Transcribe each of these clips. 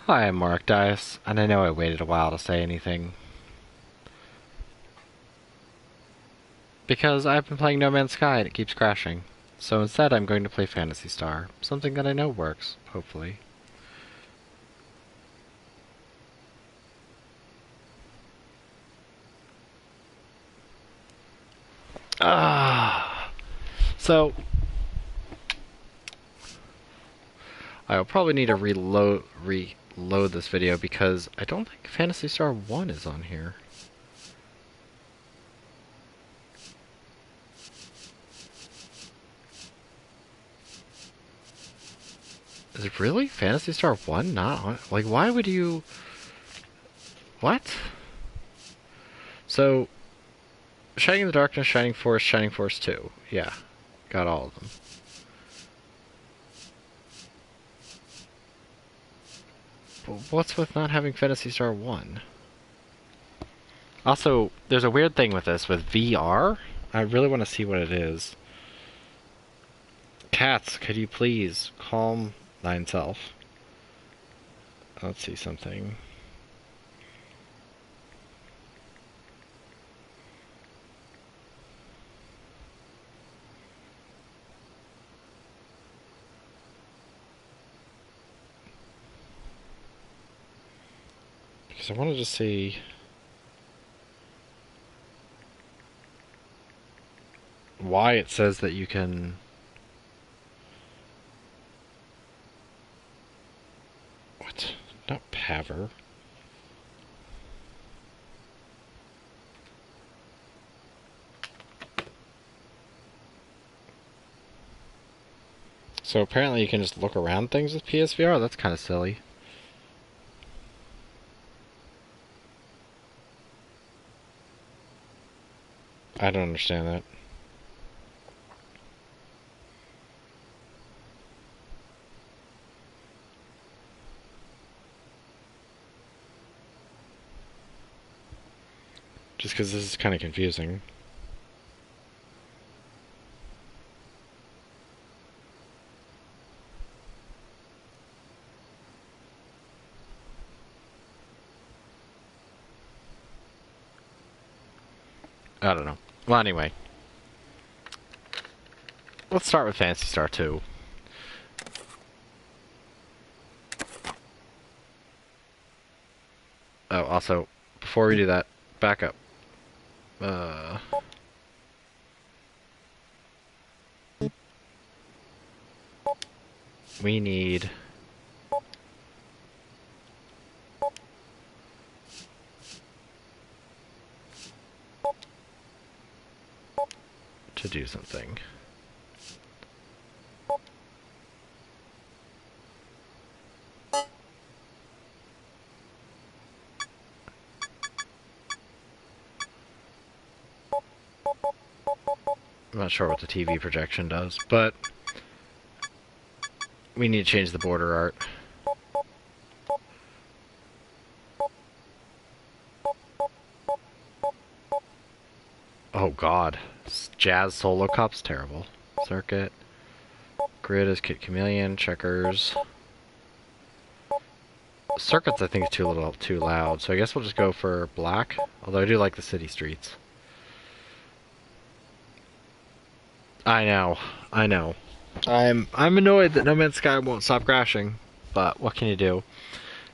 Hi, I'm morakdais, and I know I waited a while to say anything. Because I've been playing No Man's Sky and it keeps crashing. So instead I'm going to play Phantasy Star, something that I know works, hopefully. Ah, so I'll probably need to reload this video because I don't think Phantasy Star 1 is on here. Is it really? Phantasy Star 1 not on? Like, why would you... What? So, Shining in the Darkness, Shining Force 2. Yeah, got all of them. But what's with not having Phantasy Star 1? Also, there's a weird thing with this, with VR. I really want to see what it is. Cats, could you please calm thine self? Let's see something. Because I wanted to see... why it says that you can... What? Not paver. So apparently you can just look around things with PSVR? That's kind of silly. I don't understand that. Just because this is kind of confusing. I don't know. Well, anyway. Let's start with Phantasy Star 2. Oh, also, before we do that, back up. We need... to do something. I'm not sure what the TV projection does, but we need to change the border art. Oh god. Jazz Solo Cup's terrible. Circuit. Grid is Kit Chameleon. Checkers. Circuits I think is too little, too loud, so I guess we'll just go for black. Although I do like the city streets. I know. I'm annoyed that No Man's Sky won't stop crashing, but what can you do?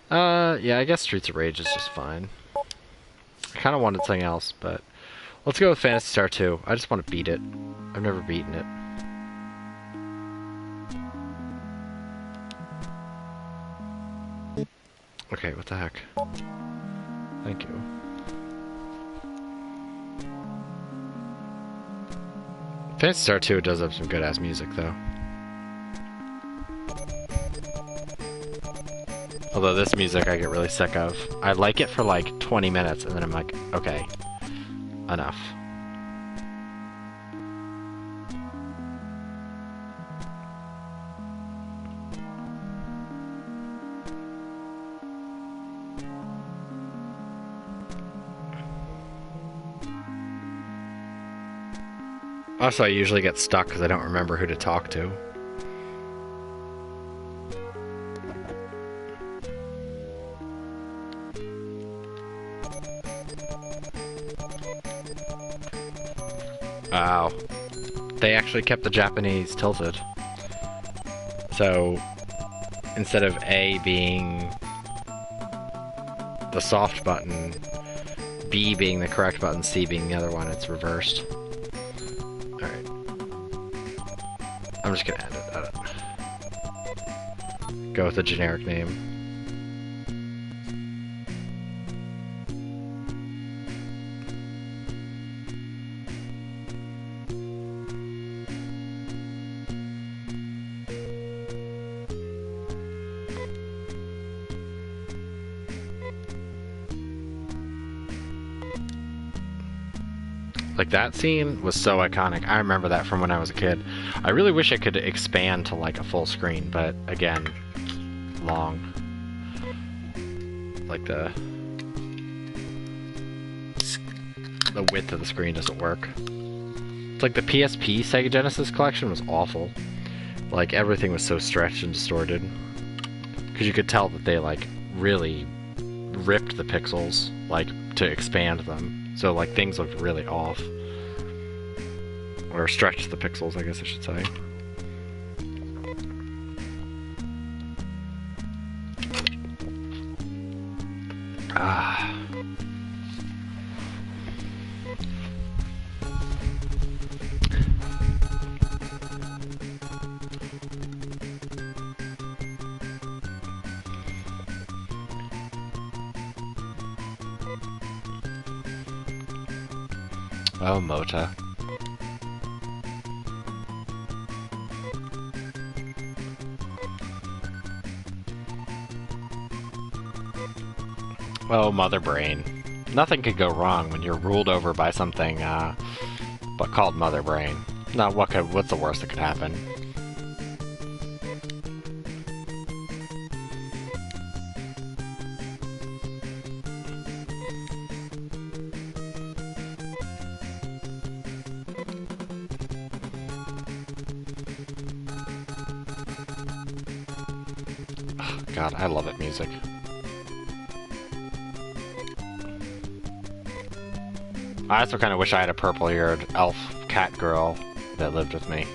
Yeah, I guess Streets of Rage is just fine. I kind of wanted something else, but let's go with Phantasy Star 2. I just want to beat it. I've never beaten it. Okay, what the heck? Thank you. Phantasy Star 2 does have some good-ass music, though. Although this music I get really sick of. I like it for like 20 minutes, and then I'm like, okay, enough. Also, I usually get stuck because I don't remember who to talk to. Wow. They actually kept the Japanese tilted. So, instead of A being the soft button, B being the correct button, C being the other one, it's reversed. Alright. I'm just gonna end it. Go with a generic name. Like, that scene was so iconic. I remember that from when I was a kid. I really wish I could expand to, like, a full screen, but, again, long. Like, the width of the screen doesn't work. It's like the PSP Sega Genesis collection was awful. Like, everything was so stretched and distorted. Because you could tell that they, like, really ripped the pixels, like, to expand them. So, like, things looked really off. Or stretched the pixels, I guess I should say. Ah. Oh, Mota. Oh, Mother Brain. Nothing could go wrong when you're ruled over by something, but called Mother Brain. Now, what's the worst that could happen? God, I love it, music. I also kind of wish I had a purple-eared elf cat girl that lived with me.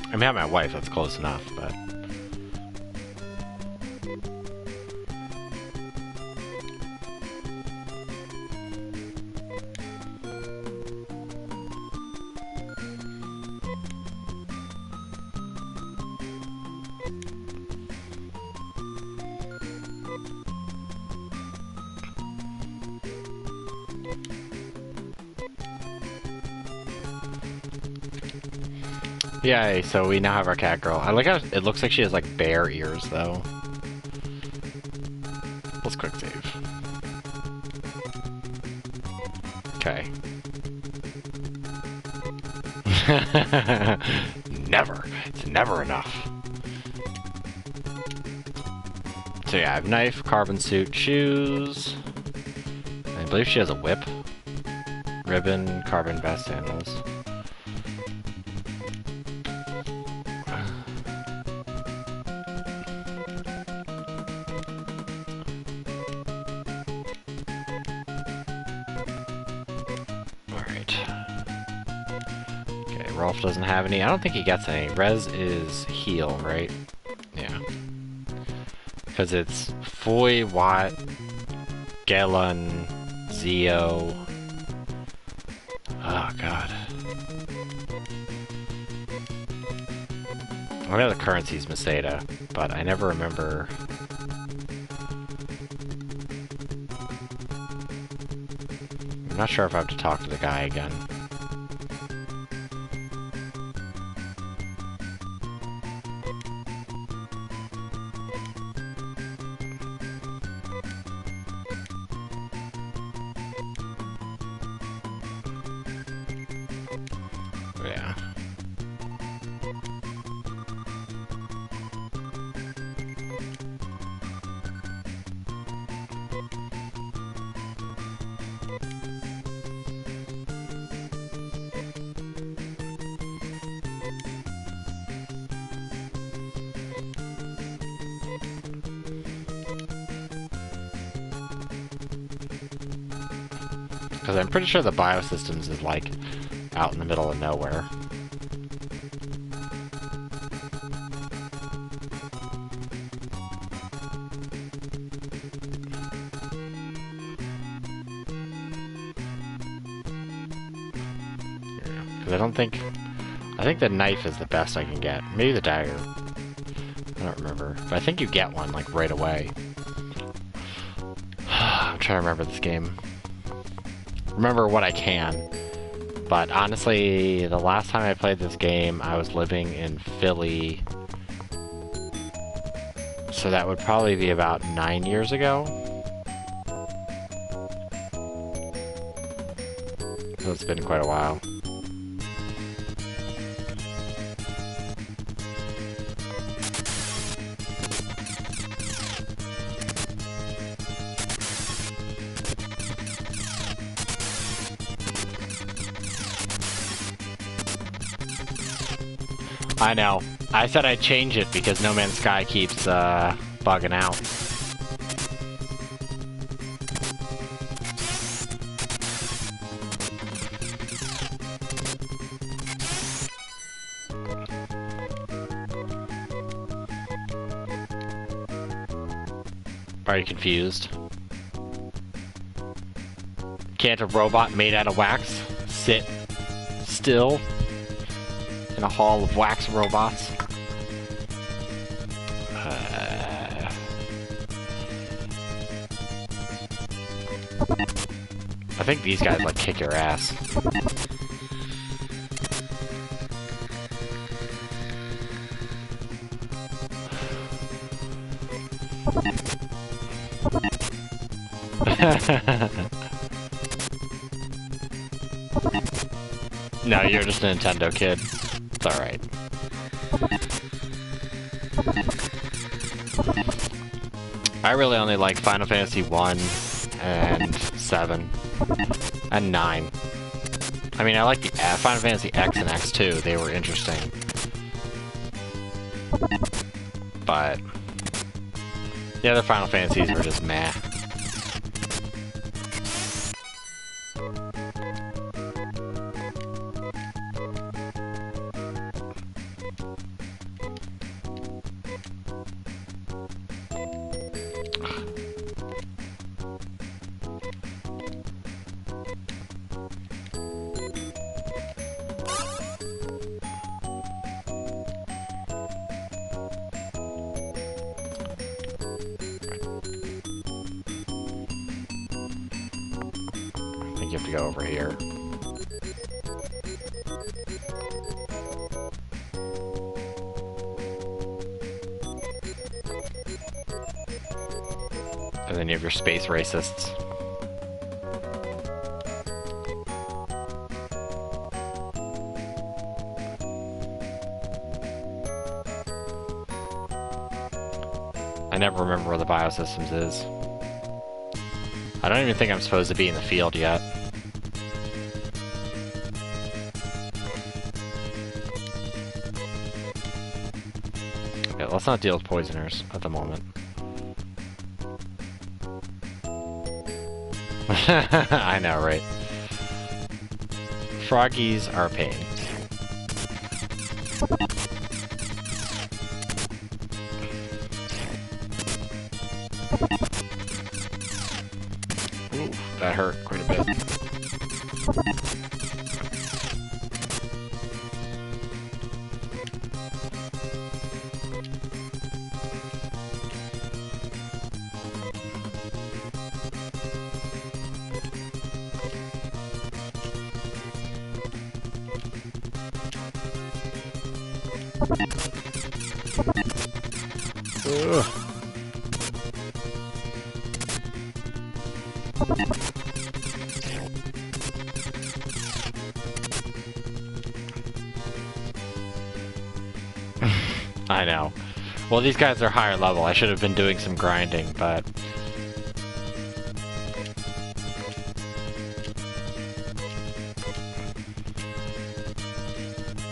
I mean, I have my wife, that's close enough, but... Yay, so we now have our cat girl. I like how it looks like she has, like, bear ears, though. Let's quick save. Okay. Never. It's never enough. So yeah, I have knife, carbon suit, shoes. I believe she has a whip. Ribbon, carbon vest, sandals. Rolf doesn't have any. I don't think he gets any. Res is heal, right? Yeah. Because it's Foy, Watt, Galen, Zio. Oh, God. I know the currency's Maseda, but I never remember... I'm not sure if I have to talk to the guy again. Yeah. Because I'm pretty sure the biosystems is, like, out in the middle of nowhere. Because I don't think... I think the knife is the best I can get. Maybe the dagger. I don't remember. But I think you get one, like, right away. I'm trying to remember this game. Remember what I can. But honestly, the last time I played this game, I was living in Philly. So that would probably be about 9 years ago. So it's been quite a while. I know. I said I'd change it because No Man's Sky keeps bugging out. Are you confused? Can't a robot made out of wax sit still in a hall of wax robots? I think these guys like kick your ass. No, you're just a Nintendo kid. It's alright. I really only like Final Fantasy 1 and 7 and 9. I mean, I like the Final Fantasy X and X2. They were interesting. But the other Final Fantasies were just meh. You have to go over here. And then you have your space racists. I never remember where the biosystems is. I don't even think I'm supposed to be in the field yet. Okay, let's not deal with poisoners at the moment. I know, right? Froggies are a pain. Ooh, that hurt quite a bit. Ugh. I know. Well, these guys are higher level. I should have been doing some grinding, but...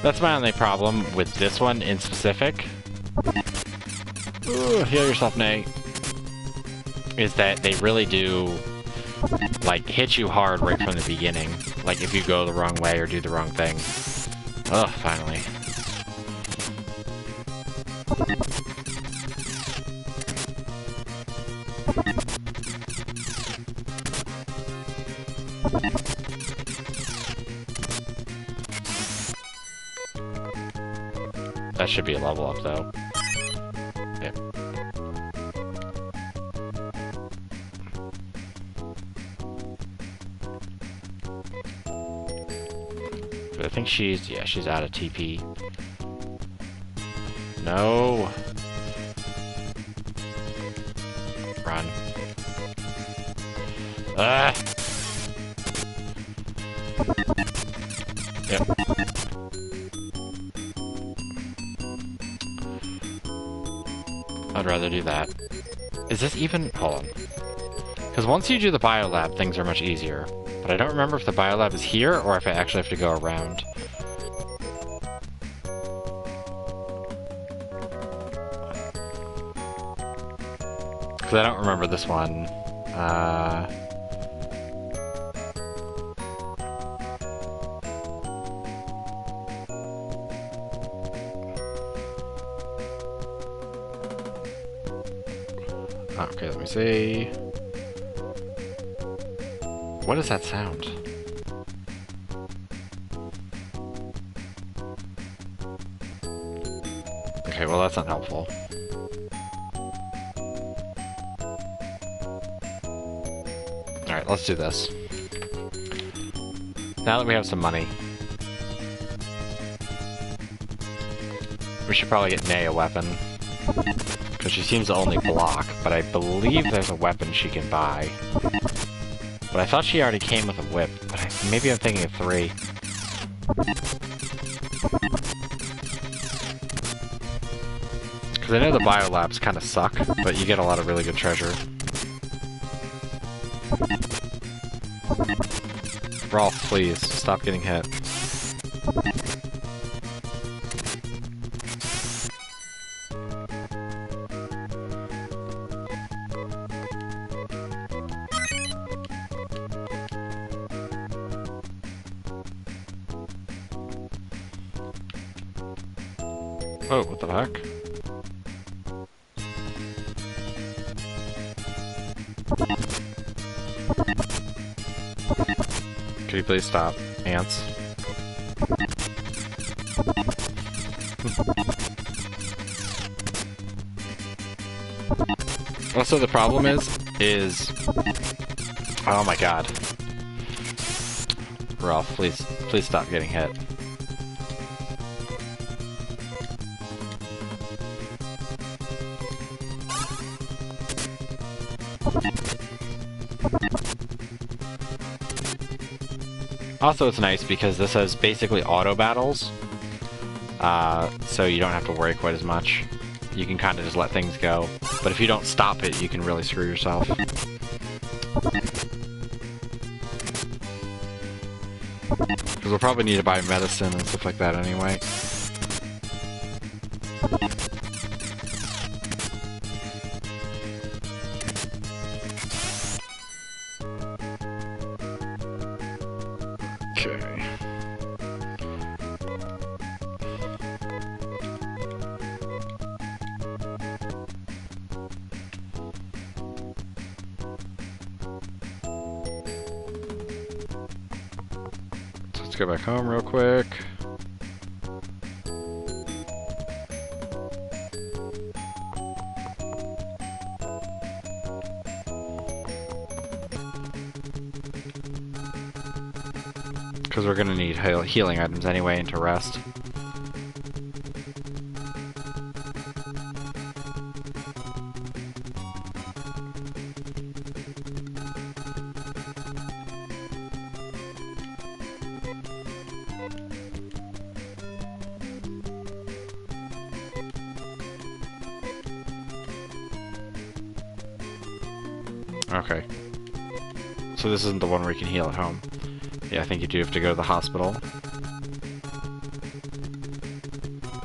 That's my only problem with this one in specific. Ooh, heal yourself, Nay. Is that they really do like, hit you hard right from the beginning. Like, if you go the wrong way or do the wrong thing. Ugh, finally. That should be a level up, though. Yep. But I think she's out of TP. No! Run. Ah! Yep. I'd rather do that. Is this even... Hold on. Because once you do the biolab, things are much easier. But I don't remember if the biolab is here, or if I actually have to go around. Because I don't remember this one. Okay, let me see. What is that sound? Okay, well that's not helpful. Alright, let's do this. Now that we have some money, we should probably get Nay a weapon. Because she seems to only block, but I believe there's a weapon she can buy. But I thought she already came with a whip, but maybe I'm thinking of 3. Because I know the biolabs kind of suck, but you get a lot of really good treasure. Rolf, please, stop getting hit. Oh, what the heck? Could you please stop, ants? Also, the problem is... Oh my god. Ralph, please stop getting hit. Also, it's nice because this has basically auto battles, so you don't have to worry quite as much. You can kind of just let things go. But if you don't stop it, you can really screw yourself. Because we'll probably need to buy medicine and stuff like that anyway. Okay. So let's go back home real quick. Because we're going to need healing items anyway and to rest. Okay. So this isn't the one where you can heal at home. Yeah, I think you do have to go to the hospital.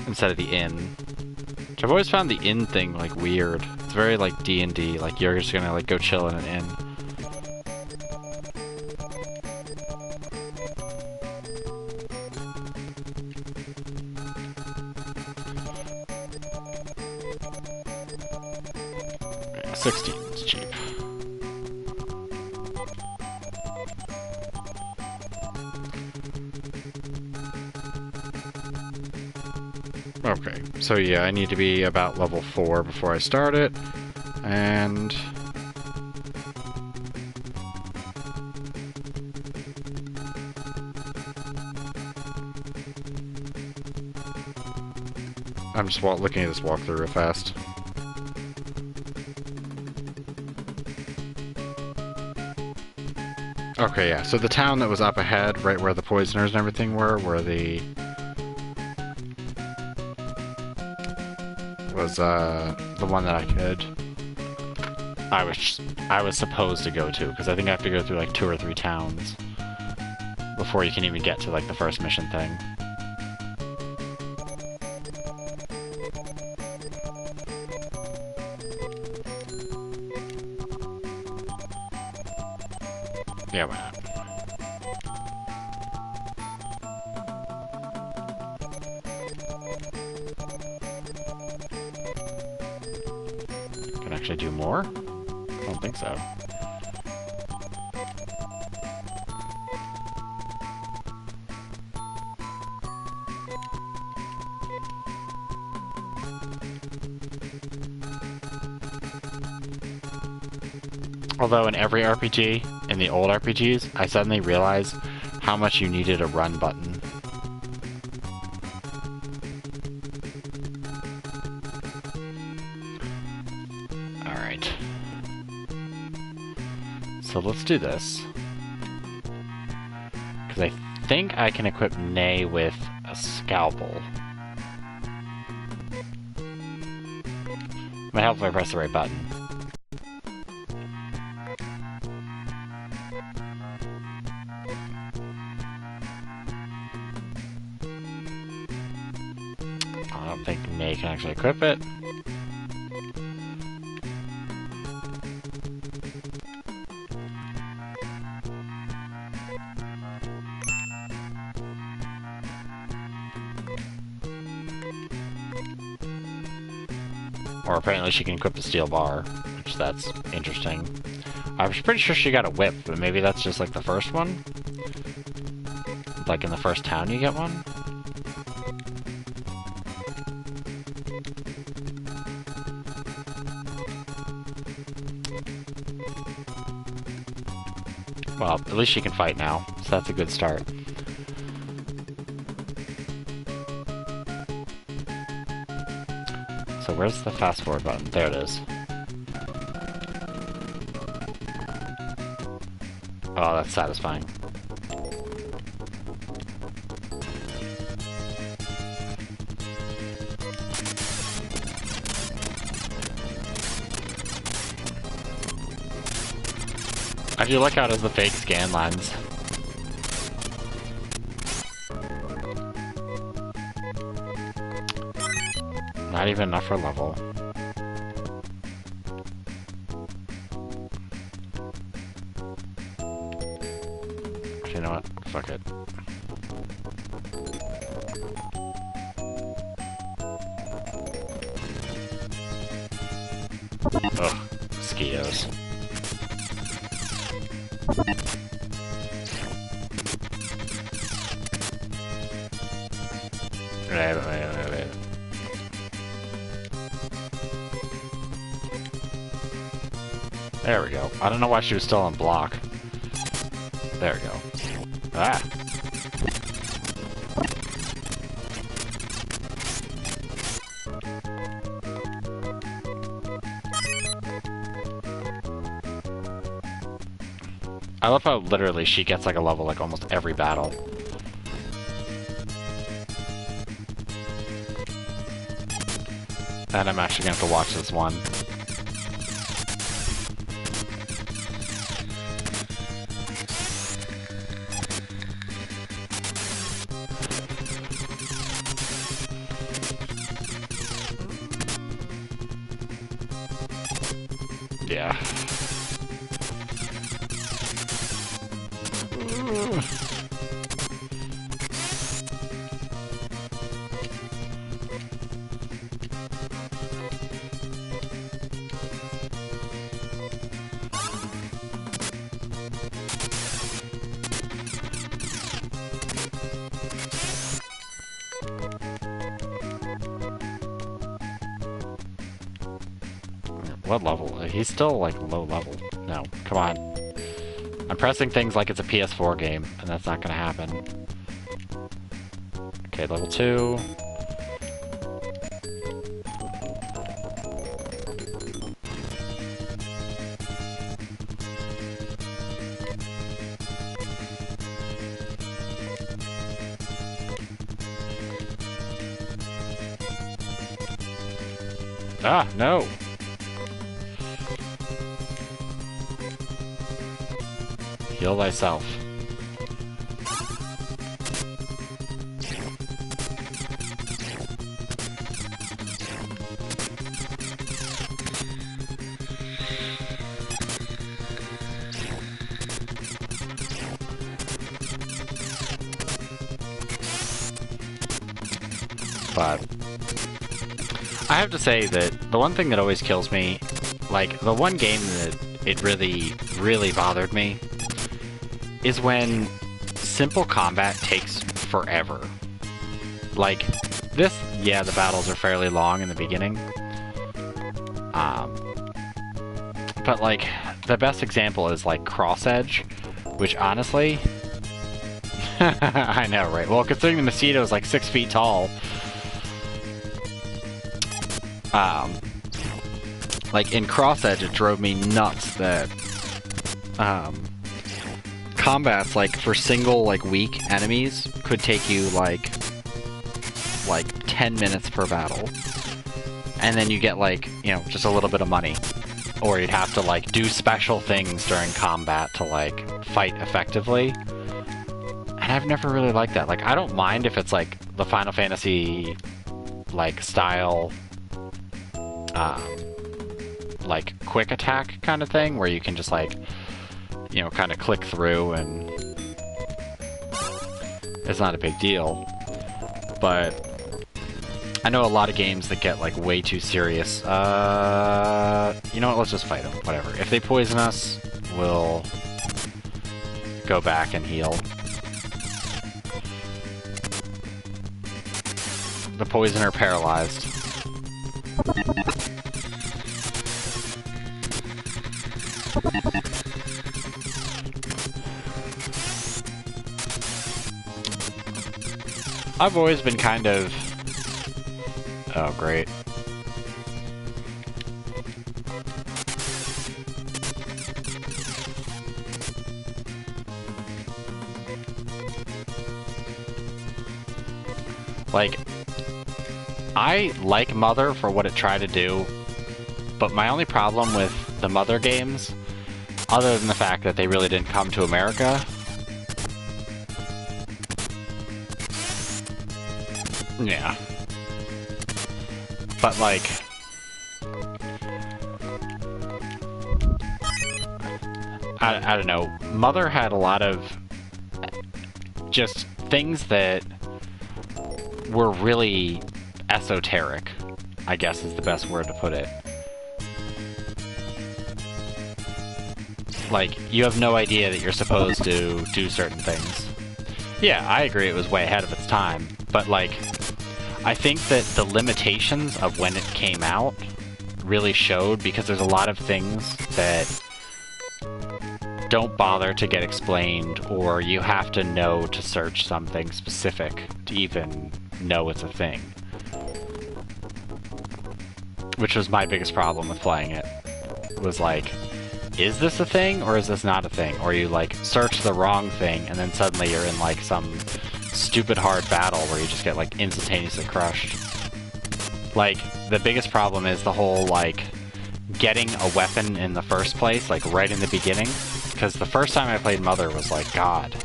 Instead of the inn. Which I've always found the inn thing, like, weird. It's very, like, D&D. Like, you're just gonna, like, go chill in an inn. 16 is cheap. Okay, so yeah, I need to be about level 4 before I start it, and... I'm just looking at this walkthrough real fast. Okay, yeah, so the town that was up ahead, right where the poisoners and everything were the... was, the one that I was supposed to go to, because I think I have to go through, like, 2 or 3 towns before you can even get to, like, the first mission thing. Yeah, why not? Can I actually do more? I don't think so. Although in every RPG, in the old RPGs, I suddenly realized how much you needed a run button. Alright. So let's do this. Because I think I can equip Nay with a scalpel. Might help if I press the right button. I don't think Nay can actually equip it. Or apparently she can equip the steel bar, which that's interesting. I was pretty sure she got a whip, but maybe that's just like the first one? Like in the first town you get one? Well, at least she can fight now, so that's a good start. So where's the fast forward button? There it is. Oh, that's satisfying. I do like how it has the fake scan lens. Not even enough for level. You know what? Fuck it. Ugh, mosquitoes. Wait. There we go. I don't know why she was still on block. There we go. Ah! I love how literally she gets like a level like almost every battle. And I'm actually gonna have to watch this one. Yeah. what level? He's still, like, low level. No, come on. I'm pressing things like it's a PS4 game, and that's not gonna happen. Okay, level 2. Ah, no! Heal thyself. But I have to say that the one thing that always kills me, like, the one game that it really, really bothered me, is when simple combat takes forever. Like, this, yeah, the battles are fairly long in the beginning. But, like, the best example is, like, Cross Edge, which, honestly... I know, right? Well, considering the mosquito is, like, 6 feet tall... like, in Cross Edge, it drove me nuts that... combats, like, for single, like, weak enemies could take you, like 10 minutes per battle. And then you get, like, you know, just a little bit of money. Or you'd have to, like, do special things during combat to, like, fight effectively. And I've never really liked that. Like, I don't mind if it's, like, the Final Fantasy, like, style, like, quick attack kind of thing, where you can just, like, you know, kind of click through and it's not a big deal. But I know a lot of games that get, like, way too serious. You know what, let's just fight them, whatever. If they poison us, we'll go back and heal. The poisoner paralyzed. I've always been kind of... Oh, great. Like, I like Mother for what it tried to do, but my only problem with the Mother games, other than the fact that they really didn't come to America... Yeah. But, like... I don't know. Mother had a lot of... just things that were really esoteric, I guess is the best word to put it. Like, you have no idea that you're supposed to do certain things. Yeah, I agree it was way ahead of its time, but, like, I think that the limitations of when it came out really showed, because there's a lot of things that don't bother to get explained, or you have to know to search something specific to even know it's a thing. Which was my biggest problem with playing it. Was like, is this a thing, or is this not a thing? Or you, like, search the wrong thing, and then suddenly you're in, like, some stupid hard battle where you just get, like, instantaneously crushed. Like, the biggest problem is the whole, like, getting a weapon in the first place, like, right in the beginning. Because the first time I played Mother was like, God.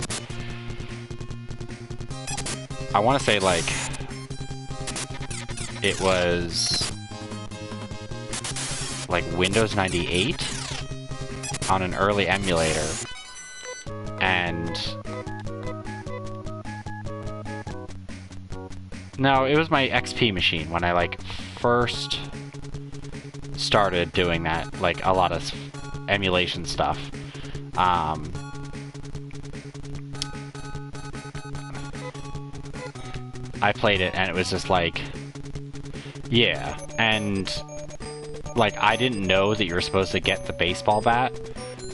I want to say, like, it was, like, Windows 98 on an early emulator. And... no, it was my XP machine when I, like, first started doing that, like, a lot of emulation stuff. I played it and it was just like, yeah, and like, I didn't know that you were supposed to get the baseball bat,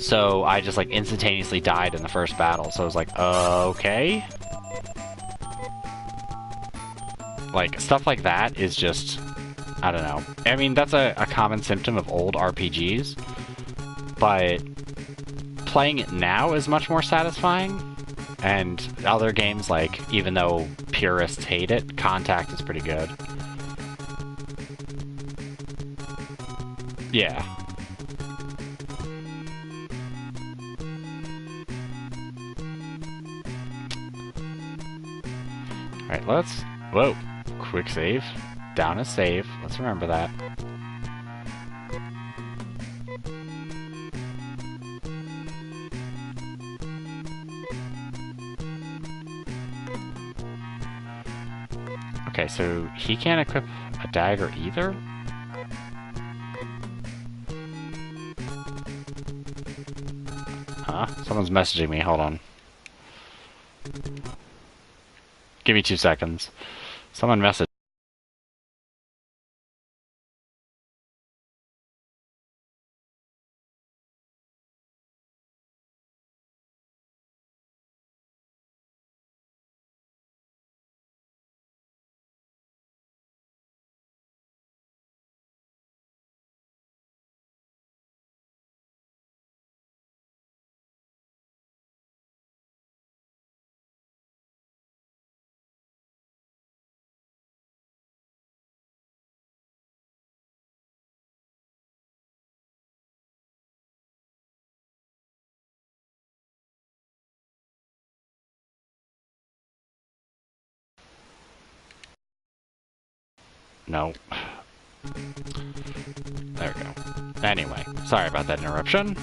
so I just, like, instantaneously died in the first battle, so I was like, okay? Like, stuff like that is just, I don't know. I mean, that's a common symptom of old RPGs, but playing it now is much more satisfying, and other games, like, even though purists hate it, Contact is pretty good. Yeah. Alright, let's... Whoa. Quick save. Down a save. Let's remember that. Okay, so he can't equip a dagger either? Huh? Someone's messaging me, hold on. Give me 2 seconds. Someone messaged. No. There we go. Anyway, sorry about that interruption.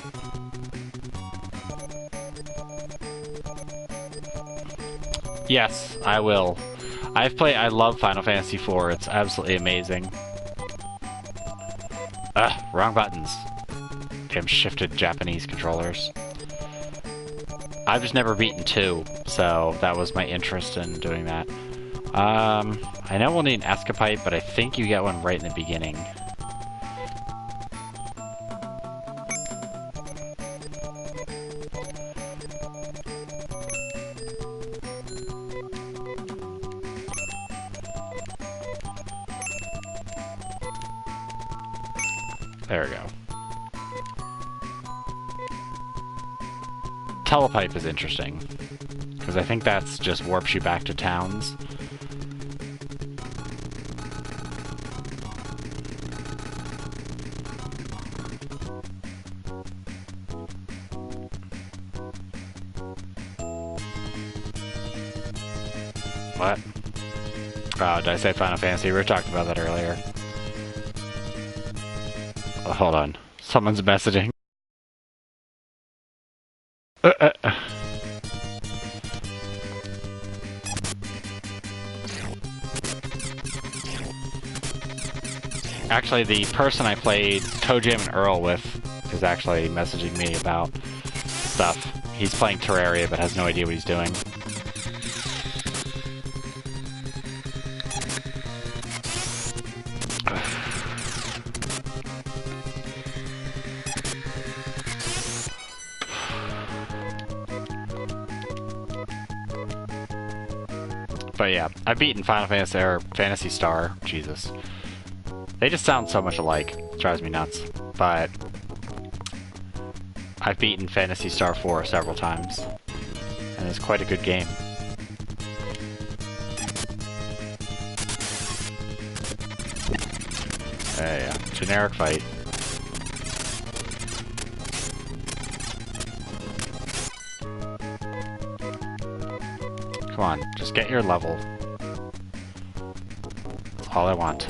Yes, I will. I love Final Fantasy IV, it's absolutely amazing. Ugh, wrong buttons. Damn shifted Japanese controllers. I've just never beaten 2, so that was my interest in doing that. I know we'll need an escapite, but I think you get one right in the beginning. There we go. Telepipe is interesting, because I think that's just warps you back to towns. What? Oh, did I say Final Fantasy? We were talking about that earlier. Oh, hold on. Someone's messaging. Actually, the person I played Toe Jam and Earl with is actually messaging me about stuff. He's playing Terraria but has no idea what he's doing. But yeah, I've beaten Final Fantasy or Phantasy Star. Jesus. They just sound so much alike. It drives me nuts. But I've beaten Phantasy Star 4 several times. And it's quite a good game. Yeah, generic fight. Come on, just get your level. That's all I want.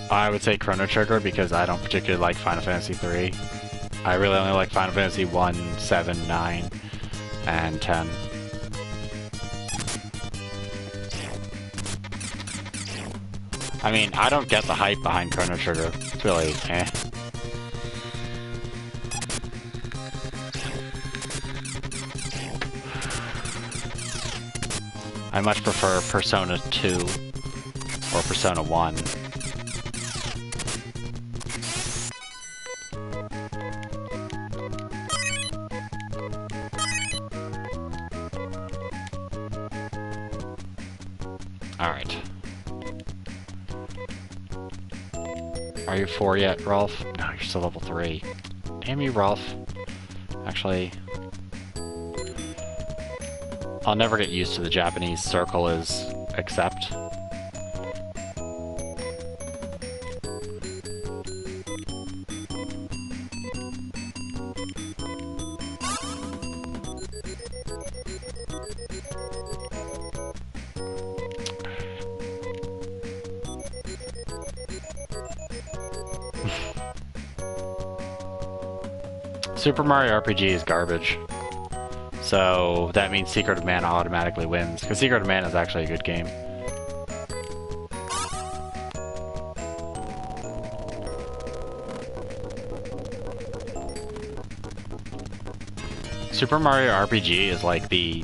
I would say Chrono Trigger because I don't particularly like Final Fantasy 3. I really only like Final Fantasy 1, 7, 9, and 10. I mean, I don't get the hype behind Chrono Trigger. It's really, eh. I much prefer Persona 2 or Persona 1. Alright. Are you 4 yet, Rolf? No, you're still level 3. Damn you, Rolf. Actually, I'll never get used to the Japanese circle as accept. Super Mario RPG is garbage. So that means Secret of Mana automatically wins, because Secret of Mana is actually a good game. Super Mario RPG is like the...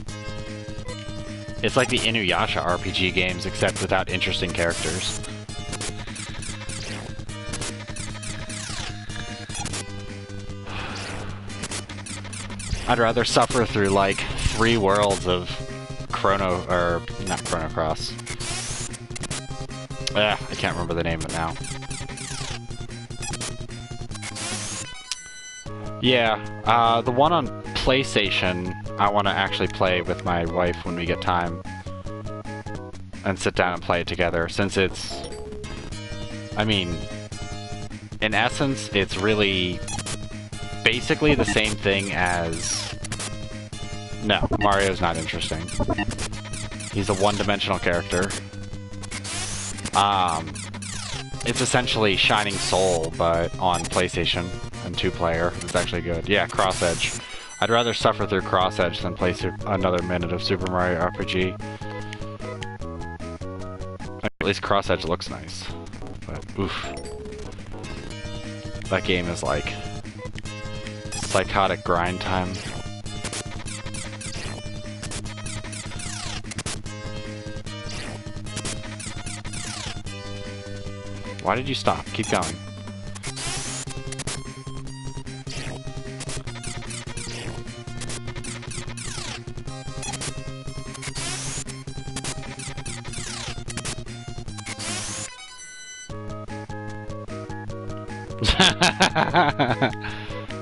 It's like the Inuyasha RPG games, except without interesting characters. I'd rather suffer through like 3 worlds of not Chrono Cross. I can't remember the name of it now. Yeah, the one on PlayStation, I want to actually play with my wife when we get time. And sit down and play it together, since it's... I mean, in essence, it's really... basically the same thing as... No, Mario's not interesting. He's a one-dimensional character. It's essentially Shining Soul, but on PlayStation and 2-player. It's actually good. Yeah, Cross Edge. I'd rather suffer through Cross Edge than play another minute of Super Mario RPG. At least Cross Edge looks nice. But, oof. That game is like... psychotic grind time. Why did you stop? Keep going.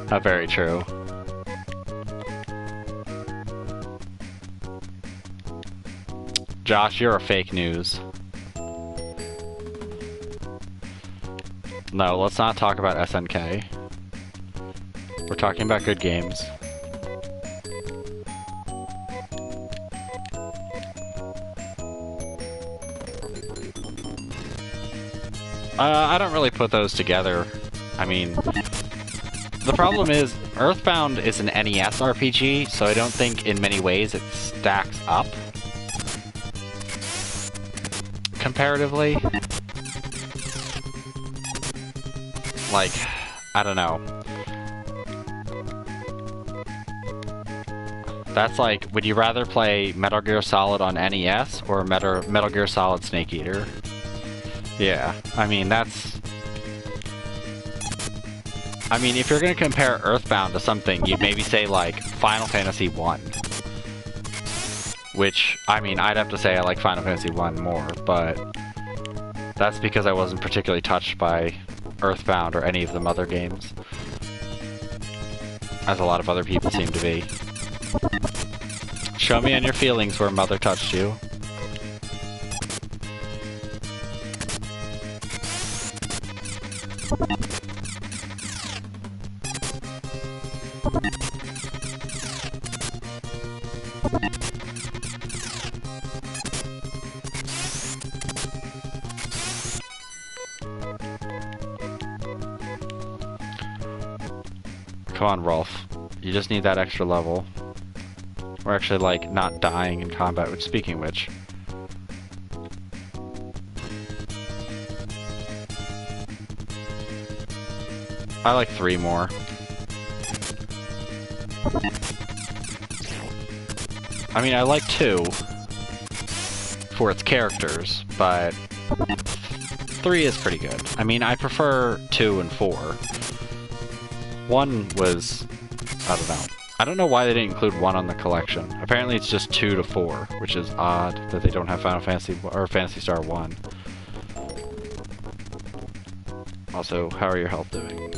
Not very true. Josh, you're a fake news. No, let's not talk about SNK. We're talking about good games. I don't really put those together. I mean, the problem is, Earthbound is an NES RPG, so I don't think in many ways it stacks up comparatively. Like, I don't know. That's like, would you rather play Metal Gear Solid on NES or Metal Gear Solid Snake Eater? Yeah, I mean, that's... I mean, if you're gonna compare Earthbound to something, you'd maybe say, like, Final Fantasy 1. Which, I mean, I'd have to say I like Final Fantasy 1 more, but... that's because I wasn't particularly touched by Earthbound or any of the Mother games. As a lot of other people seem to be. Show me on your feelings where Mother touched you. Come on, Rolf. You just need that extra level. We're actually, like, not dying in combat, which, speaking of which... I like 3 more. I mean, I like 2. for its characters, but 3 is pretty good. I mean, I prefer 2 and 4. 1 was... I don't know. I don't know why they didn't include 1 on the collection. Apparently it's just 2 to 4, which is odd that they don't have Final Fantasy or Phantasy Star 1. Also, how are your health doing?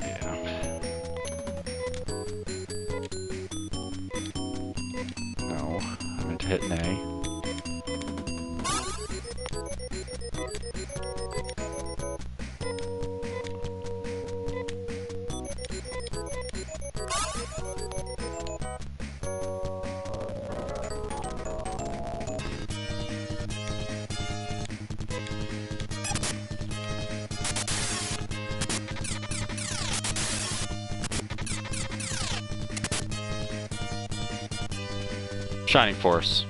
Yeah. No, I meant to hit an A. Shining Force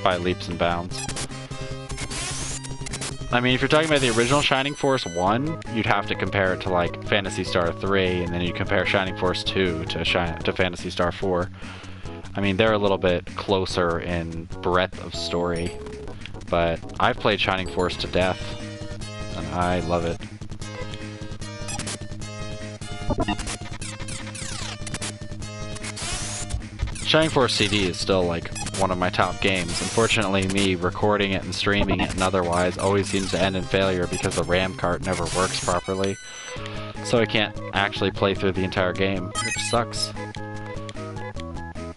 by leaps and bounds. I mean, if you're talking about the original Shining Force 1, you'd have to compare it to like Phantasy Star 3, and then you compare Shining Force 2 to Phantasy Star 4. I mean, they're a little bit closer in breadth of story, but I've played Shining Force to death, and I love it. Shining Force CD is still like one of my top games. Unfortunately, me recording it and streaming it and otherwise always seems to end in failure because the RAM cart never works properly. So I can't actually play through the entire game, which sucks.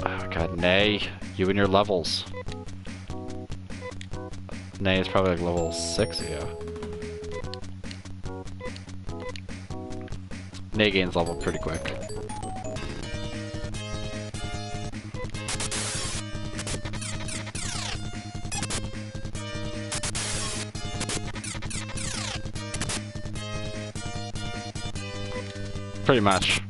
Oh god, Nay, you and your levels. Nay is probably like level 6, yeah. Nay gains level pretty quick. Pretty much.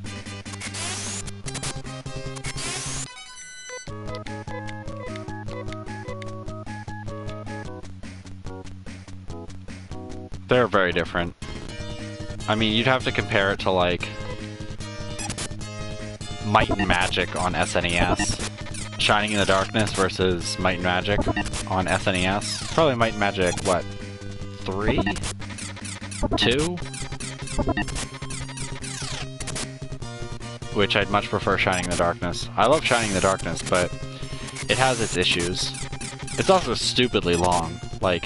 They're very different. I mean, you'd have to compare it to, like, Might and Magic on SNES. Shining in the Darkness versus Might and Magic on SNES. Probably Might and Magic, what, 3? 2? Which I'd much prefer Shining in the Darkness. I love Shining in the Darkness, but it has its issues. It's also stupidly long. Like,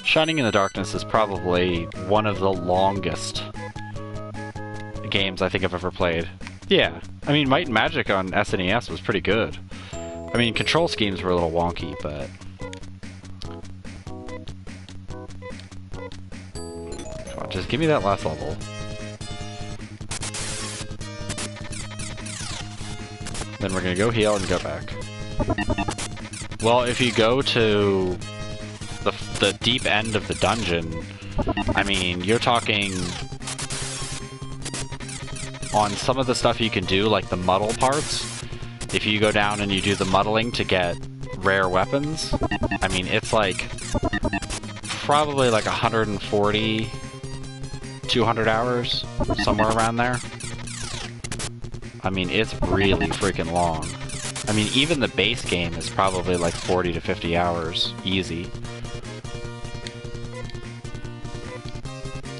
Shining in the Darkness is probably one of the longest games I think I've ever played. Yeah, I mean, Might and Magic on SNES was pretty good. I mean, control schemes were a little wonky, but... Come on, just give me that last level. Then we're gonna go heal and go back. Well, if you go to the deep end of the dungeon, I mean, you're talking on some of the stuff you can do, like the muddle parts. If you go down and you do the muddling to get rare weapons, I mean, it's like probably like 140, 200 hours, somewhere around there. I mean, it's really freaking long. I mean, even the base game is probably like 40 to 50 hours, easy.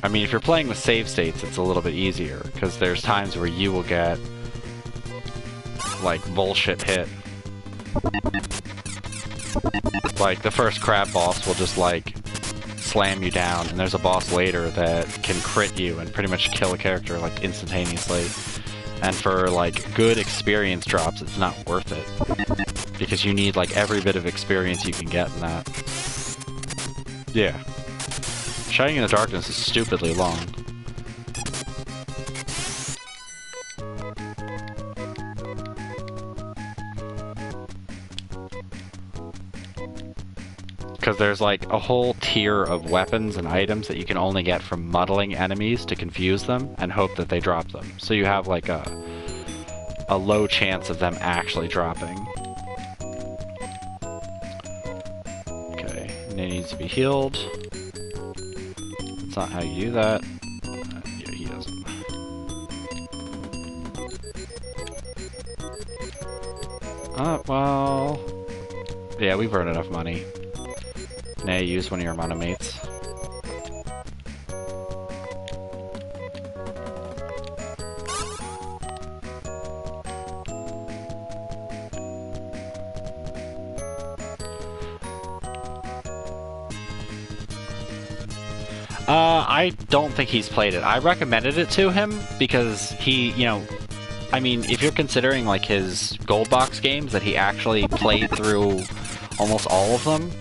I mean, if you're playing with save states, it's a little bit easier, because there's times where you will get, like, bullshit hit. Like, the first crab boss will just, like, slam you down, and there's a boss later that can crit you and pretty much kill a character, like, instantaneously. And for, like, good experience drops, it's not worth it. Because you need, like, every bit of experience you can get in that. Yeah. Shining in the Darkness is stupidly long. Because there's, like, a whole tier of weapons and items that you can only get from muddling enemies to confuse them and hope that they drop them. So you have, like, a low chance of them actually dropping. Okay, and it needs to be healed. That's not how you do that. Yeah, he doesn't. Well... Yeah, we've earned enough money. Now you use one of your monomates. I don't think he's played it. I recommended it to him because he, you know, I mean, if you're considering like his gold box games that he actually played through almost all of them.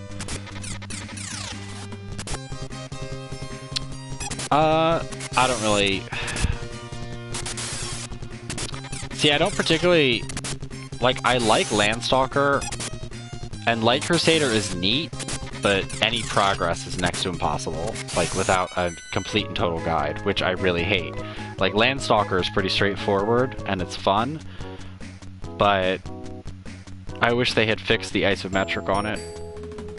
I don't really... See, I don't particularly... Like, I like Landstalker, and Light Crusader is neat, but any progress is next to impossible, like, without a complete and total guide, which I really hate. Like, Landstalker is pretty straightforward, and it's fun, but I wish they had fixed the isometric on it,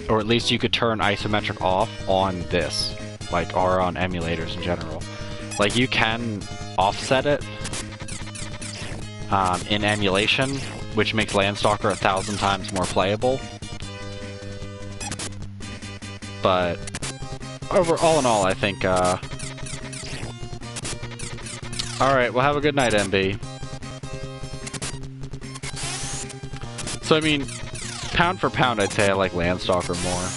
or at least you could turn isometric off on this, like, or on emulators in general. Like, you can offset it in emulation, which makes Landstalker 1,000 times more playable. But all in all, I think, alright, well, have a good night, MB. So, I mean, pound for pound, I'd say I like Landstalker more.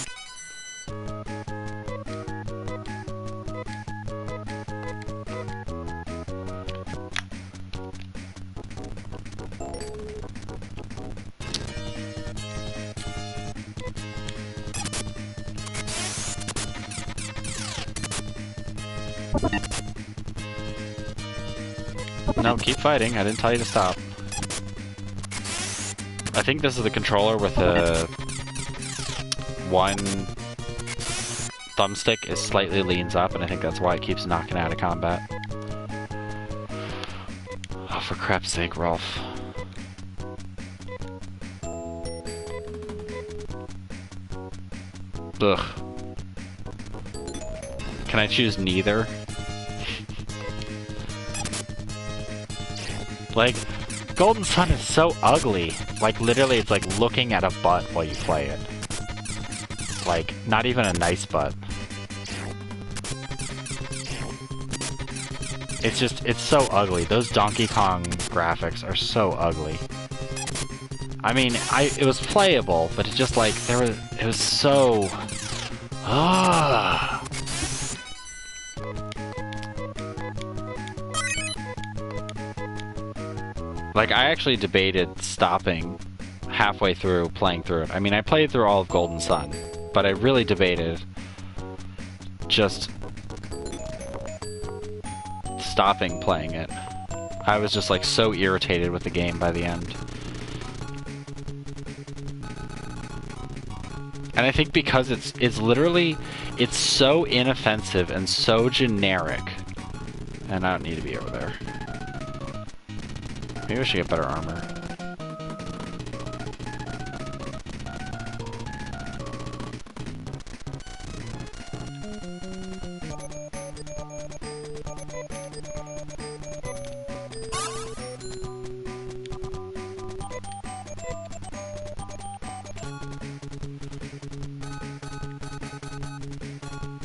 No, keep fighting. I didn't tell you to stop. I think this is the controller with a one thumbstick is slightly leans up, and I think that's why it keeps knocking out of combat. Oh, for crap's sake, Rolf. Ugh. Can I choose neither? Like, Golden Sun is so ugly. Like, literally, it's like looking at a butt while you play it. Like, not even a nice butt. It's just, it's so ugly. Those Donkey Kong graphics are so ugly. I mean, it was playable, but it's just like, it was so... Like, I actually debated stopping halfway through playing through it. I mean, I played through all of Golden Sun, but I really debated just stopping playing it. I was just, like, so irritated with the game by the end. And I think because it's literally, it's so inoffensive and so generic. And I don't need to be over there. Maybe I should get better armor.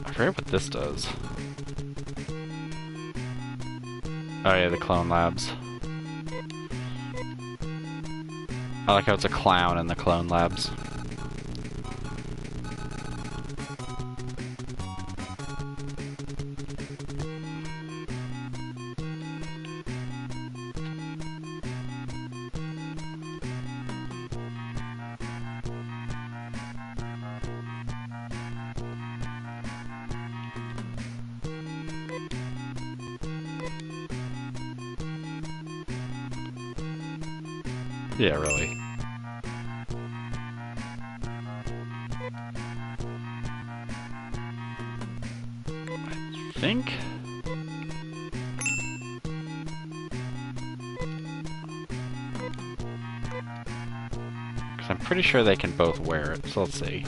I forget what this does. Oh yeah, the Clone Labs. I like how it's a clown in the Clone Labs. Yeah, really. I think... Because I'm pretty sure they can both wear it, so let's see.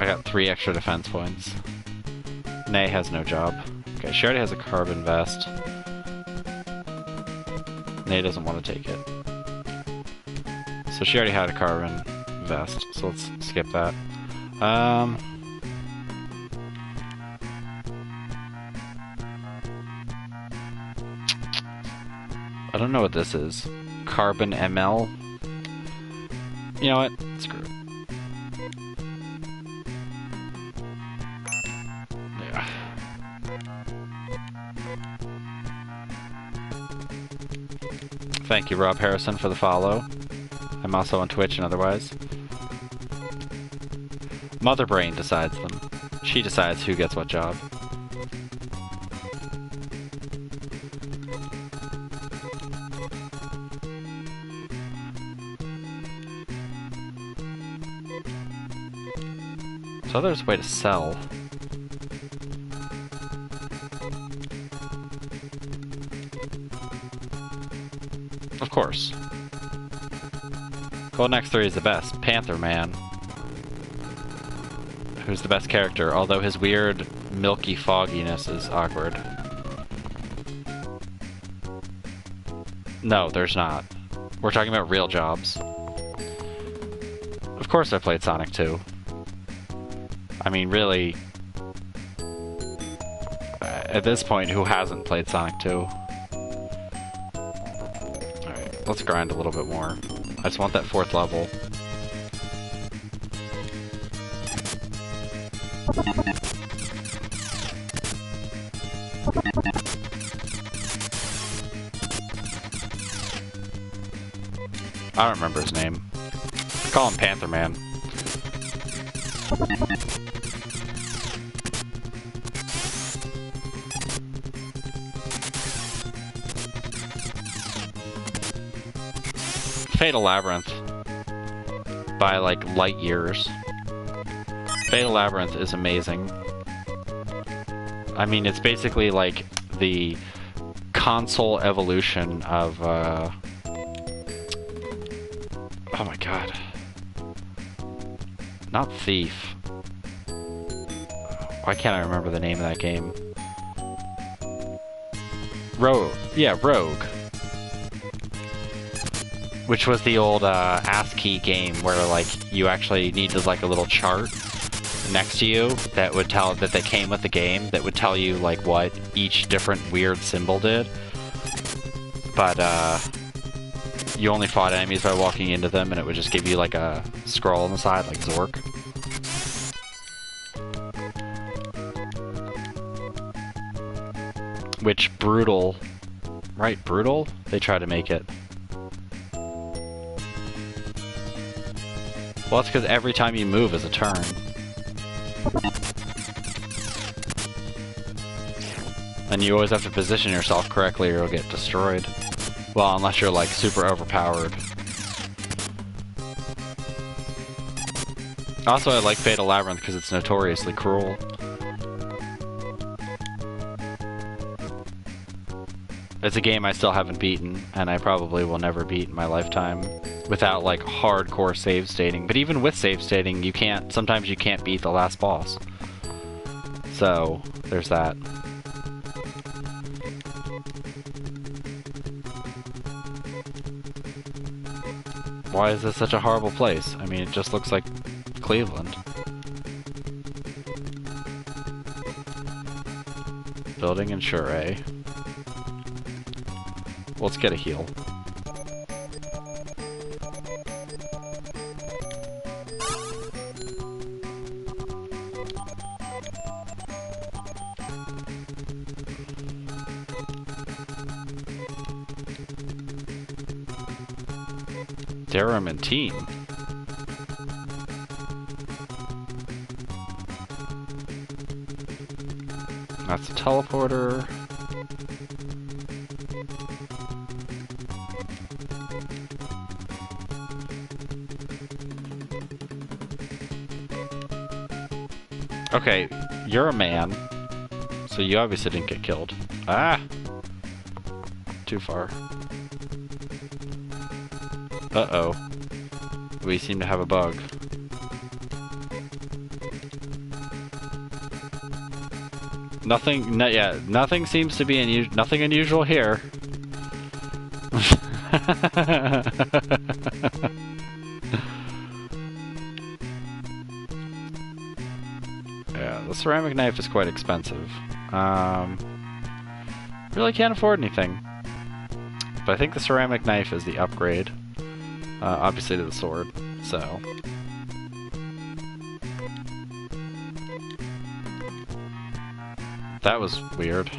I got 3 extra defense points. Nay has no job. Okay, she already has a carbon vest. Nay doesn't want to take it. So she already had a carbon vest, so let's skip that. I don't know what this is. Carbon ML? You know what? Screw it. Yeah. Thank you, Rob Harrison, for the follow. I'm also on Twitch and otherwise. Mother Brain decides them. She decides who gets what job. So there's a way to sell. Of course. Golden X3 is the best. Panther Man. Who's the best character, although his weird, milky fogginess is awkward. No, there's not. We're talking about real jobs. Of course I played Sonic 2. I mean, really, at this point, who hasn't played Sonic 2? Alright, let's grind a little bit more. I just want that 4th level. I don't remember his name. I call him Panther Man. Fatal Labyrinth by like light years. Fatal Labyrinth is amazing. I mean, it's basically like the console evolution of oh my god. Not Thief. Why can't I remember the name of that game? Rogue. Yeah, Rogue. Which was the old ASCII game where like you actually needed like a little chart next to you that would tell that they came with the game that would tell you like what each different weird symbol did. But you only fought enemies by walking into them, and it would just give you like a scroll on the side, like Zork. Which Brutal, right? Brutal? They try to make it. Well, that's because every time you move is a turn. And you always have to position yourself correctly or you'll get destroyed. Well, unless you're like super overpowered. Also, I like Fatal Labyrinth because it's notoriously cruel. It's a game I still haven't beaten, and I probably will never beat in my lifetime without like hardcore save stating. But even with save stating, you can't, sometimes you can't beat the last boss. So, there's that. Why is this such a horrible place? I mean, it just looks like Cleveland. Building and Sure. Let's get a heal. Darum and team. That's a teleporter. Okay, you're a man, so you obviously didn't get killed. Ah! Too far. Uh-oh. We seem to have a bug. Yeah, nothing seems to be nothing unusual here. Yeah, the ceramic knife is quite expensive. Really can't afford anything. But I think the ceramic knife is the upgrade. Obviously to the sword, so... That was weird.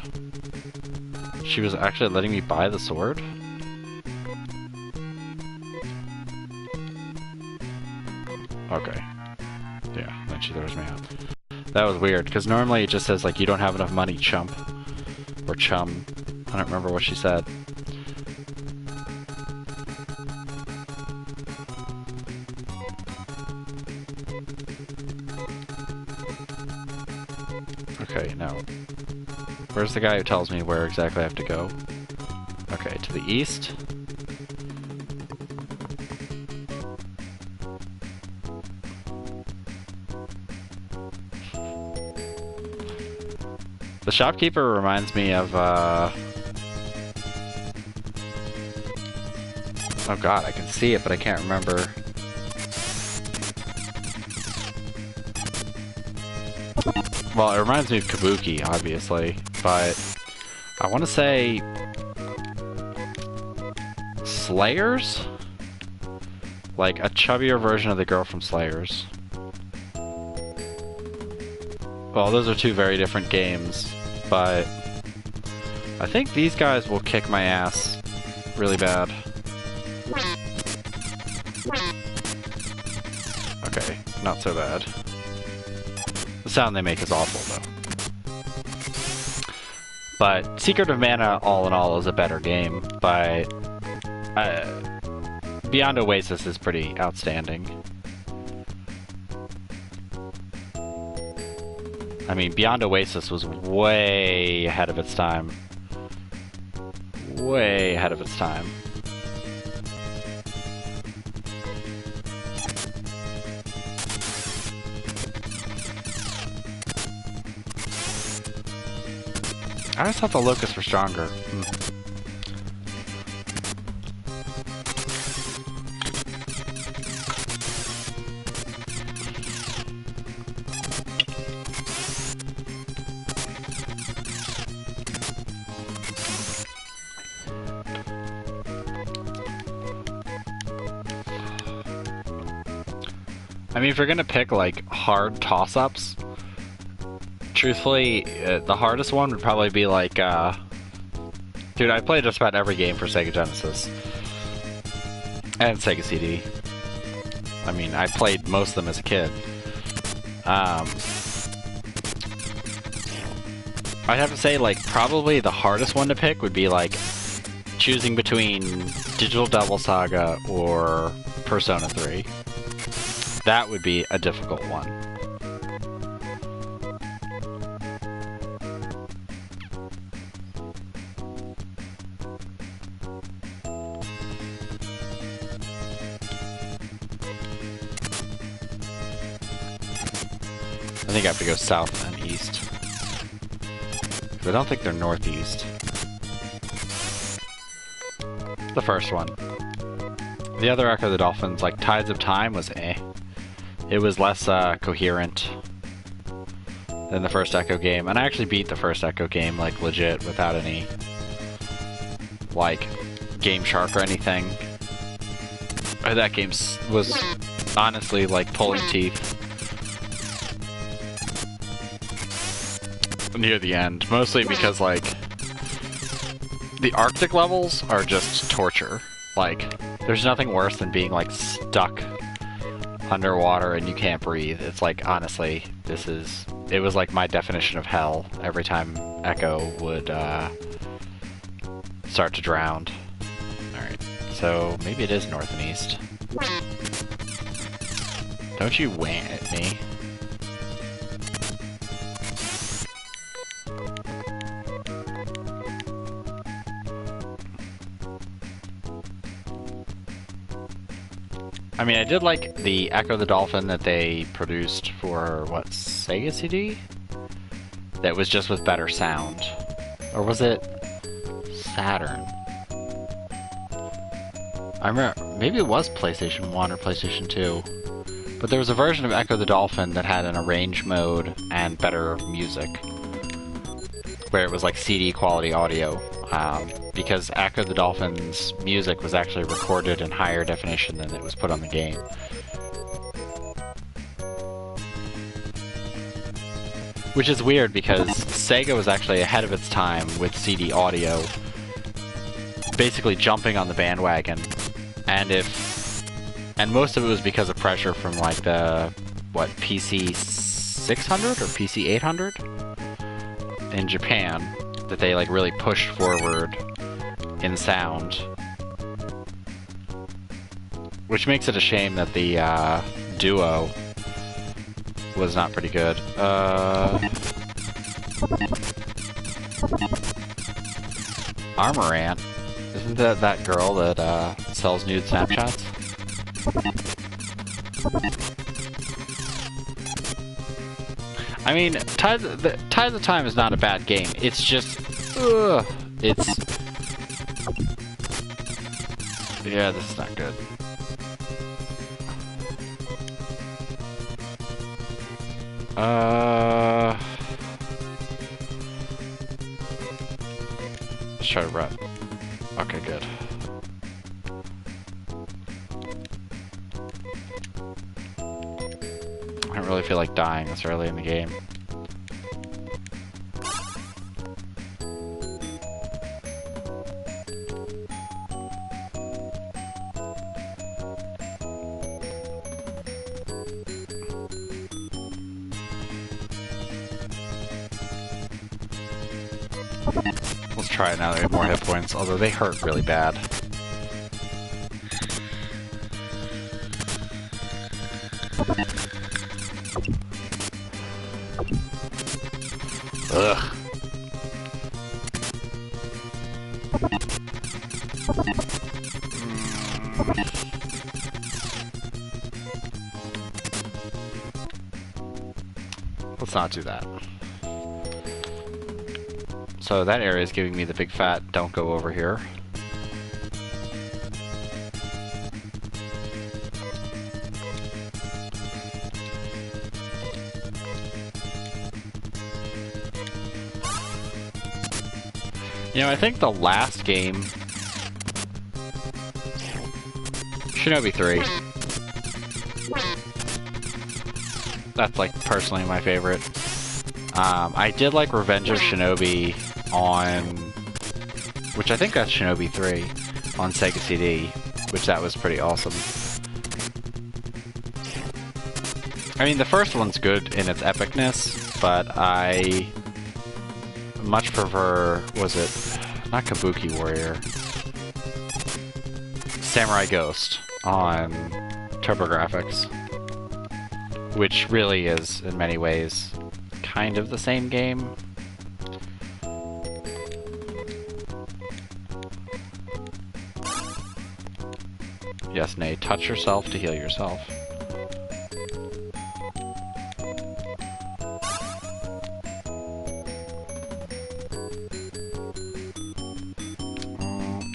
She was actually letting me buy the sword? Okay. Yeah, then she throws me out. That was weird, because normally it just says, like, you don't have enough money, chump. Or chum. I don't remember what she said. Okay, no. Where's the guy who tells me where exactly I have to go? Okay, to the east. The shopkeeper reminds me of, oh god, I can see it, but I can't remember. Well, it reminds me of Kabuki, obviously, but I want to say Slayers? Like a chubbier version of the girl from Slayers. Well, those are two very different games, but I think these guys will kick my ass really bad. Okay, not so bad. The sound they make is awful, though. But Secret of Mana, all in all, is a better game, but Beyond Oasis is pretty outstanding. I mean, Beyond Oasis was way ahead of its time. Way ahead of its time. I just thought the locusts were stronger. I mean, if you're gonna pick, like, hard toss-ups, truthfully, the hardest one would probably be, like, dude, I played just about every game for Sega Genesis. And Sega CD. I mean, I played most of them as a kid. I'd have to say, like, probably the hardest one to pick would be, like, choosing between Digital Devil Saga or Persona 3. That would be a difficult one. I think I have to go south and east. Because I don't think they're northeast. The first one. The other Echo of the Dolphins, like Tides of Time, was eh. It was less coherent than the first Echo game, and I actually beat the first Echo game, like, legit, without any, like, Game Shark or anything. That game was honestly like pulling teeth near the end, mostly because, like, the Arctic levels are just torture. Like, there's nothing worse than being, like, stuck underwater and you can't breathe. It's like, honestly, it was like my definition of hell every time Echo would start to drown. Alright, so maybe it is north and east. Don't you wham at me. I mean, I did like the Echo the Dolphin that they produced for, what, Sega CD? that was just with better sound. Or was it Saturn? I remember, maybe it was PlayStation 1 or PlayStation 2. But there was a version of Echo the Dolphin that had an arrange mode and better music. Where it was like CD quality audio. Because Echo the Dolphin's music was actually recorded in higher definition than it was put on the game. Which is weird because Sega was actually ahead of its time with CD audio, basically jumping on the bandwagon. And most of it was because of pressure from like the, what, PC 600 or PC 800 in Japan, that they like really pushed forward in sound. Which makes it a shame that the Duo was not pretty good. Armorant. Isn't that girl that sells nude Snapchats? I mean, Tides of Time is not a bad game. It's just, it's... Yeah, this is not good. Let's try to run. Okay, good. I don't really feel like dying this early in the game. Let's try it now that we have more hit points, although they hurt really bad. Ugh. Let's not do that. So that area is giving me the big fat don't go over here. You know, I think the last game, Shinobi 3, that's like personally my favorite. I did like Revenge of Shinobi on, which I think that's Shinobi 3, on Sega CD, which that was pretty awesome. I mean, the first one's good in its epicness, but I much prefer, was it, not Kabuki Warrior, Samurai Ghost on TurboGrafx, which really is, in many ways, kind of the same game. Yes, nay, touch yourself to heal yourself.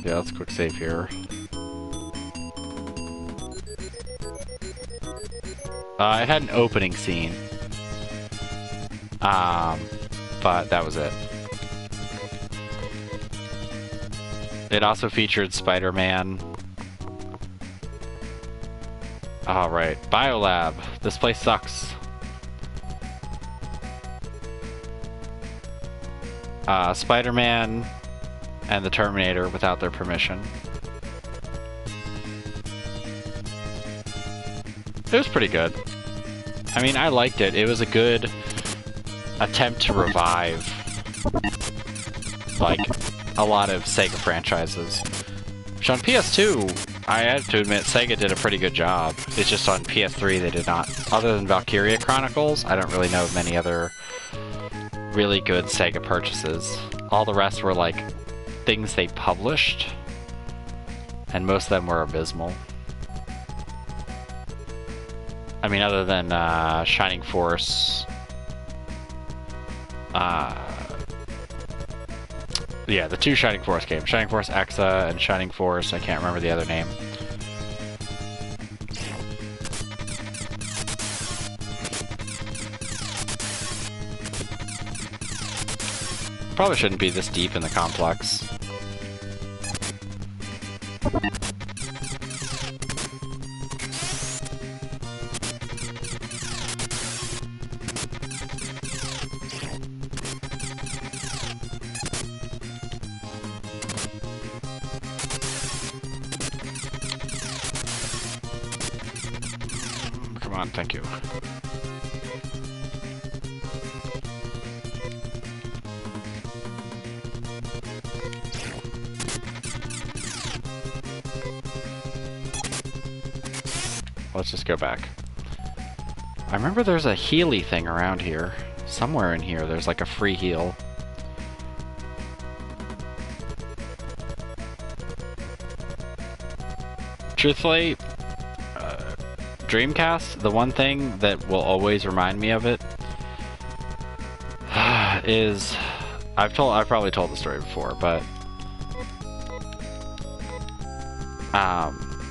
Yeah, let's quick save here. It had an opening scene. But that was it. It also featured Spider-Man. Oh, right. Biolab. This place sucks. Spider-Man and the Terminator without their permission. It was pretty good. I mean, I liked it. It was a good attempt to revive, like, a lot of Sega franchises. Which on PS2, I have to admit, Sega did a pretty good job. It's just on PS3 they did not. Other than Valkyria Chronicles, I don't really know of many other really good Sega purchases. All the rest were, like, things they published, and most of them were abysmal. I mean, other than Shining Force, Yeah, the two Shining Force games. Shining Force Exa and Shining Force, I can't remember the other name. Probably shouldn't be this deep in the complex. Come on, thank you. Let's just go back. I remember there's a Healy thing around here. Somewhere in here, there's like a free heal. Truthfully, Dreamcast, the one thing that will always remind me of it is I've probably told the story before, but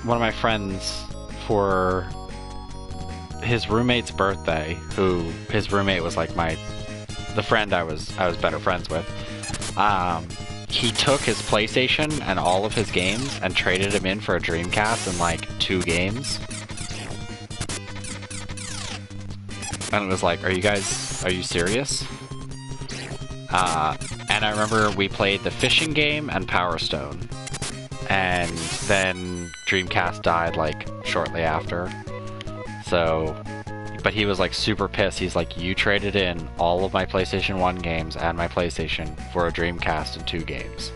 one of my friends, for his roommate's birthday, who his roommate was like the friend I was better friends with, he took his PlayStation and all of his games and traded him in for a Dreamcast in like 2 games. And it was like, are you serious? And I remember we played the fishing game and Power Stone. And then Dreamcast died like shortly after. So, but he was like super pissed. He's like, you traded in all of my PlayStation 1 games and my PlayStation for a Dreamcast in 2 games.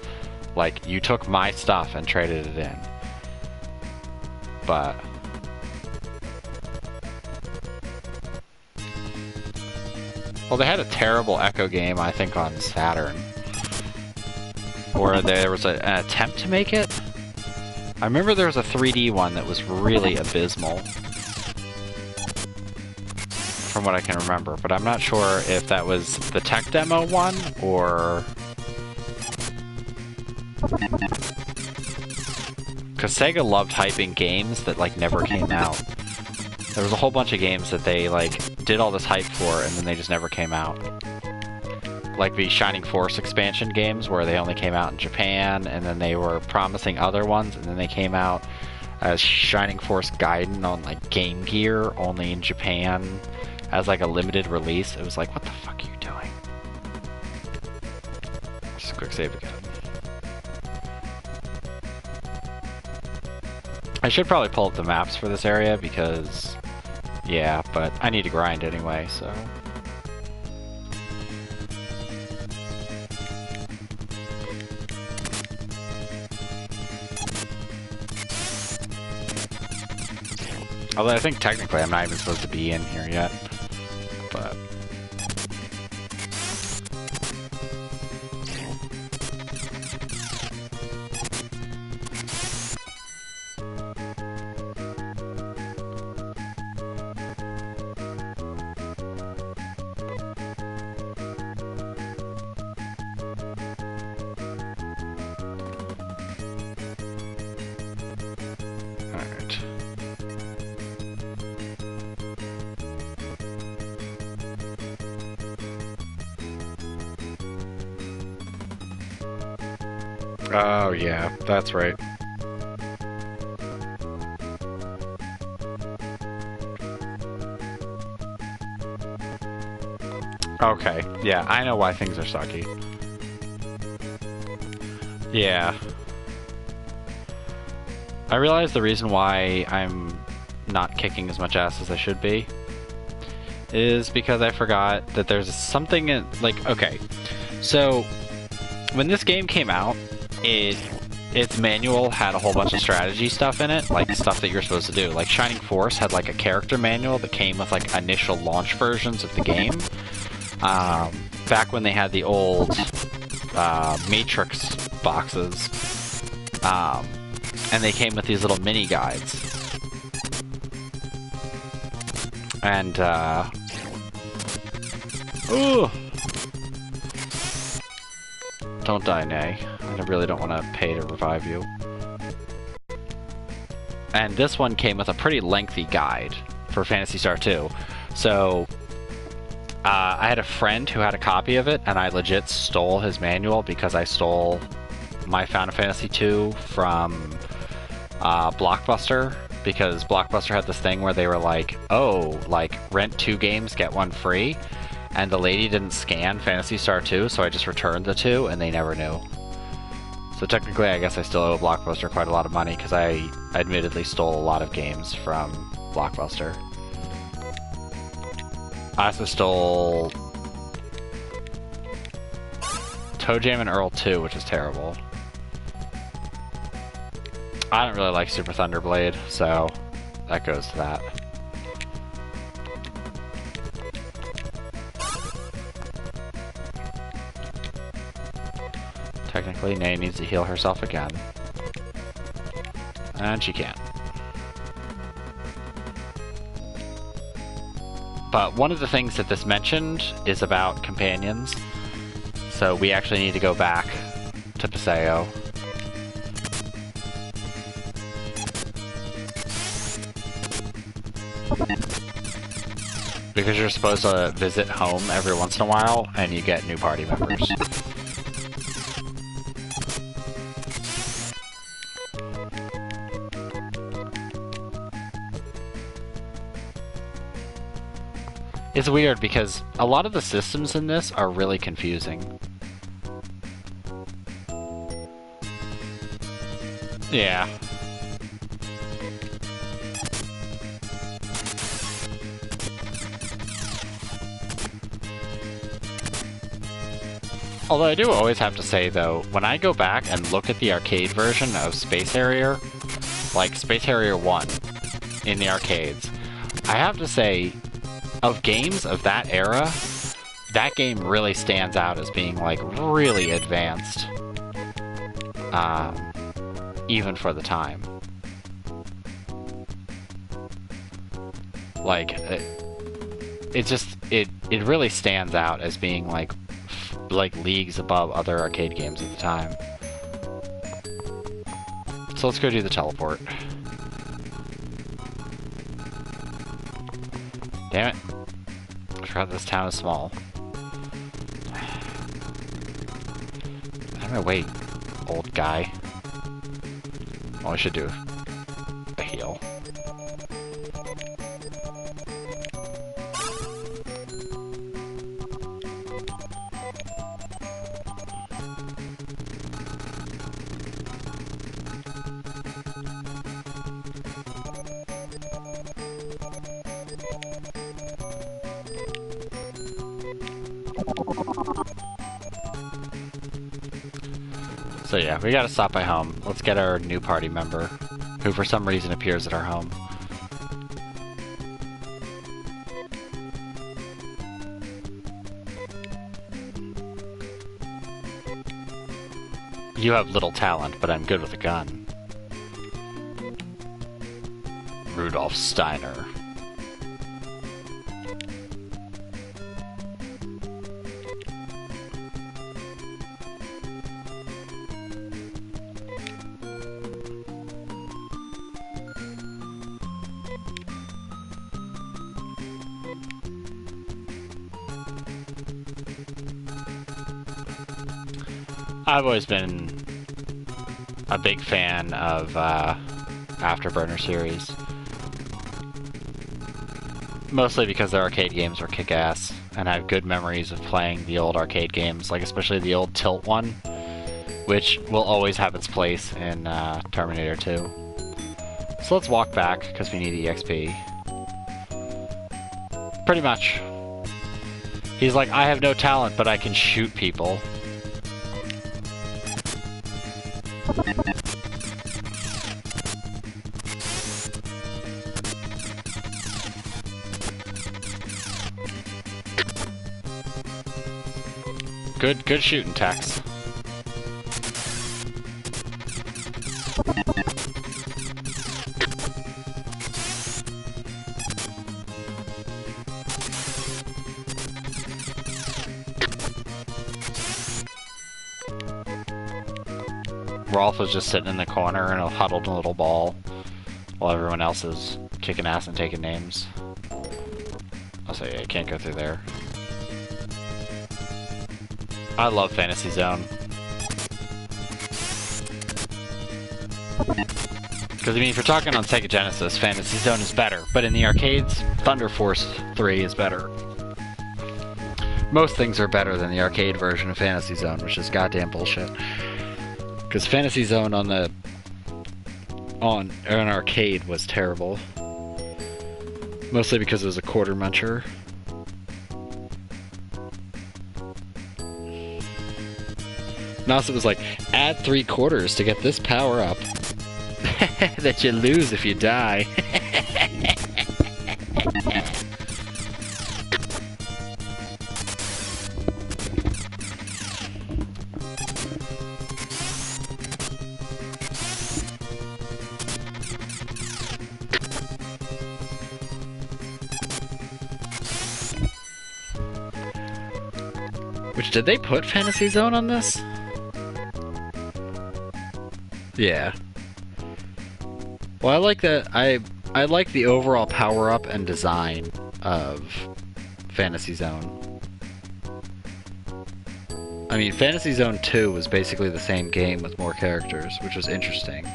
Like, you took my stuff and traded it in. But well, they had a terrible Echo game, I think, on Saturn. Or there was an attempt to make it. I remember there was a 3D one that was really abysmal, from what I can remember, but I'm not sure if that was the tech demo one, or... Because Sega loved hyping games that, like, never came out. There was a whole bunch of games that they, like, did all this hype for, and then they just never came out. Like the Shining Force expansion games, where they only came out in Japan, and then they were promising other ones, and then they came out as Shining Force Gaiden on like Game Gear, only in Japan, as like a limited release. It was like, what the fuck are you doing? Just a quick save again. I should probably pull up the maps for this area, because, yeah, but I need to grind anyway, so... Although I think technically I'm not even supposed to be in here yet, but... Alright. Oh yeah, that's right. Okay, yeah, I know why things are sucky. Yeah. I realize the reason why I'm not kicking as much ass as I should be is because I forgot that there's something in, like, okay, so when this game came out, its manual had a whole bunch of strategy stuff in it, like stuff that you're supposed to do. Like Shining Force had like a character manual that came with like initial launch versions of the game. Back when they had the old Matrix boxes, and they came with these little mini guides. And ooh, Don't die, Nay. I really don't want to pay to revive you. And this one came with a pretty lengthy guide for Phantasy Star 2. So, I had a friend who had a copy of it, and I legit stole his manual because I stole my Final Fantasy 2 from Blockbuster, because Blockbuster had this thing where they were like, oh, like, rent 2 games, get 1 free, and the lady didn't scan Phantasy Star 2, so I just returned the 2, and they never knew. So technically, I guess I still owe Blockbuster quite a lot of money, because I admittedly stole a lot of games from Blockbuster. I also stole Toe Jam and Earl 2, which is terrible. I don't really like Super Thunderblade, so that goes to that. Technically, Nay needs to heal herself again. And she can't. But one of the things that this mentioned is about companions. So we actually need to go back to Paseo. Because you're supposed to visit home every once in a while, and you get new party members. It's weird because a lot of the systems in this are really confusing. Yeah. Although I do always have to say, though, when I go back and look at the arcade version of Space Harrier, like Space Harrier 1 in the arcades, I have to say, of games of that era, that game really stands out as being, like, really advanced. Even for the time. Like, it really stands out as being, like leagues above other arcade games at the time. So let's go do the teleport. Damn it. I forgot this town is small. I'm gonna wait, old guy. Well, I should do a heal. So yeah, we gotta stop by home. Let's get our new party member, who for some reason appears at our home. You have little talent, but I'm good with a gun. Rudolf Steiner. I've always been a big fan of Afterburner series. Mostly because their arcade games were kick-ass, and I have good memories of playing the old arcade games, like especially the old Tilt one, which will always have its place in Terminator 2. So let's walk back, because we need EXP. Pretty much. He's like, I have no talent, but I can shoot people. Good shooting, Tex. Rolf was just sitting in the corner in a huddled little ball while everyone else is kicking ass and taking names. I'll say I can't go through there. I love Fantasy Zone. Because, I mean, if you're talking on Sega Genesis, Fantasy Zone is better. But in the arcades, Thunder Force 3 is better. Most things are better than the arcade version of Fantasy Zone, which is goddamn bullshit. Because Fantasy Zone on an arcade was terrible. Mostly because it was a quarter muncher. And also it was like, add 3 quarters to get this power up. That you lose if you die. Which, did they put Fantasy Zone on this? Yeah. Well, I like that. I like the overall power-up and design of Fantasy Zone. I mean, Fantasy Zone 2 was basically the same game with more characters, which was interesting.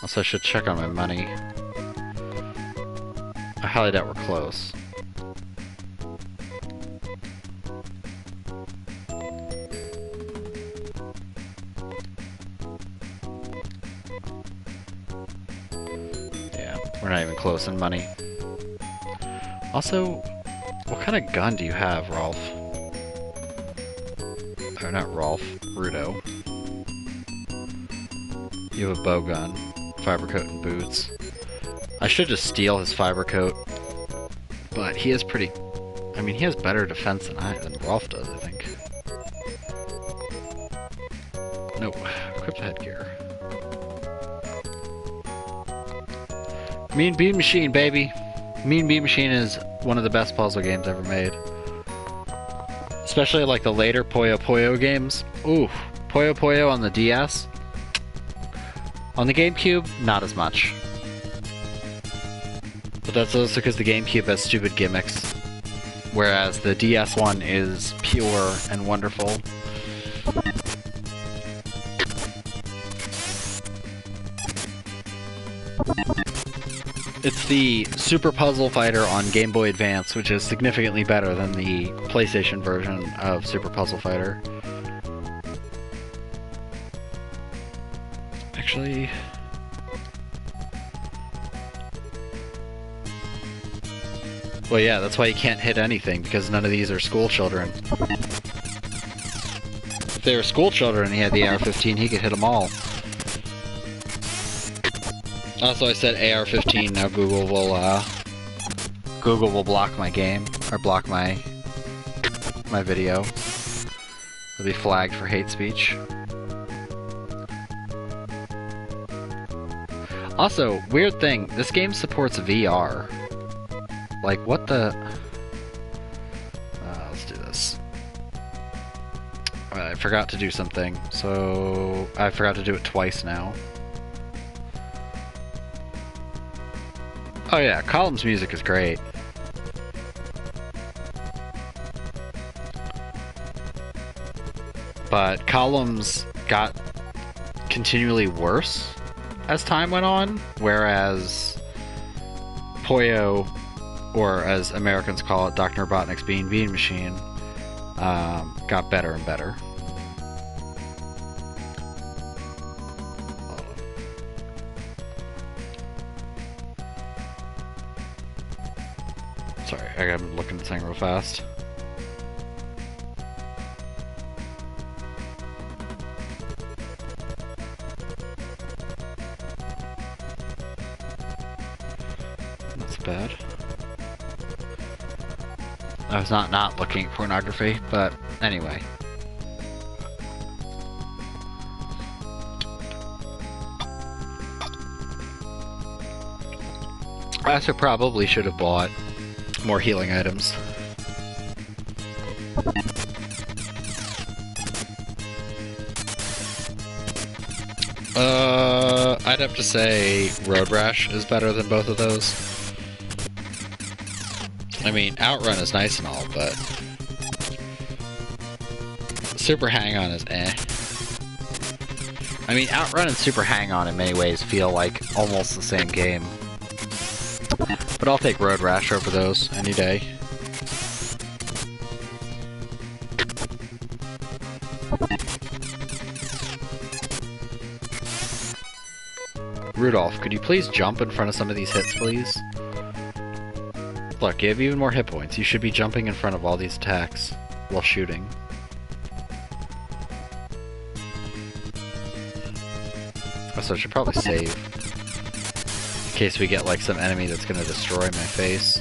Also, I should check on my money. I highly doubt we're close. Yeah, we're not even close in money. Also, what kind of gun do you have, Rolf? Or not Rolf, Rudo. You have a bow gun, fiber coat, and boots. I should just steal his fiber coat, but he is pretty. I mean, he has better defense than Rolf does, I think. Nope, equip headgear. Mean Bean Machine, baby. Mean Bean Machine is one of the best puzzle games ever made. Especially like the later Puyo Puyo games. Ooh, Puyo Puyo on the DS. On the GameCube, not as much. But that's also because the GameCube has stupid gimmicks. Whereas the DS one is pure and wonderful. It's the Super Puzzle Fighter on Game Boy Advance, which is significantly better than the PlayStation version of Super Puzzle Fighter. Actually... Well, yeah, that's why you can't hit anything, because none of these are school children. If they were school children and he had the AR-15, he could hit them all. Also, I said AR-15, now Google will block my game, or block my video. It'll be flagged for hate speech. Also, weird thing, this game supports VR. Like, what the... let's do this. I forgot to do something, so... I forgot to do it twice now. Oh yeah, Column's music is great. But Columns got continually worse as time went on, whereas Puyo, or as Americans call it, Dr. Robotnik's Bean Bean Machine, got better and better. Sorry, I gotta look at the thing real fast. That's bad. I was not looking at pornography, but anyway. I also probably should have bought more healing items. I'd have to say Road Rash is better than both of those. I mean, Outrun is nice and all, but Super Hang-On is eh. I mean, Outrun and Super Hang-On in many ways feel like almost the same game. But I'll take Road Rash over those any day. Rudolph, could you please jump in front of some of these hits, please? Look, you have even more hit points. You should be jumping in front of all these attacks while shooting. Also, I should probably save. In case we get, like, some enemy that's gonna destroy my face.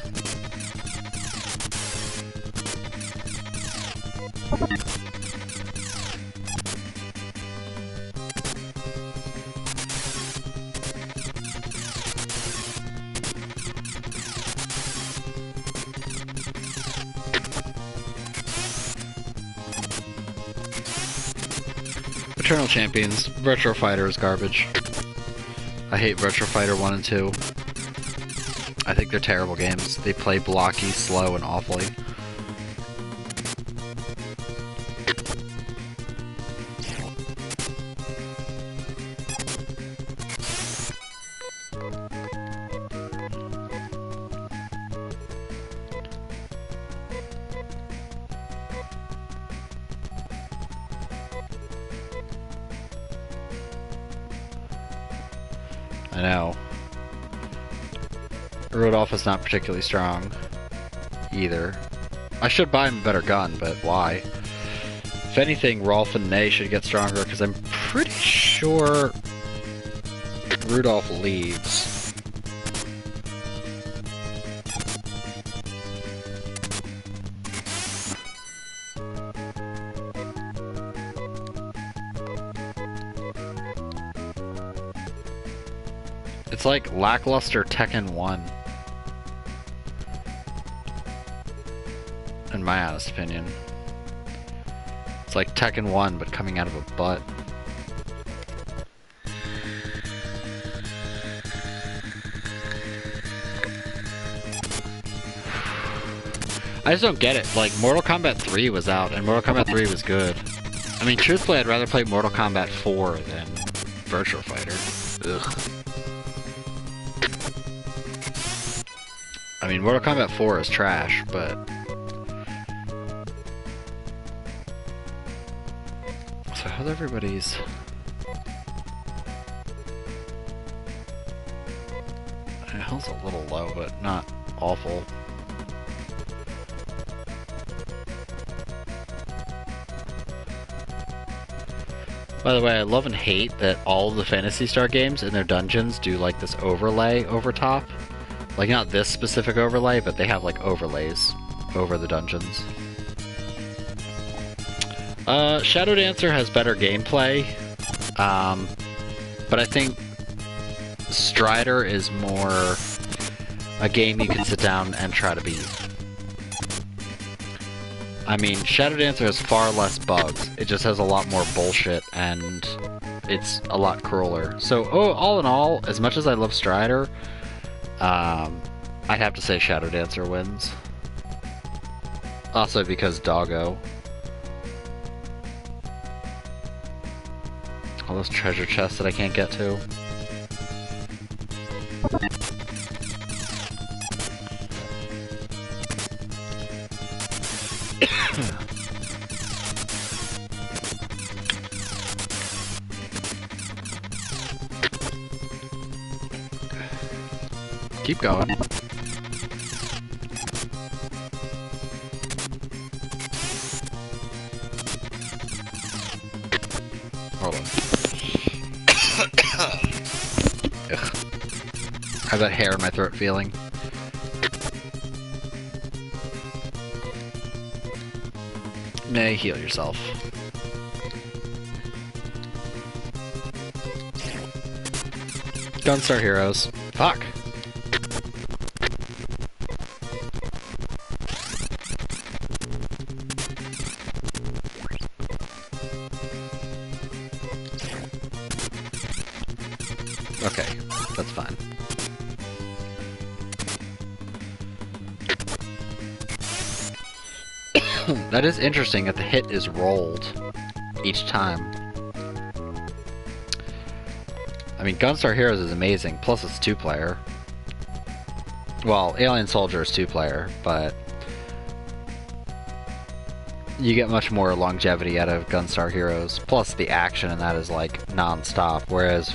Eternal Champions. Virtual Fighter is garbage. I hate Virtual Fighter 1 and 2. I think they're terrible games. They play blocky, slow, and awfully. I know. Rudolph is not particularly strong either. I should buy him a better gun, but why? If anything, Rolf and Ney should get stronger, because I'm pretty sure Rudolph leaves. It's like lackluster Tekken 1. In my honest opinion. It's like Tekken 1, but coming out of a butt. I just don't get it. Like, Mortal Kombat 3 was out, and Mortal Kombat 3 was good. I mean, truthfully, I'd rather play Mortal Kombat 4 than Virtua Fighter. Ugh. I mean, Mortal Kombat 4 is trash, but... So how's everybody's... Health's a little low, but not awful. By the way, I love and hate that all of the Phantasy Star games in their dungeons do like this overlay over top. Like, not this specific overlay, but they have, like, overlays over the dungeons. Shadow Dancer has better gameplay, but I think Strider is more a game you can sit down and try to beat. I mean, Shadow Dancer has far less bugs. It just has a lot more bullshit, and it's a lot crueler. So, all in all, as much as I love Strider... I'd have to say Shadow Dancer wins. Also because Doggo. All those treasure chests that I can't get to. Keep going. Hold on. Ugh. I have that hair in my throat feeling. Nay, heal yourself. Gunstar Heroes. Fuck. Okay, that's fine. That is interesting that the hit is rolled each time. I mean, Gunstar Heroes is amazing, plus it's 2-player. Well, Alien Soldier is 2-player, but you get much more longevity out of Gunstar Heroes. Plus, the action in that is like non-stop, whereas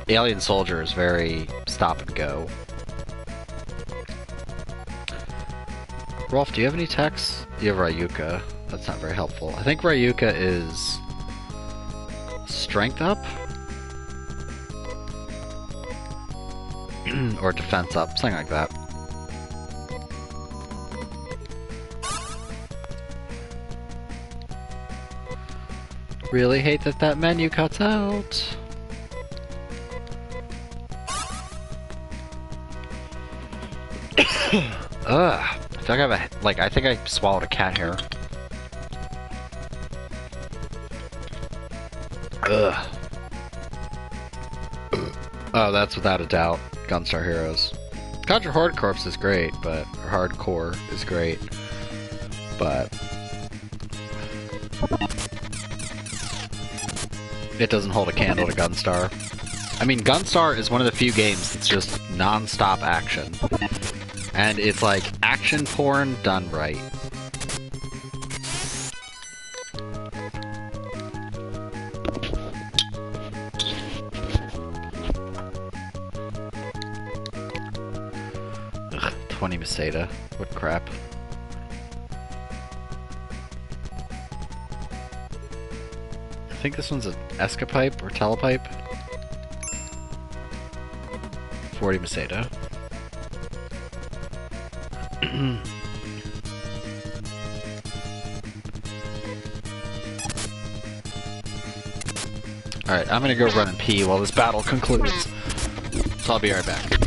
Alien Soldier is very stop and go. Rolf, do you have any techs? You have Ryuka. That's not very helpful. I think Ryuka is strength up? Or defense up, something like that. Really hate that that menu cuts out. Ugh. I feel like I think I swallowed a cat hair. Ugh. Oh, that's without a doubt Gunstar Heroes. Contra Horde Corpse is great, but Hardcore is great, but it doesn't hold a candle to Gunstar. I mean, Gunstar is one of the few games that's just non-stop action. And it's like action porn done right. Ugh, 20 Meseta. What crap. I think this one's an Escapipe or Telepipe. 40 Meseta. Alright, I'm gonna go run and pee while this battle concludes. So I'll be right back.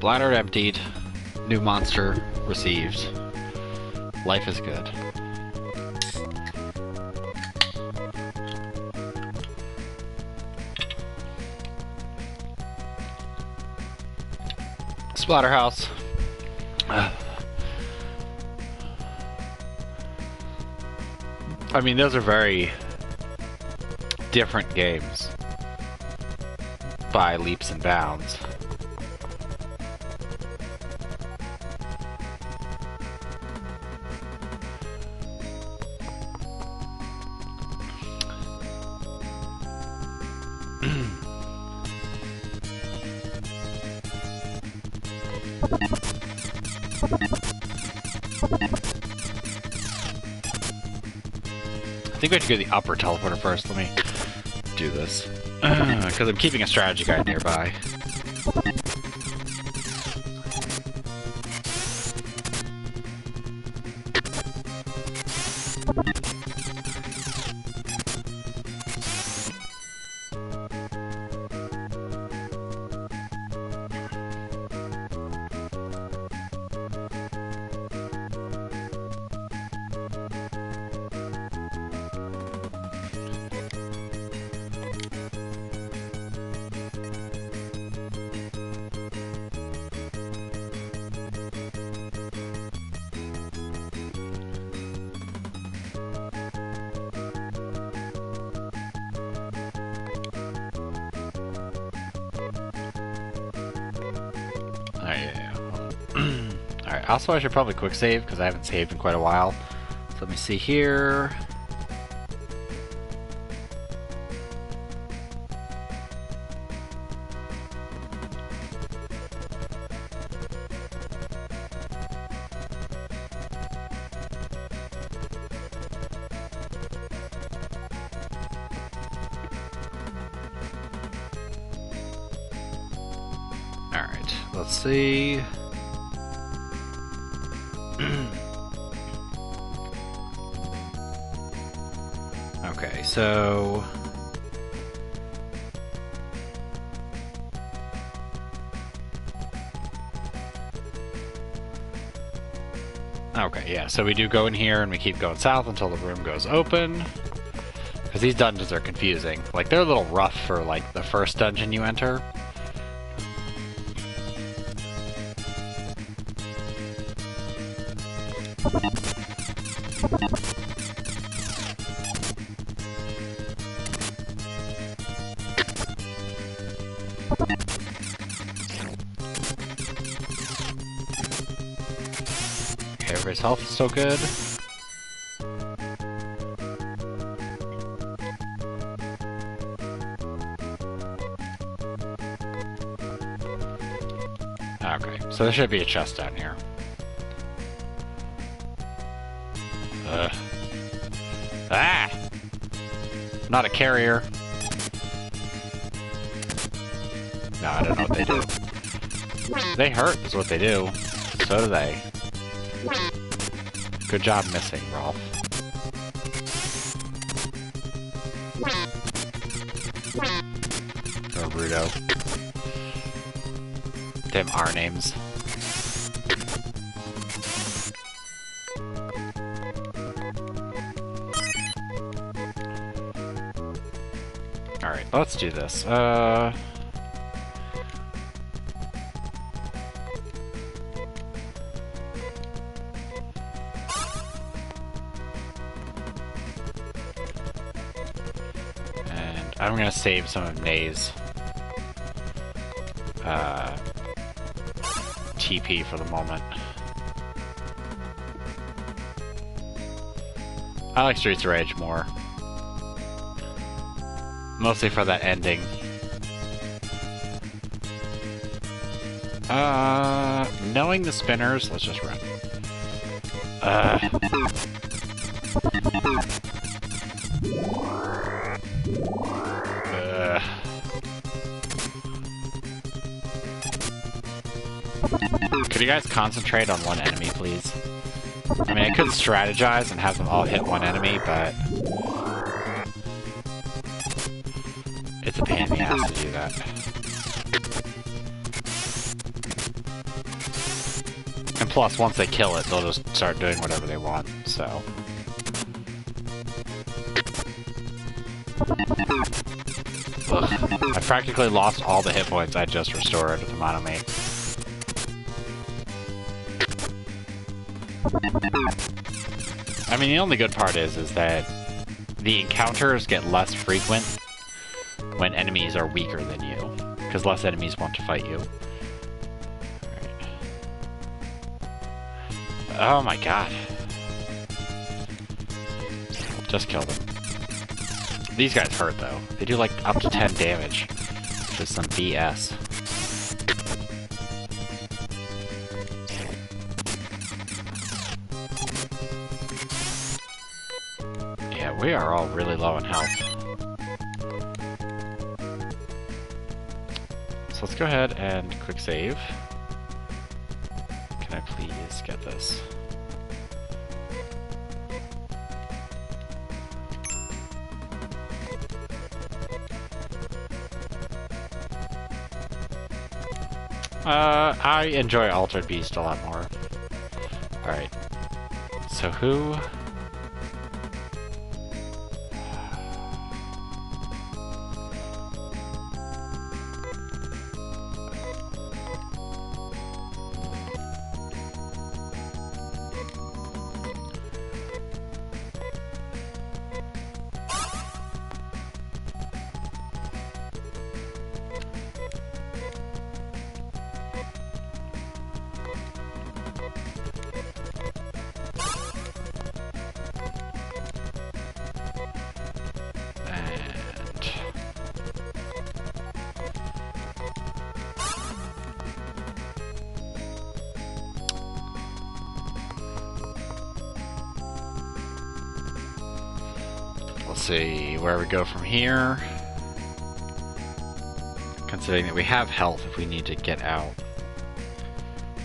Bladder emptied. New monster received. Life is good. Splatterhouse. I mean, those are very different games by leaps and bounds. I think we have to go to the upper teleporter first. Let me do this. Because I'm keeping a strategy guide nearby. Alright, also I should probably quick save because I haven't saved in quite a while. So let me see here. Alright, let's see. Okay, so... Okay, yeah, so we do go in here and we keep going south until the room goes open. Because these dungeons are confusing. Like, they're a little rough for, like, the first dungeon you enter. Everybody's health is still good. Okay, so there should be a chest down here. Ah! Not a carrier. No, I don't know what they do. They hurt is what they do. So do they. Good job missing, Rolf. Or Rudo. Damn R names. Alright, let's do this. I'm gonna save some of Nay's TP for the moment. I like Streets of Rage more. Mostly for that ending. Knowing the spinners, let's just run. Could you guys concentrate on one enemy, please? I mean, I could strategize and have them all hit one enemy, but... it's a pain in the ass to do that. Plus, once they kill it, they'll just start doing whatever they want, so... Ugh. I practically lost all the hit points I just restored with the Monomate. I mean, the only good part is that the encounters get less frequent when enemies are weaker than you, because less enemies want to fight you. Alright. Oh my god. Just kill them. These guys hurt, though. They do, like, up to 10 damage, which is some BS. Yeah, we are all really low in health. So let's go ahead and quick save. Can I please get this? I enjoy Altered Beast a lot more. Alright. So who... Let's see where we go from here. Considering that we have health if we need to get out.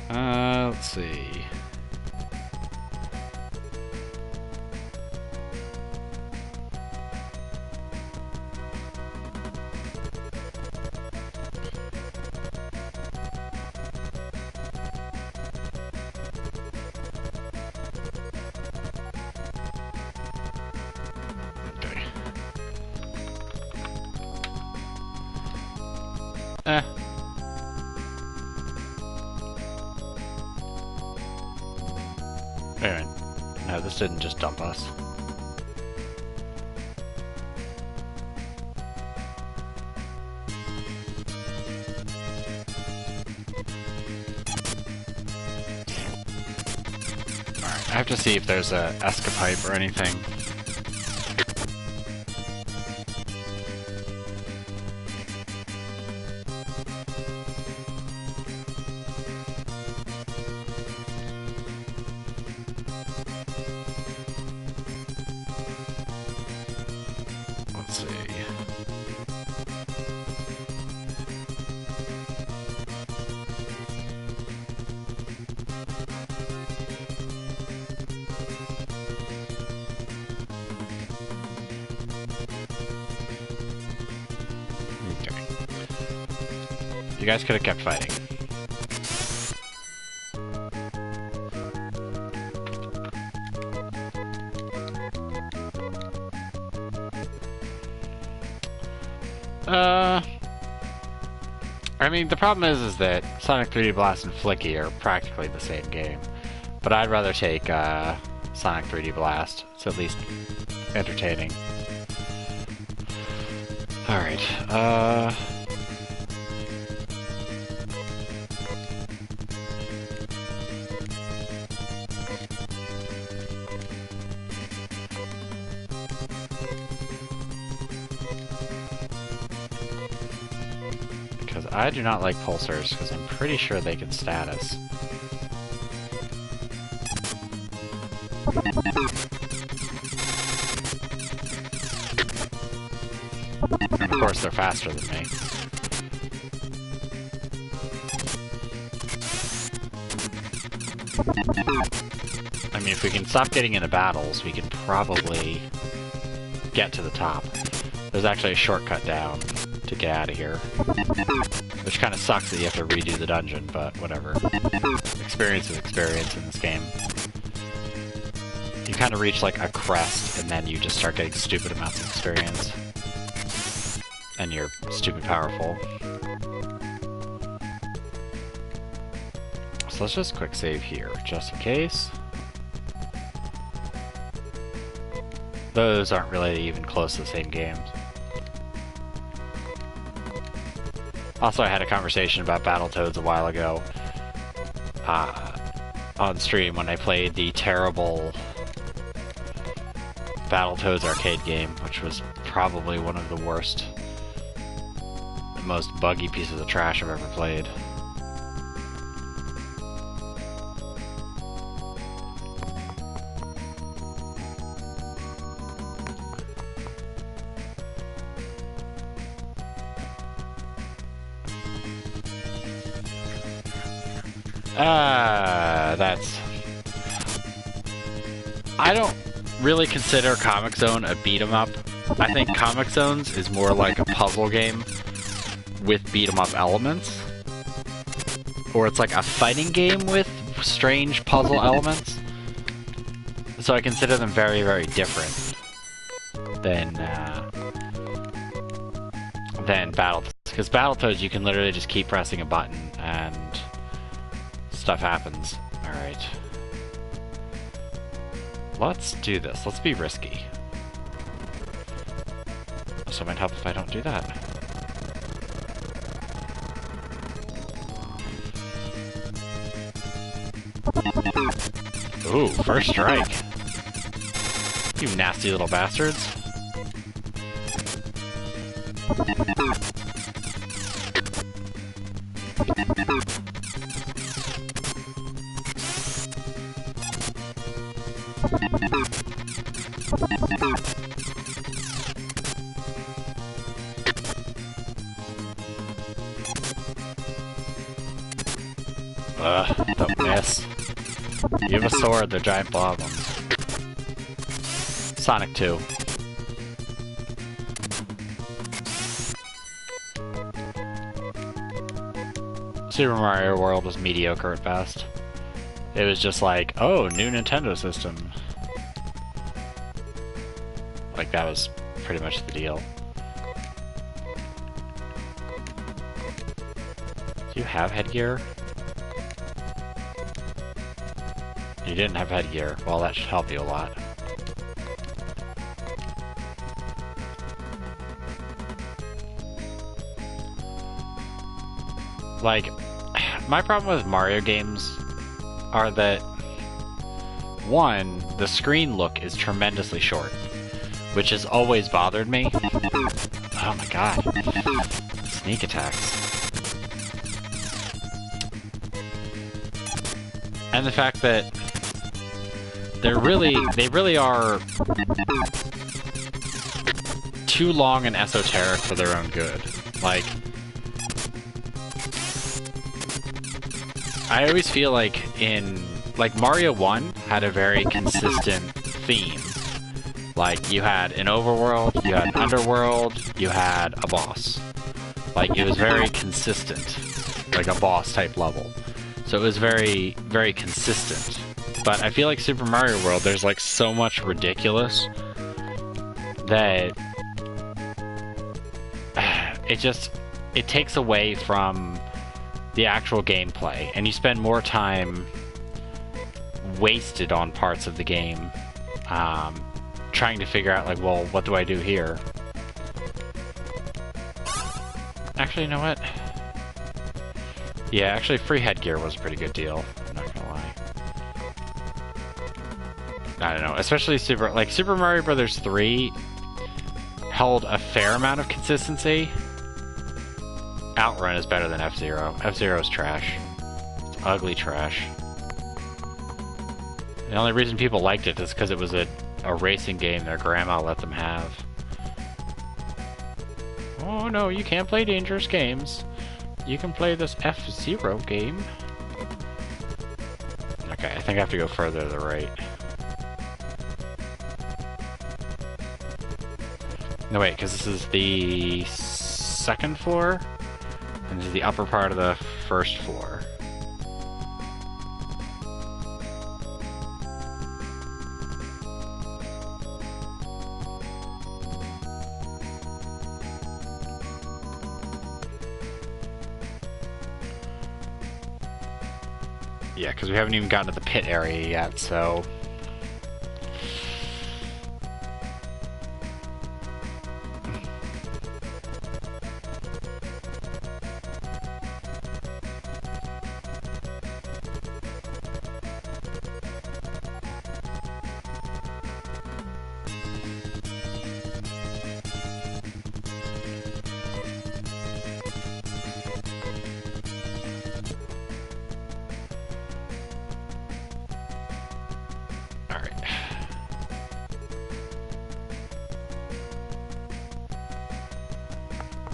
Let's see. Alright. No, this didn't just dump us. Alright, I have to see if there's a escapipe or anything. Let's see. Okay. You guys could have kept fighting. I mean, the problem is that Sonic 3D Blast and Flicky are practically the same game. But I'd rather take, Sonic 3D Blast. It's at least entertaining. Alright, because I do not like pulsars, because I'm pretty sure they can status. And of course, they're faster than me. I mean, if we can stop getting into battles, we can probably get to the top. There's actually a shortcut down to get out of here. Which kind of sucks that you have to redo the dungeon, but whatever. Experience is experience in this game. You kind of reach like a crest, and then you just start getting stupid amounts of experience. And you're stupid powerful. So let's just quick save here, just in case. Those aren't really even close to the same games. Also, I had a conversation about Battletoads a while ago on stream when I played the terrible Battletoads arcade game, which was probably one of the worst, the most buggy pieces of trash I've ever played. I don't really consider Comic Zone a beat-em-up. I think Comic Zones is more like a puzzle game with beat-em-up elements. Or it's like a fighting game with strange puzzle elements. So I consider them very, very different than Battletoads. Because Battletoads, you can literally just keep pressing a button and stuff happens. Alright. Let's do this. Let's be risky. So it might help if I don't do that. Ooh, first strike. You nasty little bastards. Don't miss. You have a sword, they're giant bombs. Sonic 2. Super Mario World was mediocre at best. It was just like, oh, new Nintendo system. Like, that was pretty much the deal. Do you have headgear? You didn't have headgear. Well, that should help you a lot. Like, my problem with Mario games are that, one, the screen look is tremendously short, which has always bothered me. Oh my god. Sneak attacks. And the fact that they really are too long and esoteric for their own good. Like, I always feel like Mario 1 had a very consistent theme. Like, you had an overworld, you had an underworld, you had a boss. Like, it was very consistent. Like a boss type level. So it was very, very consistent. But I feel like Super Mario World, there's like so much ridiculous that it takes away from the actual gameplay, and you spend more time wasted on parts of the game trying to figure out, like, well, what do I do here? Actually, you know what? Yeah, actually, free headgear was a pretty good deal. I'm not gonna lie. I don't know, especially Super Mario Bros. 3 held a fair amount of consistency. Outrun is better than F-Zero. F-Zero is trash. It's ugly trash. The only reason people liked it is because it was a racing game their grandma let them have. Oh no, you can't play dangerous games. You can play this F-Zero game. Okay, I think I have to go further to the right. No wait, because this is the second floor? And this is the upper part of the first floor. Yeah, because we haven't even gotten to the pit area yet, so...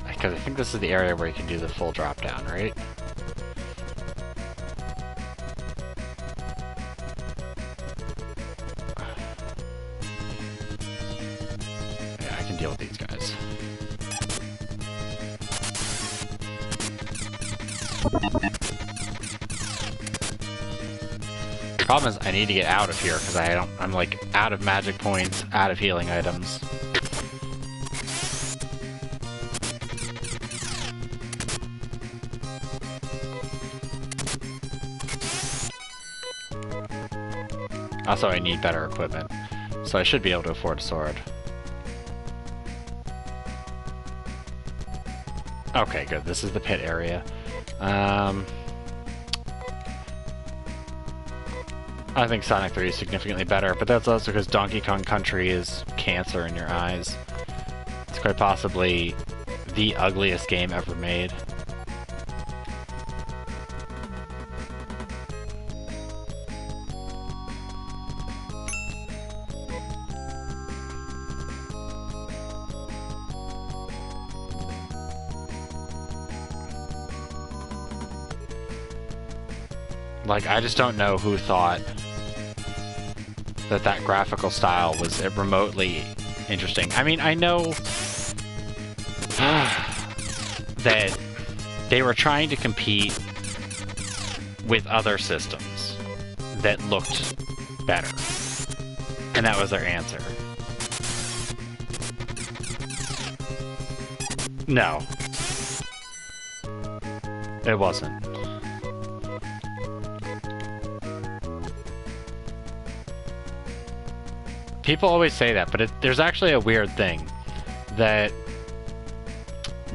Because I think this is the area where you can do the full drop down, right? Yeah, I can deal with these guys. Problem is, I need to get out of here because I'm like out of magic points, out of healing items. Also, I need better equipment, so I should be able to afford a sword. Okay, good. This is the pit area. I think Sonic 3 is significantly better, but that's also because Donkey Kong Country is cancer in your eyes. It's quite possibly the ugliest game ever made. Like, I just don't know who thought that graphical style was remotely interesting. I mean, I know that they were trying to compete with other systems that looked better. And that was their answer. No. It wasn't. People always say that, but there's actually a weird thing. That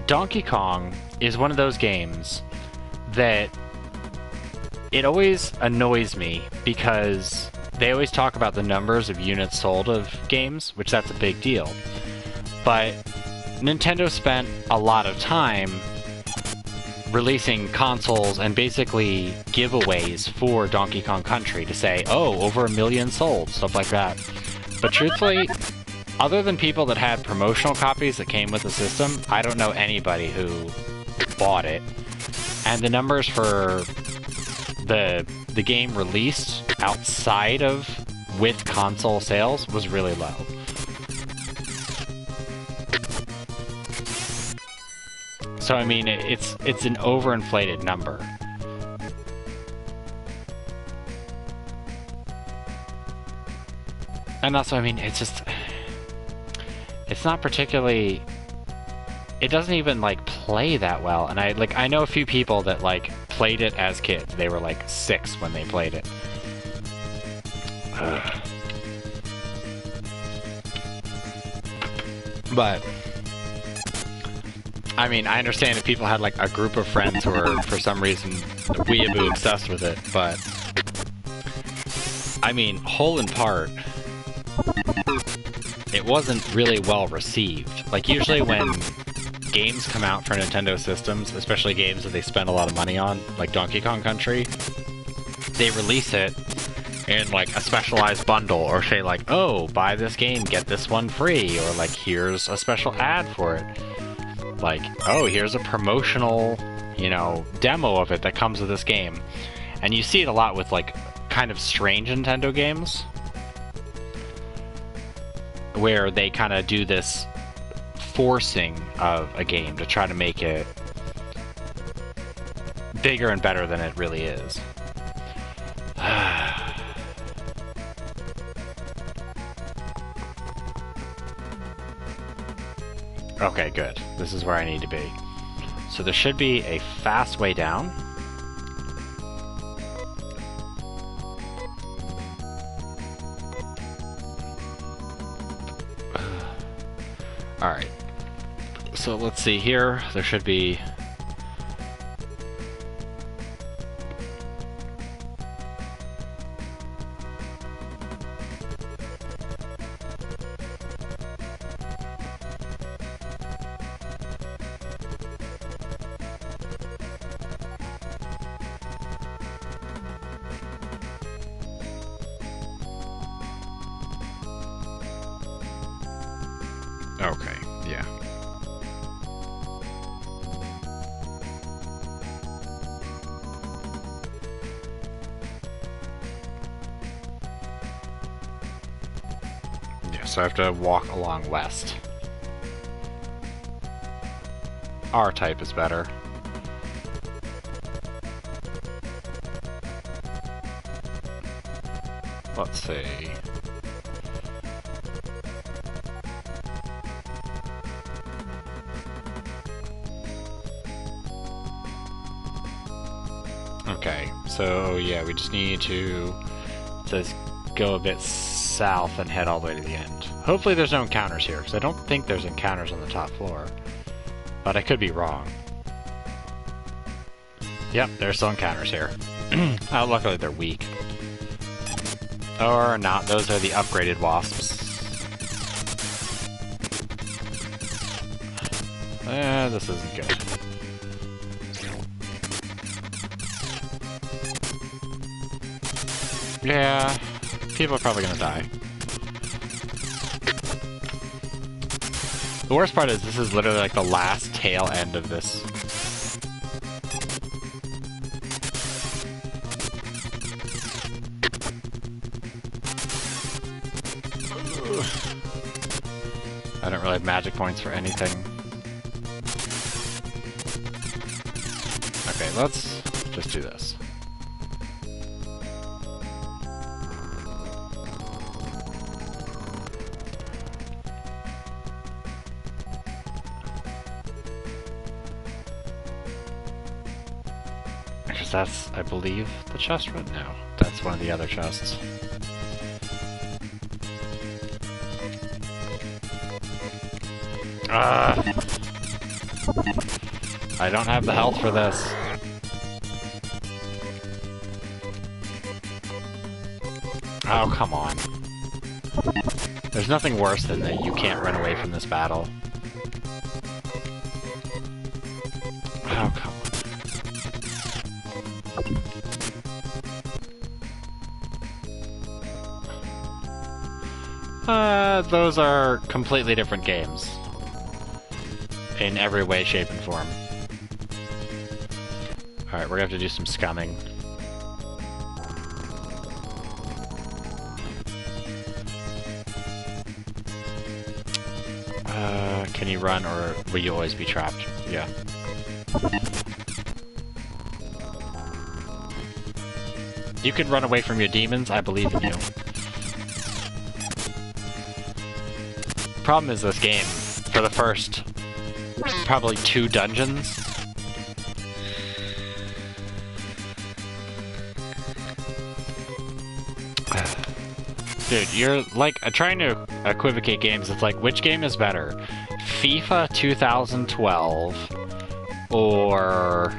Donkey Kong is one of those games that it always annoys me because they always talk about the numbers of units sold of games, which that's a big deal. But Nintendo spent a lot of time releasing consoles and basically giveaways for Donkey Kong Country to say, oh, over 1 million sold, stuff like that. But truthfully, other than people that had promotional copies that came with the system, I don't know anybody who bought it. And the numbers for the game released outside of with console sales was really low. So I mean, it's an overinflated number. And also, I mean, it's not particularly, it doesn't even, like, play that well. And I know a few people that, like, played it as kids. They were, like, 6 when they played it. But, I mean, I understand if people had, like, a group of friends who were, for some reason, weeaboo obsessed with it, but, I mean, whole in part, it wasn't really well received. Like, usually when games come out for Nintendo systems, especially games that they spend a lot of money on, like Donkey Kong Country, they release it in, like, a specialized bundle, or say, like, oh, buy this game, get this one free, or, like, here's a special ad for it. Like, oh, here's a promotional, you know, demo of it that comes with this game. And you see it a lot with, like, kind of strange Nintendo games, where they kind of do this forcing of a game to try to make it bigger and better than it really is. Okay, good. This is where I need to be. So there should be a fast way down. Alright. So let's see here. There should be... Okay, yeah. Yeah, so I have to walk along west. R-type is better. Let's see. Okay, so yeah, we just need to just go a bit south and head all the way to the end. Hopefully there's no encounters here, because I don't think there's encounters on the top floor. But I could be wrong. Yep, there's still encounters here. Oh, luckily they're weak. Or not, those are the upgraded wasps. This isn't good. Yeah, people are probably gonna die. The worst part is this is literally like the last tail end of this. I don't really have magic points for anything. Okay, let's just do this. Because that's, I believe, the chest right now. That's one of the other chests. I don't have the health for this. Oh, come on. There's nothing worse than that you can't run away from this battle. Oh, come on. Those are completely different games. In every way, shape, and form. Alright, we're gonna have to do some scumming. Can you run, or will you always be trapped? Yeah. You can run away from your demons, I believe in you. Problem is this game, for the first probably 2 dungeons, dude, you're like trying to equivocate games. It's like, which game is better? FIFA 2012 or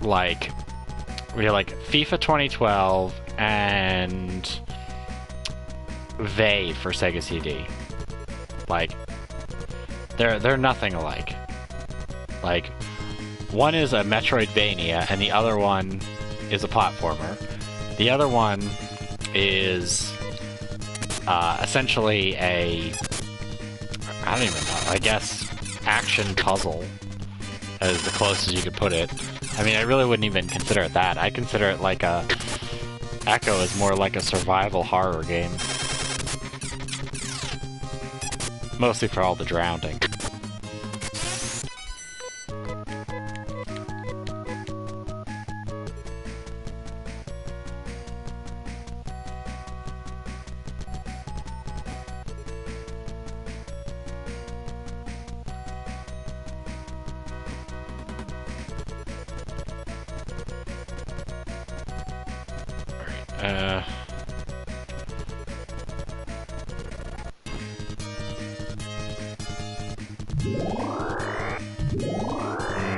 like, we're like FIFA 2012 and They for Sega CD. Like, they're nothing alike. Like, one is a Metroidvania and the other one is a platformer. The other one is essentially a, I don't even know, I guess action puzzle as the closest you could put it. I mean, I really wouldn't even consider it that. I consider it like a, Echo is more like a survival horror game. Mostly for all the drowning. Uh...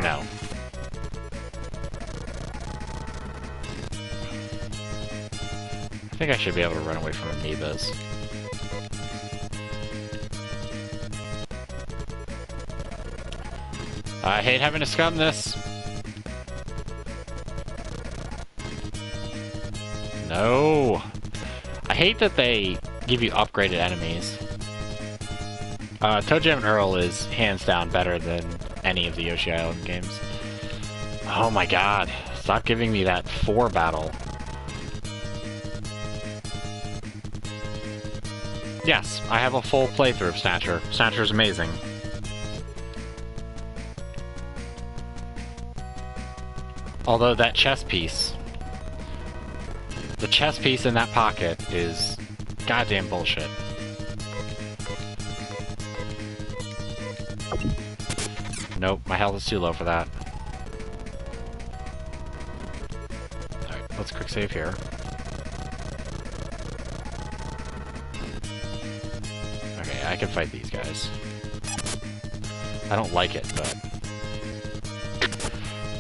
No. I think I should be able to run away from amoebas. I hate having to scum this. No. I hate that they give you upgraded enemies. Toe Jam and Earl is hands down better than any of the Yoshi Island games. Oh my god. Stop giving me that 4 battle. Yes, I have a full playthrough of Snatcher. Snatcher's amazing. Although that chess piece, the chess piece in that pocket is goddamn bullshit. Nope, my health is too low for that. Alright, let's quick save here. Okay, I can fight these guys. I don't like it, but...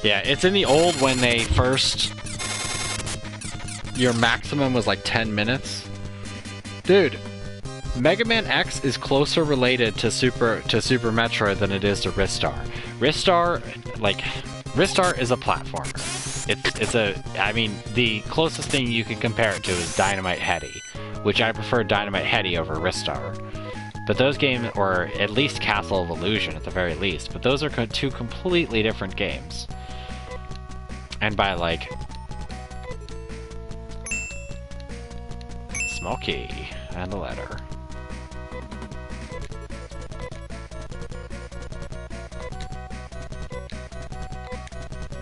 Yeah, it's in the old when they first... Your maximum was like 10 minutes. Dude, Mega Man X is closer related to Super Metroid than it is to Ristar. Ristar is a platformer. I mean, the closest thing you can compare it to is Dynamite Heady, which I prefer Dynamite Heady over Ristar. But those games, or at least Castle of Illusion at the very least, but those are two completely different games. And by like... Smokey, and a letter.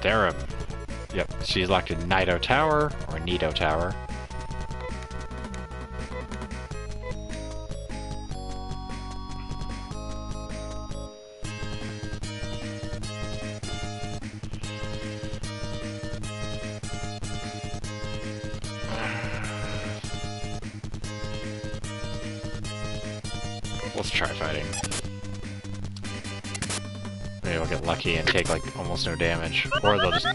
Therum. Yep, she's elected Nido Tower, or Nido Tower. Let's try fighting. Maybe I'll get lucky and take like almost no damage. Or they'll just...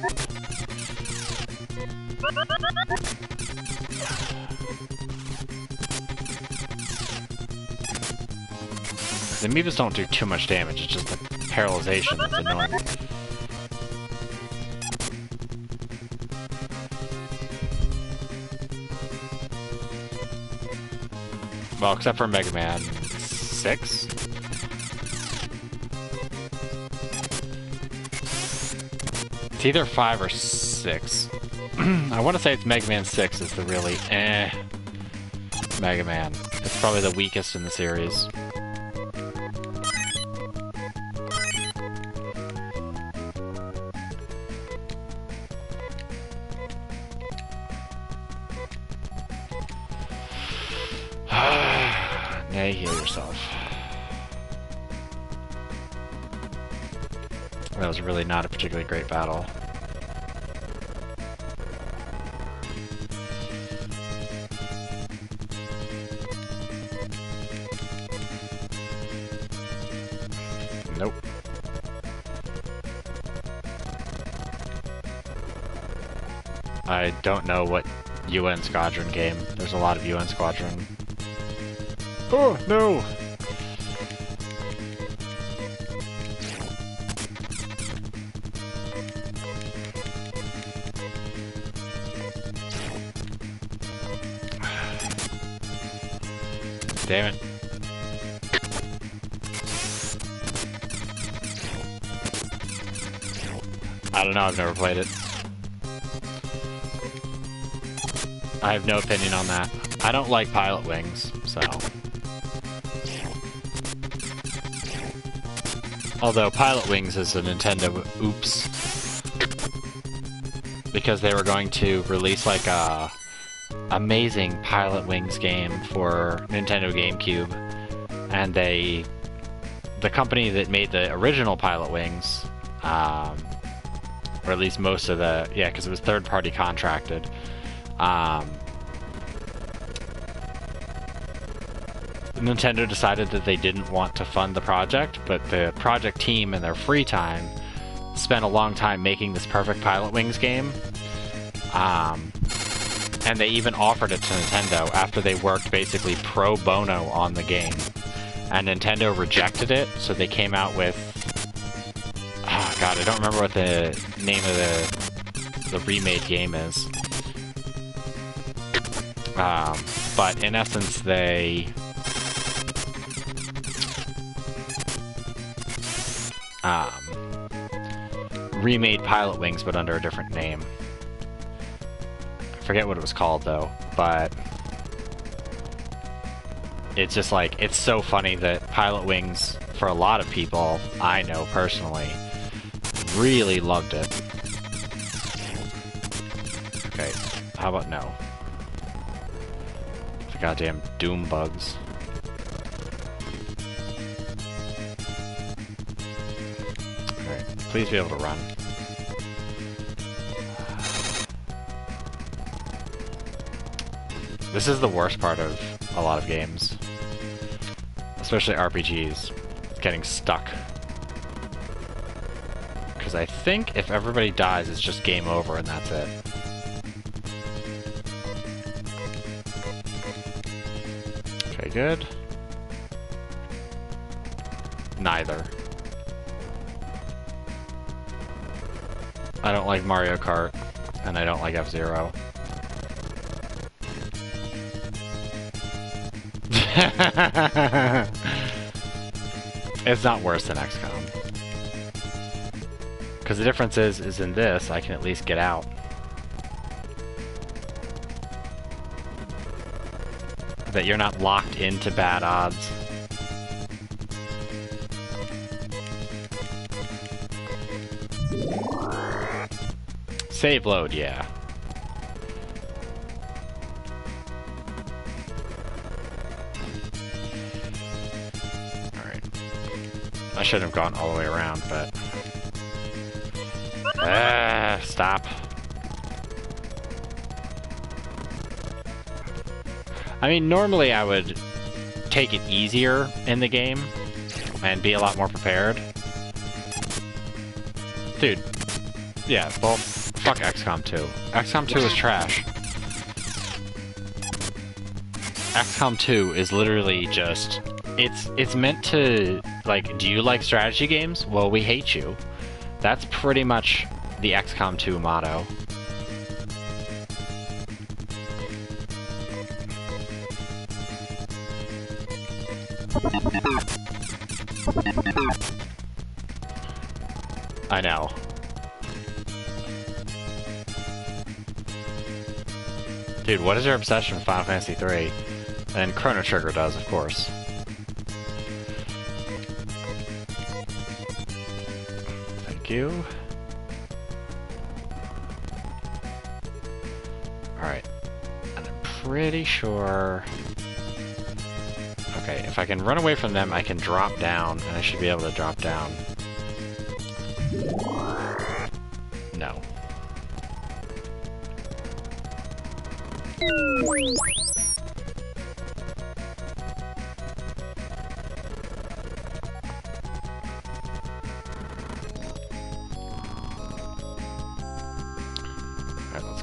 The amoebas don't do too much damage, it's just the paralyzation that's annoying. Well, except for Mega Man 6? It's either 5 or 6. I want to say it's Mega Man 6 is the really Mega Man. It's probably the weakest in the series. Now you heal yourself. That was really not a particularly great battle. Nope. I don't know what UN Squadron game. There's a lot of UN Squadron. Oh, no! Damn it. I don't know, I've never played it. I have no opinion on that. I don't like Pilot Wings, so... Although Pilot Wings is a Nintendo oops. Because they were going to release like a amazing Pilot Wings game for Nintendo GameCube. And the company that made the original Pilot Wings, or at least most of the, yeah, because it was third-party contracted, Nintendo decided that they didn't want to fund the project, but the project team in their free time spent a long time making this perfect Pilot Wings game. And they even offered it to Nintendo after they worked basically pro bono on the game. And Nintendo rejected it, so they came out with... Oh god, I don't remember what the name of the remade game is. But in essence, they... remade Pilot Wings, but under a different name. I forget what it was called, though, but... It's just like, it's so funny that Pilot Wings, for a lot of people, I know personally, really loved it. Okay, how about no? The goddamn Doom bugs. Alright, please be able to run. This is the worst part of a lot of games. Especially RPGs. Getting stuck. Because I think if everybody dies, it's just game over and that's it. Okay, good. Neither. I don't like Mario Kart, and I don't like F-Zero. It's not worse than XCOM. Because the difference is in this, I can at least get out. That you're not locked into bad odds. Save load, yeah. I shouldn't have gone all the way around, but... stop. I mean, normally I would take it easier in the game and be a lot more prepared. Dude. Yeah, well, fuck XCOM 2. XCOM 2 is trash. XCOM 2 is literally just... It's meant to... Like, do you like strategy games? Well, we hate you. That's pretty much the XCOM 2 motto. I know. Dude, what is your obsession with Final Fantasy 3? And Chrono Trigger does, of course. You. Alright. And I'm pretty sure... Okay, if I can run away from them, I can drop down, and I should be able to drop down. No.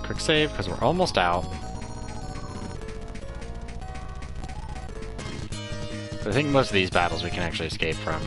Quick save, because we're almost out. I think most of these battles we can actually escape from.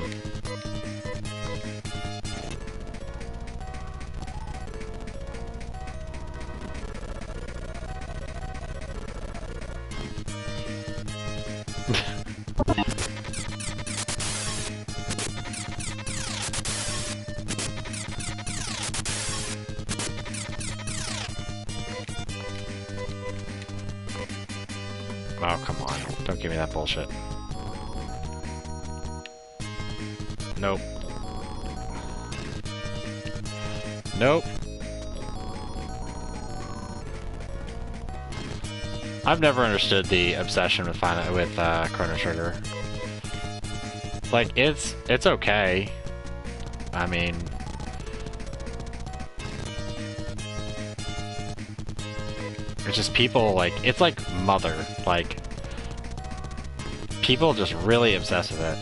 Oh, come on. Don't give me that bullshit. Nope. Nope. I've never understood the obsession with Chrono Trigger. Like, it's okay. I mean... It's just people, like, it's like Mother. Like, People just really obsess with it.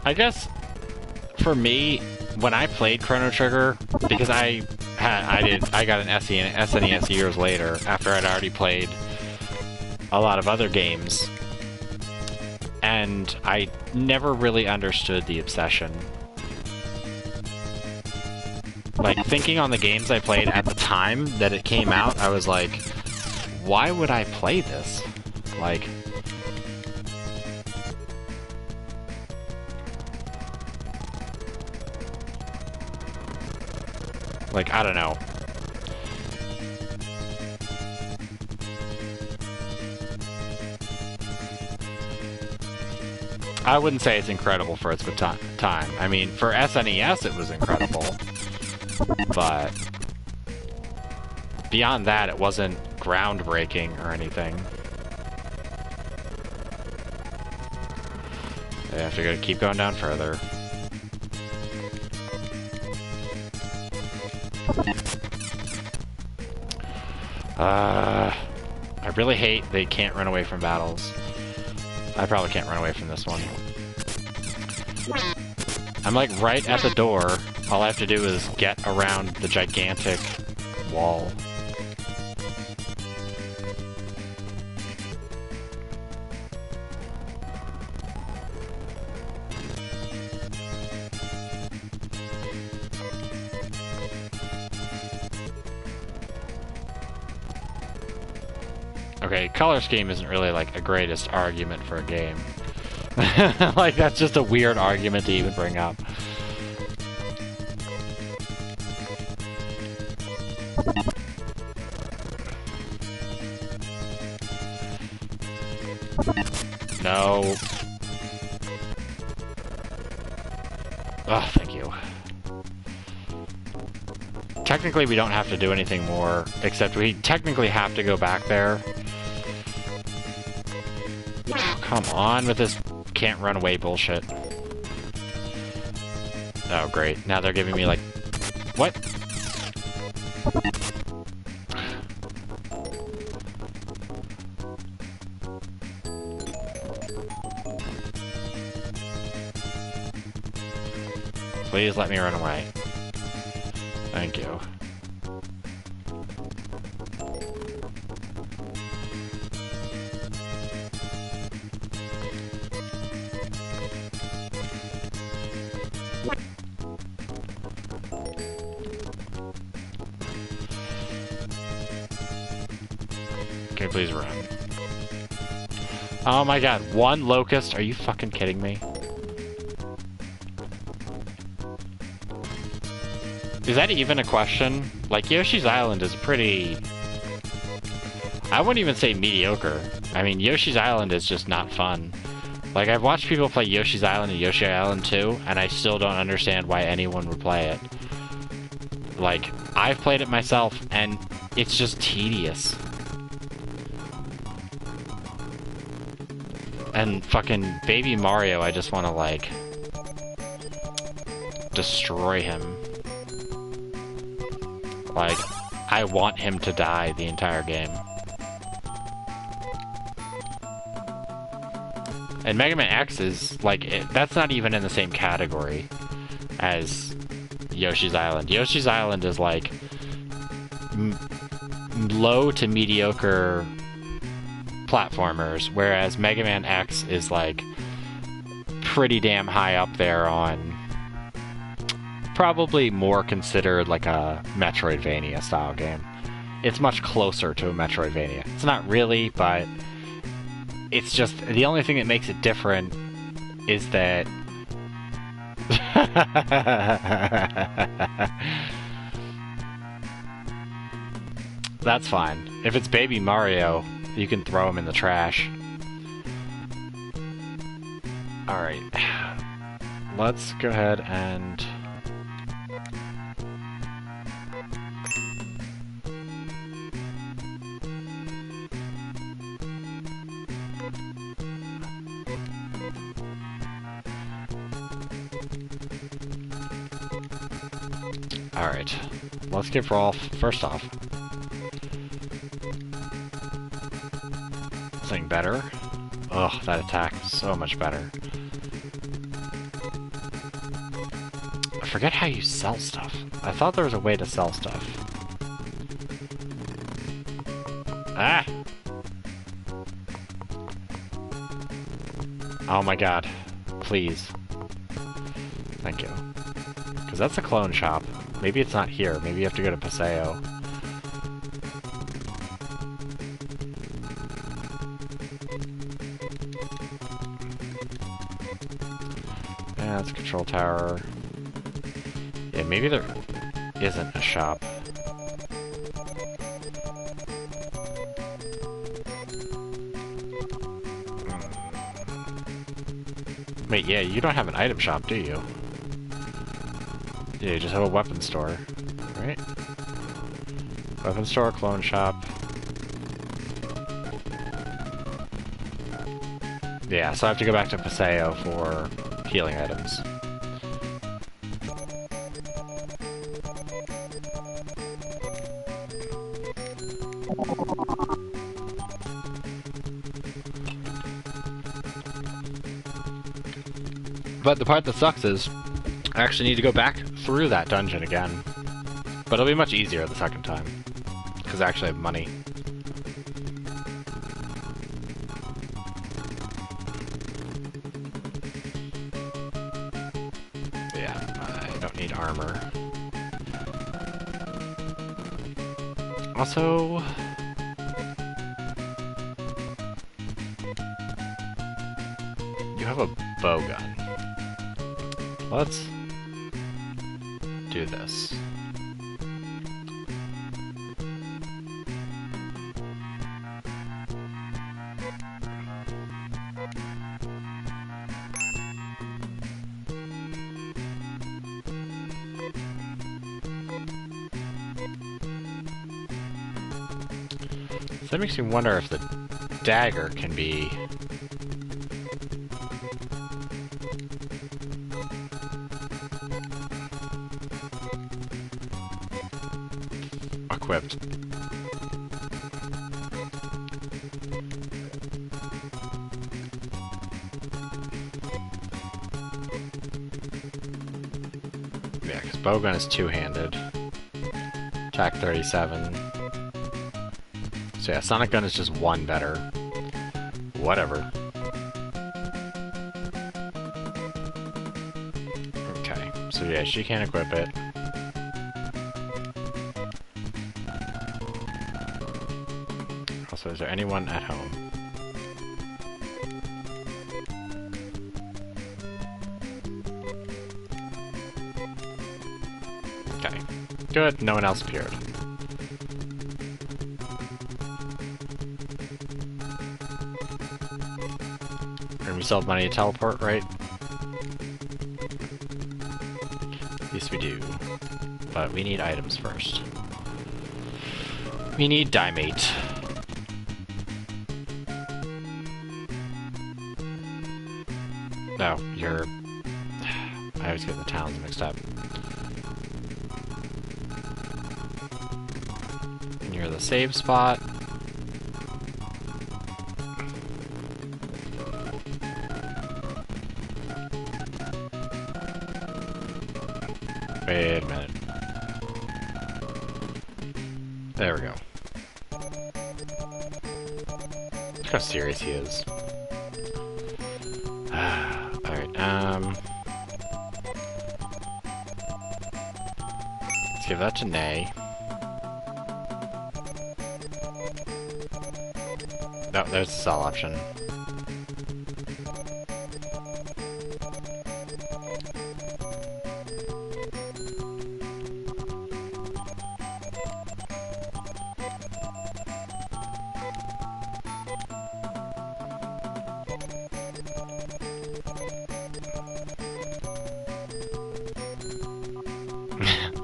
I guess for me, when I played Chrono Trigger, because I got an SNES years later after I'd already played a lot of other games, and I never really understood the obsession. Like, thinking on the games I played at the time that it came out, I was like, why would I play this? Like, I don't know. I wouldn't say it's incredible for its time. I mean, for SNES it was incredible. But beyond that, it wasn't groundbreaking or anything. I have to keep going down further. I really hate they can't run away from battles. I probably can't run away from this one. I'm like right at the door. All I have to do is get around the gigantic wall. Okay, color scheme isn't really like a greatest argument for a game. Like, that's just a weird argument to even bring up. No. Oh, thank you. Technically, we don't have to do anything more, except we technically have to go back there. Come on with this can't run away bullshit. Oh, great. Now they're giving me, like... What? Please let me run away. Thank you. Okay, please run. Oh my god, one locust? Are you fucking kidding me? Is that even a question? Like, Yoshi's Island is pretty... I wouldn't even say mediocre. I mean, Yoshi's Island is just not fun. Like, I've watched people play Yoshi's Island and Yoshi Island 2, and I still don't understand why anyone would play it. Like, I've played it myself, and it's just tedious. And fucking Baby Mario, I just want to, like, destroy him. Like, I want him to die the entire game. And Mega Man X is, like, that's not even in the same category as Yoshi's Island. Yoshi's Island is, like, low to mediocre platformers, whereas Mega Man X is, like, pretty damn high up there on probably more considered like a Metroidvania style game. It's much closer to a Metroidvania. It's not really, but it's just the only thing that makes it different is that that's fine. If it's Baby Mario, you can throw him in the trash. Alright. Let's go ahead and... Alright. let's give Rolf first off. Something better. Ugh, that attack is so much better. I forget how you sell stuff. I thought there was a way to sell stuff. Ah! Oh my god. Please. Thank you. Because that's a clone shop. Maybe it's not here. Maybe you have to go to Paseo. Yeah, that's a control tower. Yeah, maybe there isn't a shop. Wait, yeah, you don't have an item shop, do you? Yeah, you just have a weapon store, right? Weapon store, clone shop. Yeah, so I have to go back to Paseo for healing items. But the part that sucks is I actually need to go back through that dungeon again. But it'll be much easier the second time. Because I actually have money. Yeah, I don't need armor. Also... you have a bow gun. Let's do this. So that makes me wonder if the dagger can be... equipped. Yeah, because bowgun is two-handed. Attack 37. So yeah, sonic gun is just one better. Whatever. Okay, so yeah, she can't equip it. Also, is there anyone at home? Okay. Good, no one else appeared. And we still have money to teleport, right? Yes, we do. But we need items first. We need Dimate. No, you're... I always get the towns mixed up. And you're the save spot. Wait a minute. There we go. Look how serious he is. Alright, let's give that to Nay. No, there's the sell option.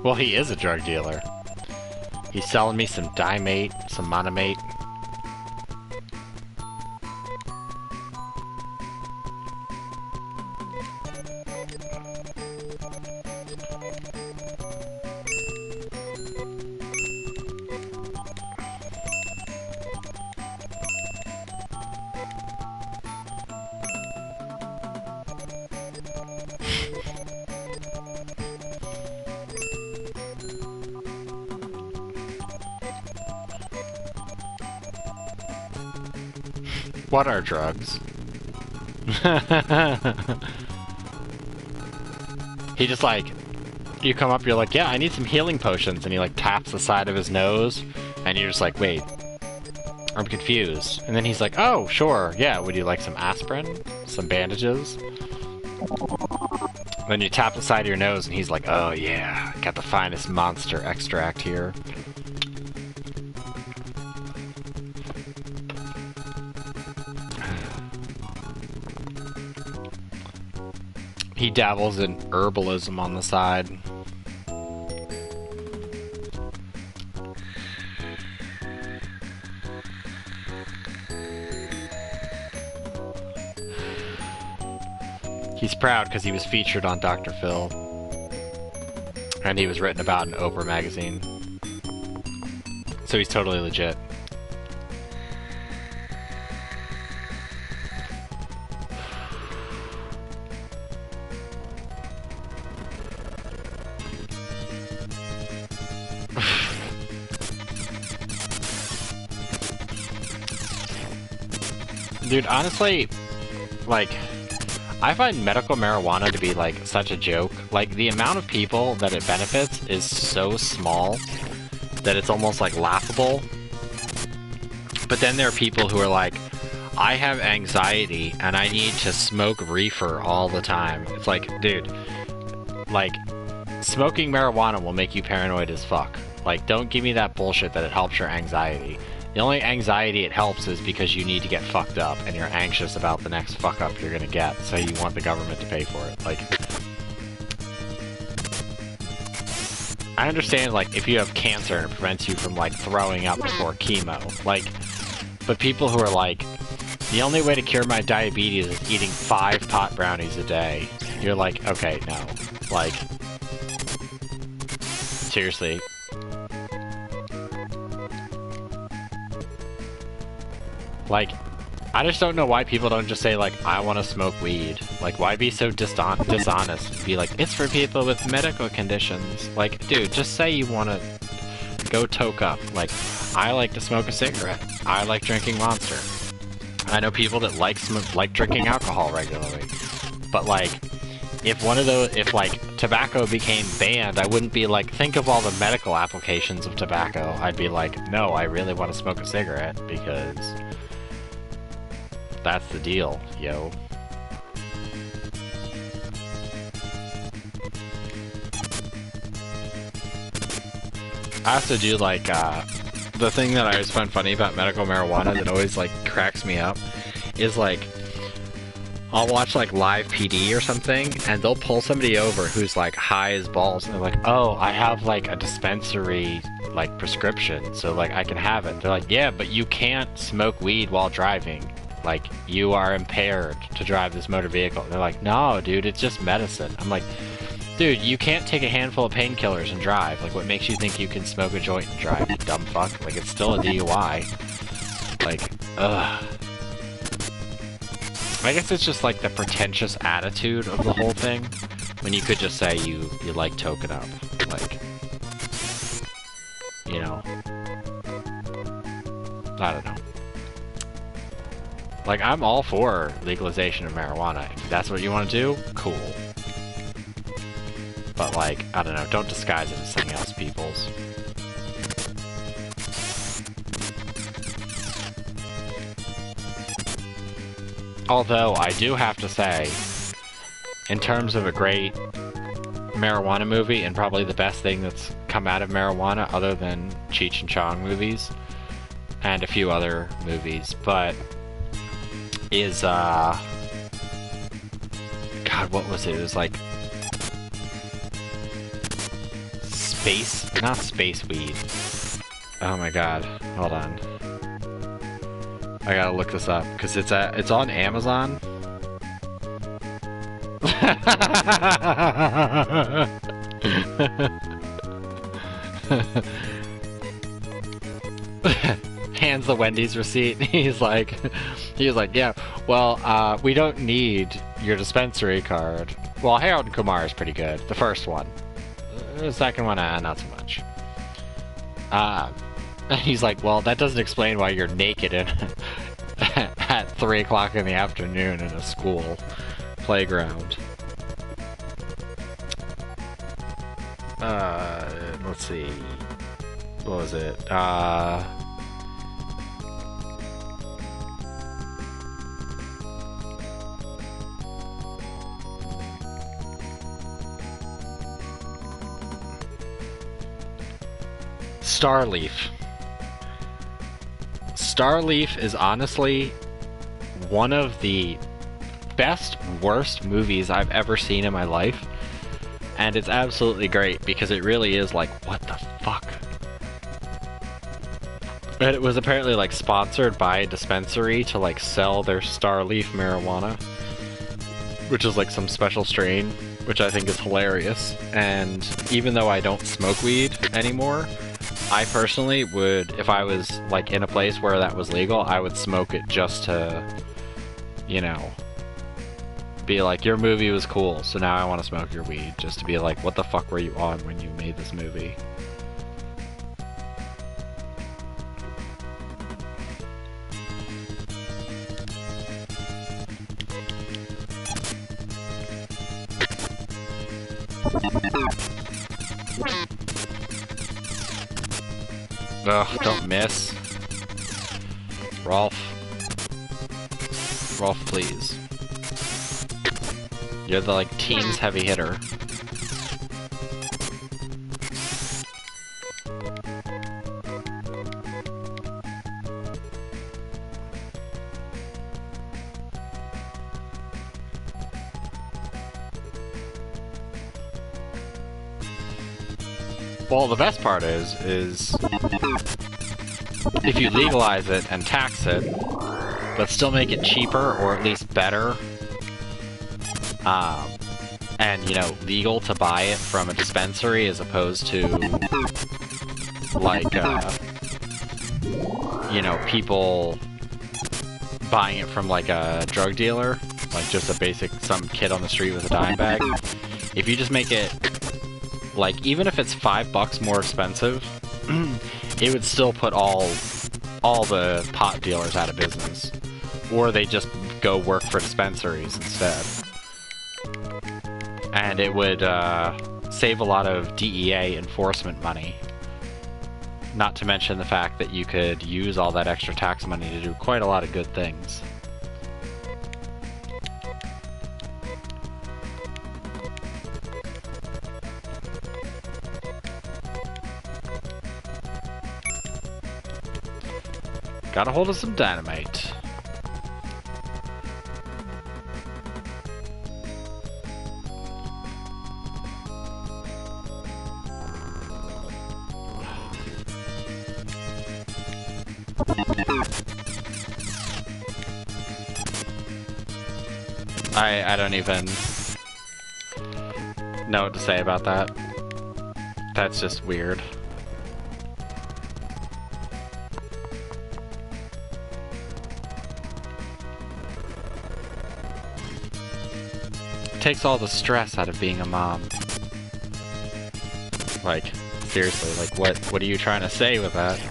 Well, he is a drug dealer. He's selling me some Dimate, some Monomate. What are drugs? He just like, you come up, you're like, yeah, I need some healing potions, and he like taps the side of his nose, and you're just like, wait, I'm confused. And then he's like, oh, sure, yeah, would you like some aspirin? Some bandages? Then you tap the side of your nose, and he's like, oh yeah, got the finest monster extract here. He dabbles in herbalism on the side. He's proud because he was featured on Dr. Phil. And he was written about in Oprah magazine. So he's totally legit. Dude, honestly, like, I find medical marijuana to be, like, such a joke. Like, the amount of people that it benefits is so small that it's almost, like, laughable. But then there are people who are like, I have anxiety and I need to smoke reefer all the time. It's like, dude, like, smoking marijuana will make you paranoid as fuck. Like, don't give me that bullshit that it helps your anxiety. The only anxiety it helps is because you need to get fucked up and you're anxious about the next fuck up you're gonna get, so you want the government to pay for it. Like, I understand, like, if you have cancer and it prevents you from, like, throwing up before chemo, like, but people who are like, the only way to cure my diabetes is eating 5 pot brownies a day, you're like, okay, no. Like, seriously. Like, I just don't know why people don't just say, like, I want to smoke weed. Like, why be so dishonest? Be like, it's for people with medical conditions. Like, dude, just say you want to go toke up. Like, I like to smoke a cigarette. I like drinking Monster. I know people that like drinking alcohol regularly. But, like, if like, tobacco became banned, I wouldn't be like, think of all the medical applications of tobacco. I'd be like, no, I really want to smoke a cigarette, because that's the deal, yo. I also do, like, the thing that I always find funny about medical marijuana that always, like, cracks me up is, like, I'll watch, like, live PD or something, and they'll pull somebody over who's, like, high as balls, and they're like, oh, I have, like, a dispensary, like, prescription, so, like, I can have it. They're like, yeah, but you can't smoke weed while driving. Like, you are impaired to drive this motor vehicle. And they're like, no, dude, it's just medicine. I'm like, dude, you can't take a handful of painkillers and drive. Like, what makes you think you can smoke a joint and drive, you dumb fuck? Like, it's still a DUI. Like, ugh. I guess it's just, like, the pretentious attitude of the whole thing, when you could just say you like token up. Like, you know. I don't know. Like, I'm all for legalization of marijuana. If that's what you want to do, cool. But, like, I don't know, don't disguise it as something else, peoples. Although, I do have to say, in terms of a great marijuana movie, and probably the best thing that's come out of marijuana, other than Cheech and Chong movies, and a few other movies, but is, God, what was it? It was like not space weed. Oh my god, hold on. I gotta look this up, because it's on Amazon. Hands the Wendy's receipt. He was like, yeah, well, we don't need your dispensary card. Well, Harold and Kumar is pretty good. The first one. The second one, not so much. And he's like, well, that doesn't explain why you're naked and at 3 o'clock in the afternoon in a school playground. Let's see. What was it? Starleaf. Starleaf is honestly one of the best, worst movies I've ever seen in my life. And it's absolutely great because it really is like, what the fuck? And it was apparently like sponsored by a dispensary to like sell their Starleaf marijuana, which is like some special strain, which I think is hilarious. And even though I don't smoke weed anymore, I personally would, if I was like in a place where that was legal, I would smoke it just to, you know, be like, your movie was cool, so now I want to smoke your weed, just to be like, what the fuck were you on when you made this movie? Ugh, don't miss. Rolf. Rolf, please. You're the, like, team's heavy hitter. Well, the best part is if you legalize it and tax it, but still make it cheaper or at least better, and, you know, legal to buy it from a dispensary as opposed to, like, you know, people buying it from, like, a drug dealer, like just a basic, some kid on the street with a dime bag. If you just make it, like, even if it's $5 more expensive, it would still put all the pot dealers out of business. Or they just go work for dispensaries instead. And it would save a lot of DEA enforcement money. Not to mention the fact that you could use all that extra tax money to do quite a lot of good things. Got a hold of some dynamite. I don't even know what to say about that. That's just weird. It takes all the stress out of being a mom. Like, seriously, like what are you trying to say with that?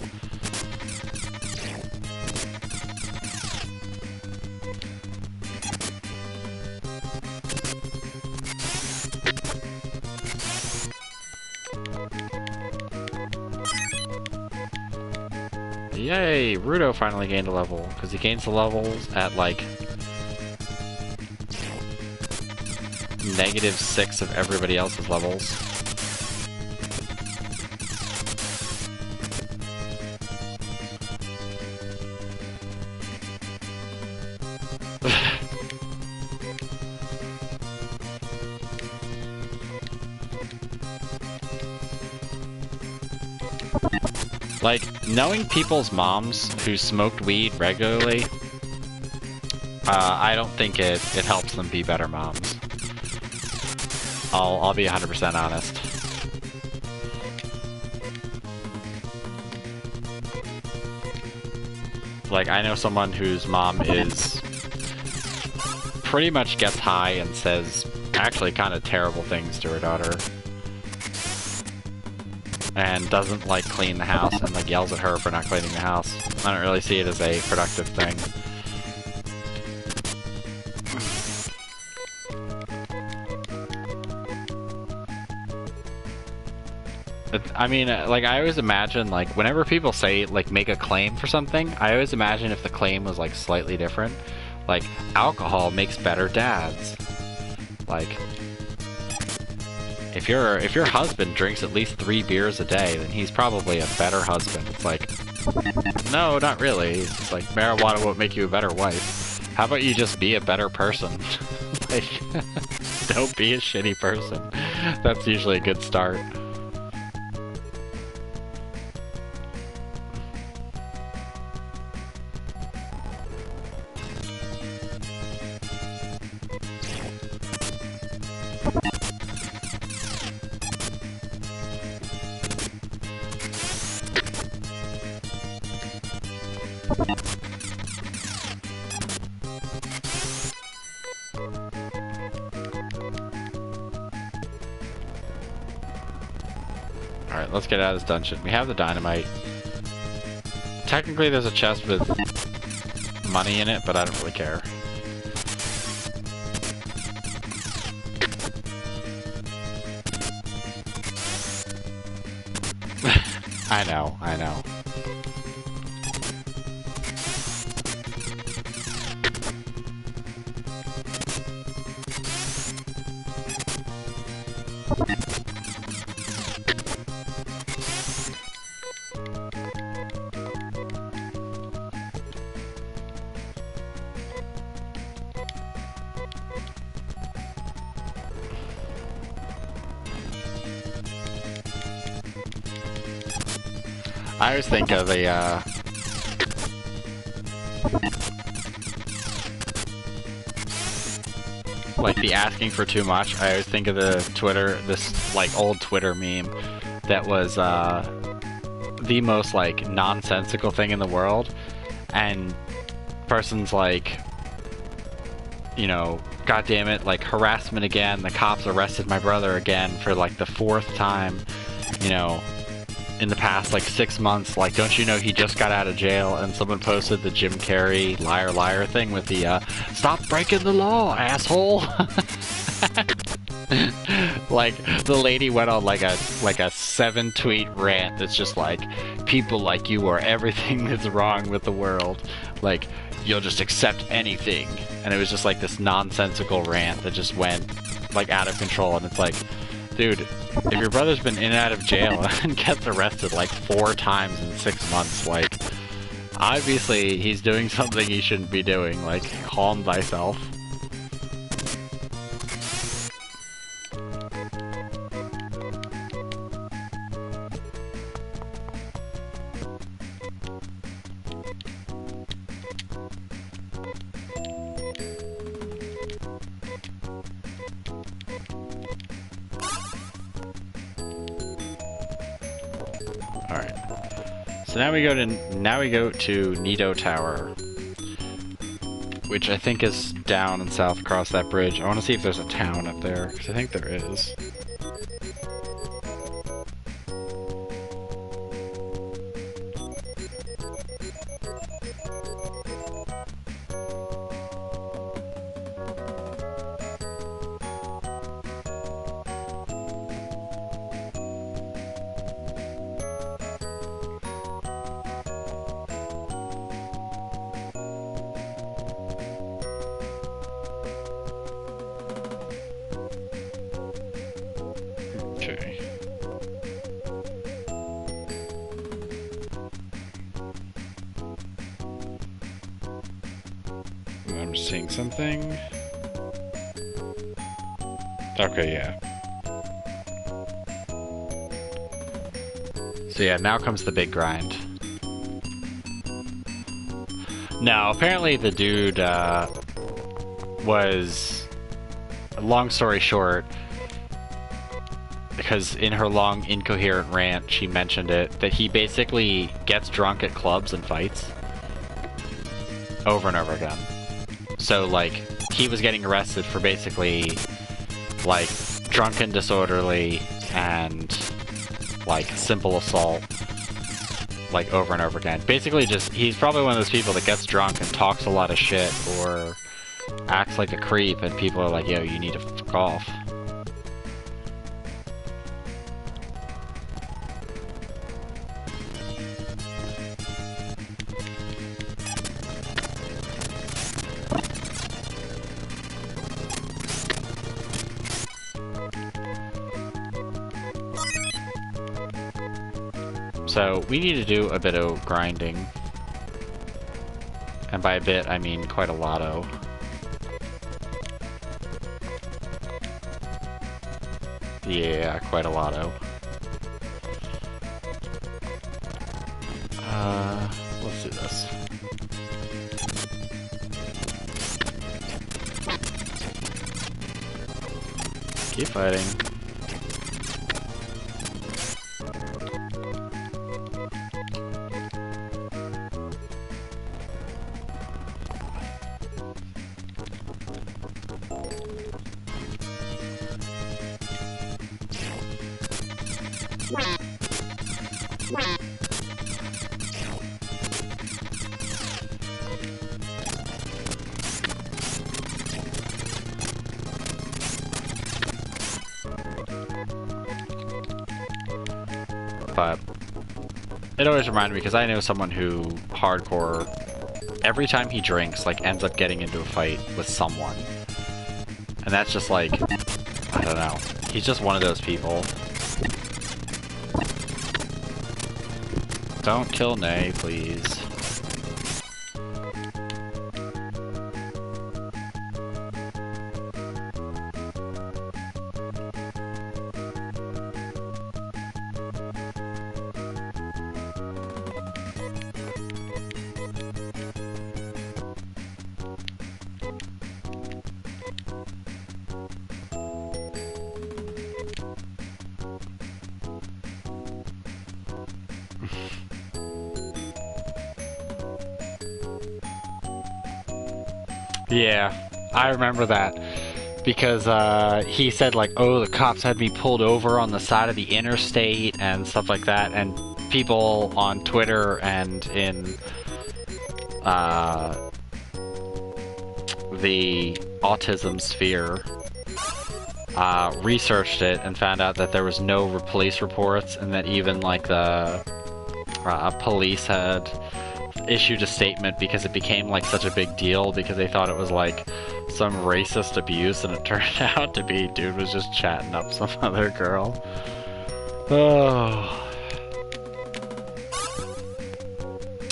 Yay! Rudo finally gained a level, because he gains the levels at, like, -6 of everybody else's levels. Like, knowing people's moms who smoked weed regularly, I don't think it helps them be better moms. I'll be 100% honest. Like, I know someone whose mom is pretty much gets high and says actually kind of terrible things to her daughter. And doesn't, like, clean the house and, like, yells at her for not cleaning the house. I don't really see it as a productive thing. I mean, like, I always imagine, like, whenever people say, like, make a claim for something, I always imagine if the claim was, like, slightly different. Like, alcohol makes better dads. Like, if your husband drinks at least 3 beers a day, then he's probably a better husband. It's like, no, not really. It's like, marijuana won't make you a better wife. How about you just be a better person? Like, don't be a shitty person. That's usually a good start. Alright, let's get out of this dungeon. We have the dynamite. Technically there's a chest with money in it, but I don't really care. I know, I know. I always think of the, like the asking for too much. I always think of this like old Twitter meme that was, the most like nonsensical thing in the world, and person's like, you know, God damn it, like harassment again, the cops arrested my brother again for like the 4th time, you know, in the past like 6 months, like don't you know he just got out of jail? And someone posted the Jim Carrey liar liar thing with the stop breaking the law, asshole. Like the lady went on like a 7-tweet rant that's just like, people like you are everything that's wrong with the world, like you'll just accept anything. And it was just like this nonsensical rant that just went like out of control. And it's like, dude, if your brother's been in and out of jail and gets arrested like 4 times in 6 months, like, obviously he's doing something he shouldn't be doing. Like, calm thyself. Alright. So now we go to Nido Tower, which I think is down and south across that bridge. I want to see if there's a town up there, because I think there is. Okay. I'm seeing something. Okay, yeah. So yeah, now comes the big grind. Now, apparently the dude, was... Long story short, because in her long, incoherent rant, she mentioned it, that he basically gets drunk at clubs and fights. Over and over again. So, like, he was getting arrested for basically, like, drunken disorderly and, like, simple assault, like, over and over again. Basically just, he's probably one of those people that gets drunk and talks a lot of shit, or acts like a creep, and people are like, yo, you need to fuck off. So we need to do a bit of grinding. And by a bit, I mean quite a lot-o. Yeah, quite a lot-o. Let's do this. Keep fighting. But it always reminded me, because I know someone who hardcore, every time he drinks, like, ends up getting into a fight with someone. And that's just like, I don't know. He's just one of those people. Don't kill Nay, please. Yeah, I remember that. Because he said, like, oh, the cops had me pulled over on the side of the interstate and stuff like that. And people on Twitter and in the autism sphere researched it and found out that there was no police reports, and that even, like, the police had issued a statement because it became, like, such a big deal because they thought it was, like, some racist abuse, and it turned out to be dude was just chatting up some other girl. Oh.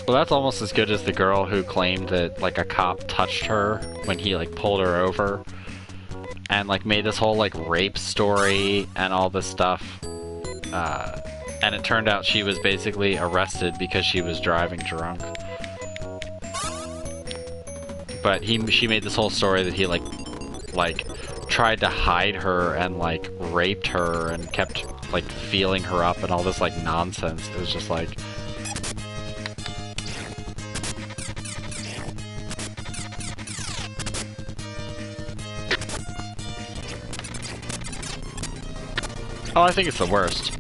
Well, that's almost as good as the girl who claimed that, like, a cop touched her when he, like, pulled her over. And, like, made this whole, like, rape story and all this stuff. And it turned out she was basically arrested because she was driving drunk. But she made this whole story that he, like, tried to hide her and, like, raped her and kept, like, feeling her up and all this, like, nonsense. It was just like... Oh, I think it's the worst.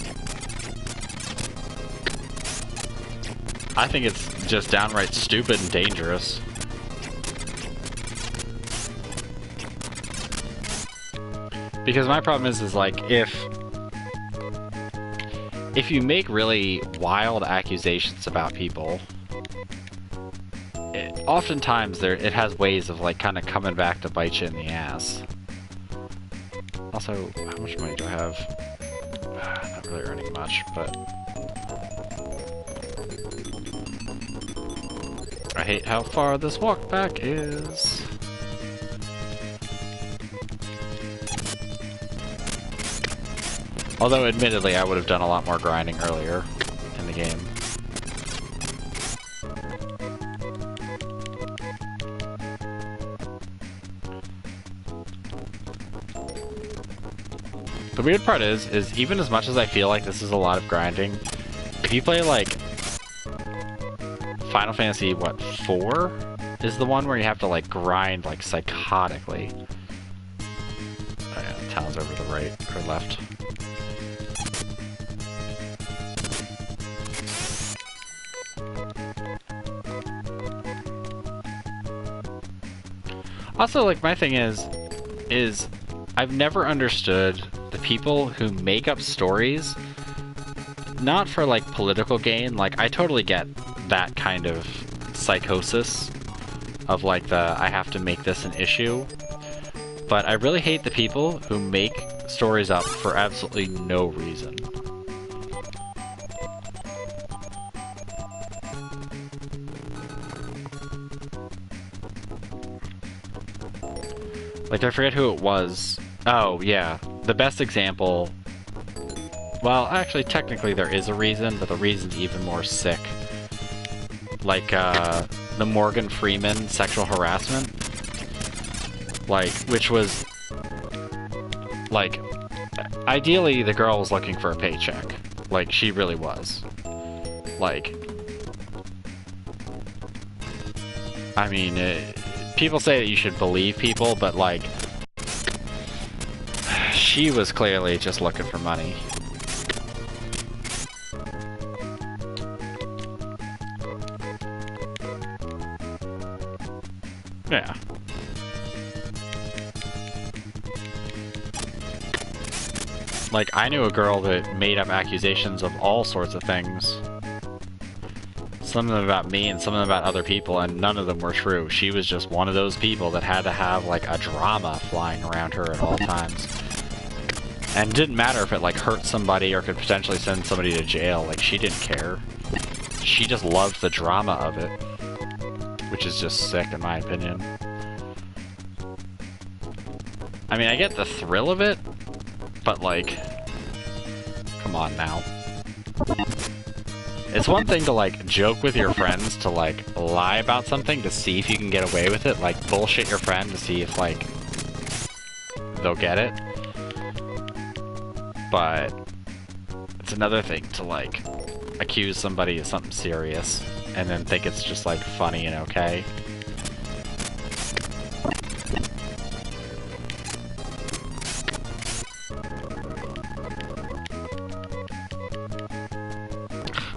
I think it's just downright stupid and dangerous. Because my problem is like, if you make really wild accusations about people, oftentimes it has ways of, like, kind of coming back to bite you in the ass. Also, how much money do I have? Not really earning much, but... I hate how far this walk back is. Although, admittedly, I would have done a lot more grinding earlier in the game. The weird part is even as much as I feel like this is a lot of grinding, if you play, like, Final Fantasy, what, 4? Is the one where you have to, like, grind, like, psychotically. Oh yeah, the town's over the right, or left. Also, like, my thing is I've never understood the people who make up stories, not for, like, political gain. Like, I totally get that kind of psychosis of, like, I have to make this an issue. But I really hate the people who make stories up for absolutely no reason. Like, I forget who it was. Oh, yeah. The best example... Well, actually, technically there is a reason, but the reason's even more sick. Like, the Morgan Freeman sexual harassment. Like, which was... Like, ideally, the girl was looking for a paycheck. Like, she really was. Like... I mean, people say that you should believe people, but, like... She was clearly just looking for money. Yeah. Like, I knew a girl that made up accusations of all sorts of things. Some of them about me and some of them about other people, and none of them were true. She was just one of those people that had to have, like, a drama flying around her at all times. And it didn't matter if it, like, hurt somebody or could potentially send somebody to jail. Like, she didn't care. She just loved the drama of it. Which is just sick, in my opinion. I mean, I get the thrill of it, but, like, come on now. It's one thing to, like, joke with your friends to, like, lie about something to see if you can get away with it. Like, bullshit your friend to see if, like, they'll get it. But it's another thing to, like, accuse somebody of something serious and then think it's just, like, funny and okay.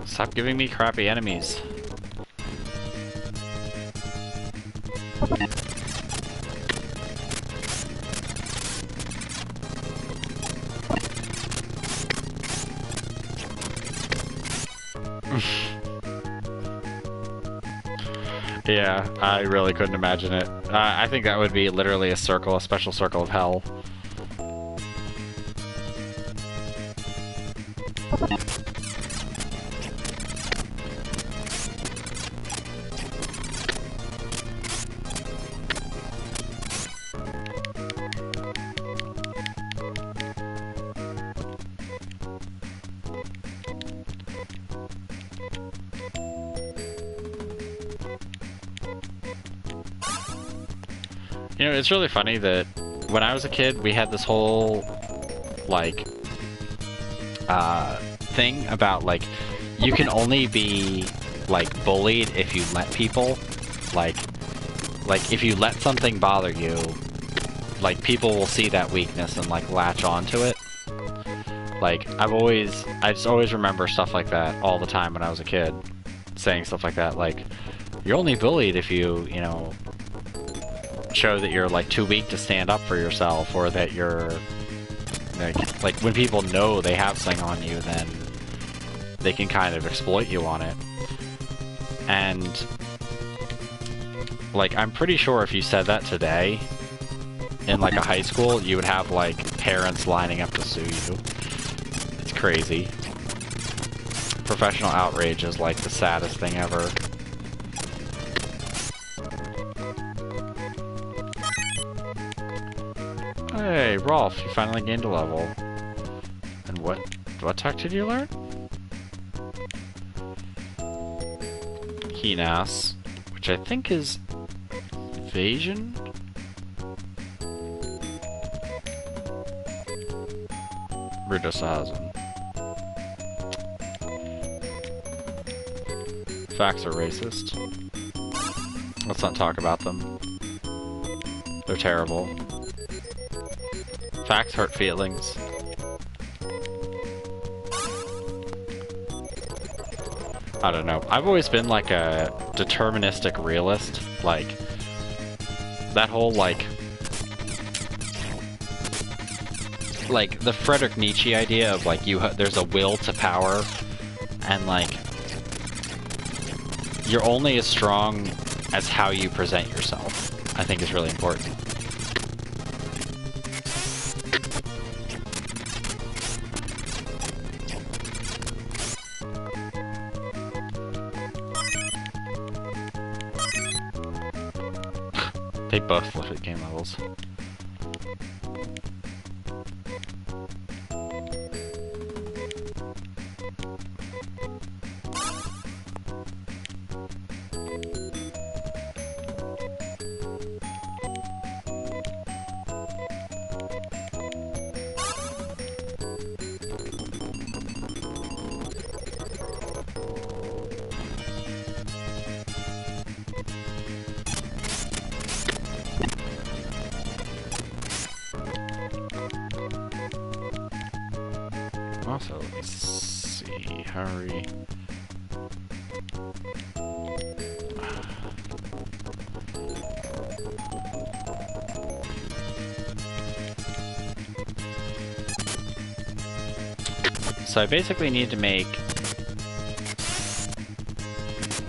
Stop giving me crappy enemies. Yeah, I really couldn't imagine it. I think that would be literally a circle, a special circle of hell. You know, it's really funny that when I was a kid, we had this whole, like, thing about, like, you can only be, like, bullied if you let people. Like, if you let something bother you, like, people will see that weakness and, like, latch onto it. Like, I just always remember stuff like that all the time when I was a kid. Saying stuff like that, like, you're only bullied if you know, show that you're, like, too weak to stand up for yourself, or that you're, like when people know they have something on you, then they can kind of exploit you on it. And, like, I'm pretty sure if you said that today, in, like, a high school, you would have, like, parents lining up to sue you. It's crazy. Professional outrage is, like, the saddest thing ever. Hey, Rolf, you finally gained a level. And what tech did you learn? Hinas, which I think is evasion? Rudasazen. Facts are racist. Let's not talk about them. They're terrible. Facts hurt feelings. I don't know. I've always been like a deterministic realist. Like, that whole like the Friedrich Nietzsche idea of like there's a will to power, and like you're only as strong as how you present yourself, I think is really important. They both look at game levels. Also, let me see. Hurry. So I basically need to make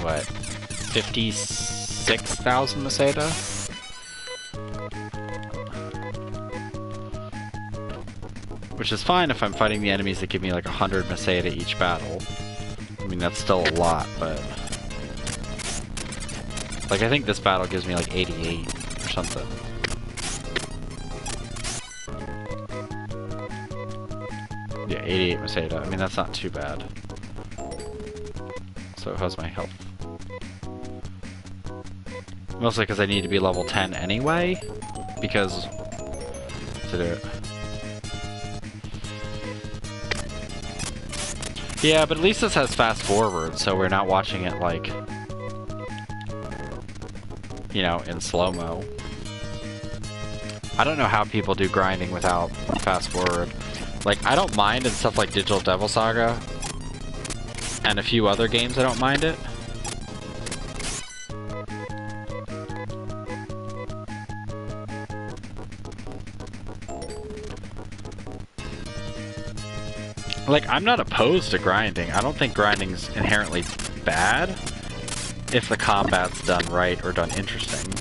what, 56,000 Meseta? Which is fine if I'm fighting the enemies that give me like 100 Meseta each battle. I mean, that's still a lot, but... Like, I think this battle gives me like 88 or something. Yeah, 88 Meseta. I mean, that's not too bad. So how's my health? Mostly because I need to be level 10 anyway, because... to do it. Yeah, but at least this has fast forward, so we're not watching it like... you know, in slow-mo. I don't know how people do grinding without fast forward. Like, I don't mind in stuff like Digital Devil Saga, and a few other games I don't mind it. Like, I'm not opposed to grinding. I don't think grinding's inherently bad if the combat's done right or done interesting.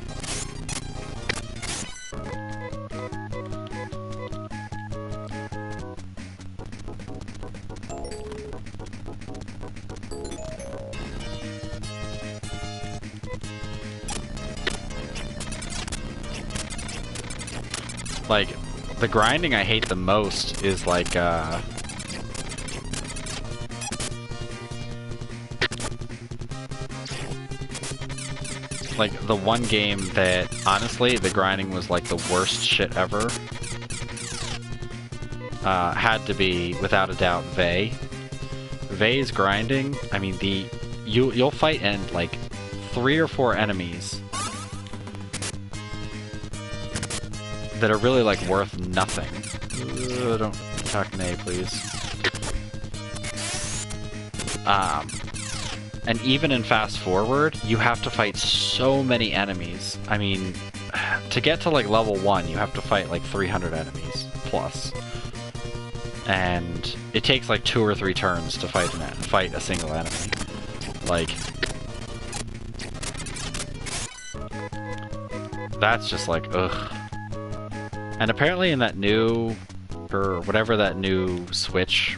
Like, the grinding I hate the most is like, like, the one game that, honestly, the grinding was like the worst shit ever. Had to be, without a doubt, Vey. Vey's grinding, I mean, you'll fight and like 3 or 4 enemies that are really like worth nothing. Don't attack Nay, please. And even in fast forward, you have to fight so many enemies. I mean, to get to like level 1, you have to fight like 300 enemies plus. And it takes like 2 or 3 turns to fight a single enemy. Like, that's just like, ugh. And apparently in that new, or whatever that new Switch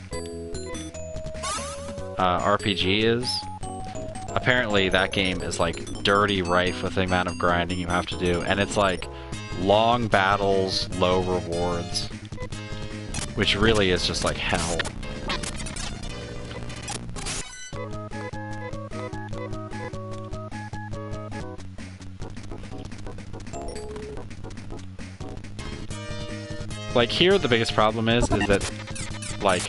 RPG is, apparently that game is like dirty rife with the amount of grinding you have to do, and it's like long battles, low rewards, which really is just like hell. Like, here the biggest problem is that, like,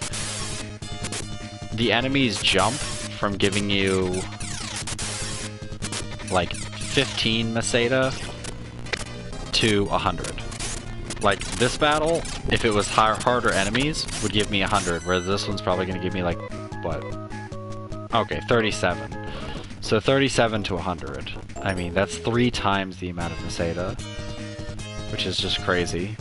the enemies jump from giving you, like, 15 Meseta to 100. Like, this battle, if it was harder enemies, would give me 100, whereas this one's probably going to give me, like, what? Okay, 37. So 37 to 100. I mean, that's 3 times the amount of Meseta, which is just crazy.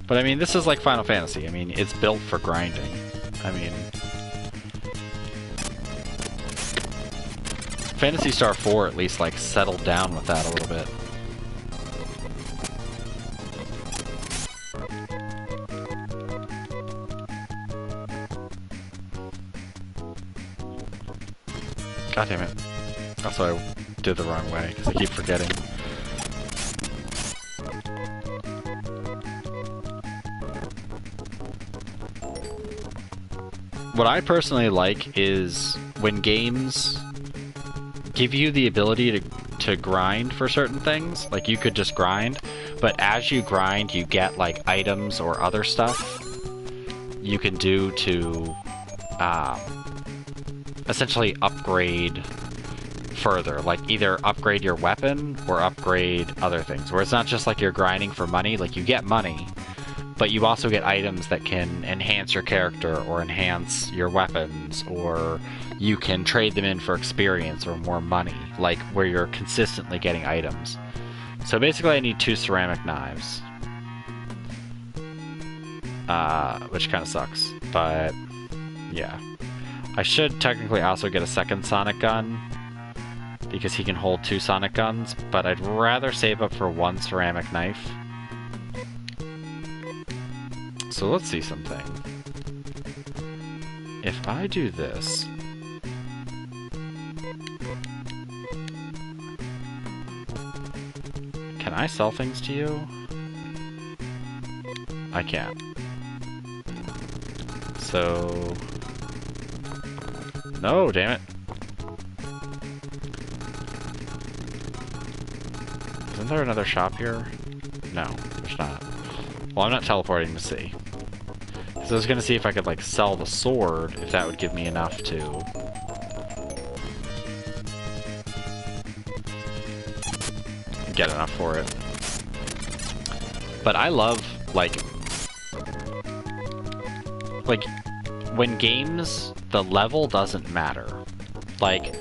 But I mean, this is like Final Fantasy. I mean, it's built for grinding. I mean, Phantasy Star 4 at least like settled down with that a little bit. God damn it. Also, I did the wrong way because I keep forgetting. What I personally like is when games give you the ability to grind for certain things. Like, you could just grind, but as you grind, you get, like, items or other stuff you can do to essentially upgrade further. Like, either upgrade your weapon or upgrade other things. Where it's not just like you're grinding for money. Like, you get money, but you also get items that can enhance your character or enhance your weapons, or you can trade them in for experience or more money. Like, where you're consistently getting items. So basically I need 2 ceramic knives. Which kind of sucks. But, yeah. I should technically also get a second sonic gun, because he can hold 2 sonic guns, but I'd rather save up for 1 ceramic knife. So let's see something. If I do this... Can I sell things to you? I can't. So... No, damn it. Isn't there another shop here? No, there's not. Well, I'm not teleporting to see. So I was gonna see if I could, like, sell the sword, if that would give me enough to... get enough for it. But I love, like, when games, the level doesn't matter. Like,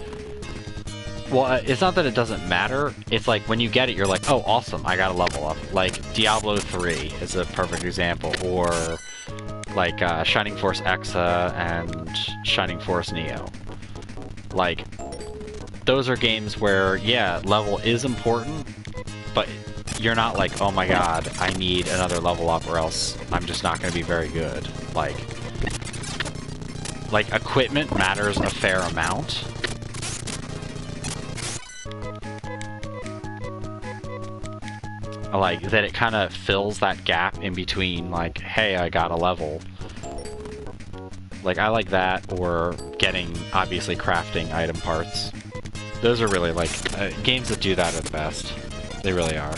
well, it's not that it doesn't matter, it's like, when you get it, you're like, oh, awesome, I got a level up. Like, Diablo 3 is a perfect example, or, like, Shining Force Exa and Shining Force Neo. Like, those are games where, yeah, level is important, but you're not like, oh my god, I need another level up or else I'm just not going to be very good. Like, equipment matters a fair amount. Like, that it kind of fills that gap in between, like, hey, I got a level. Like, I like that, or getting, obviously, crafting item parts. Those are really, like, games that do that are the best. They really are.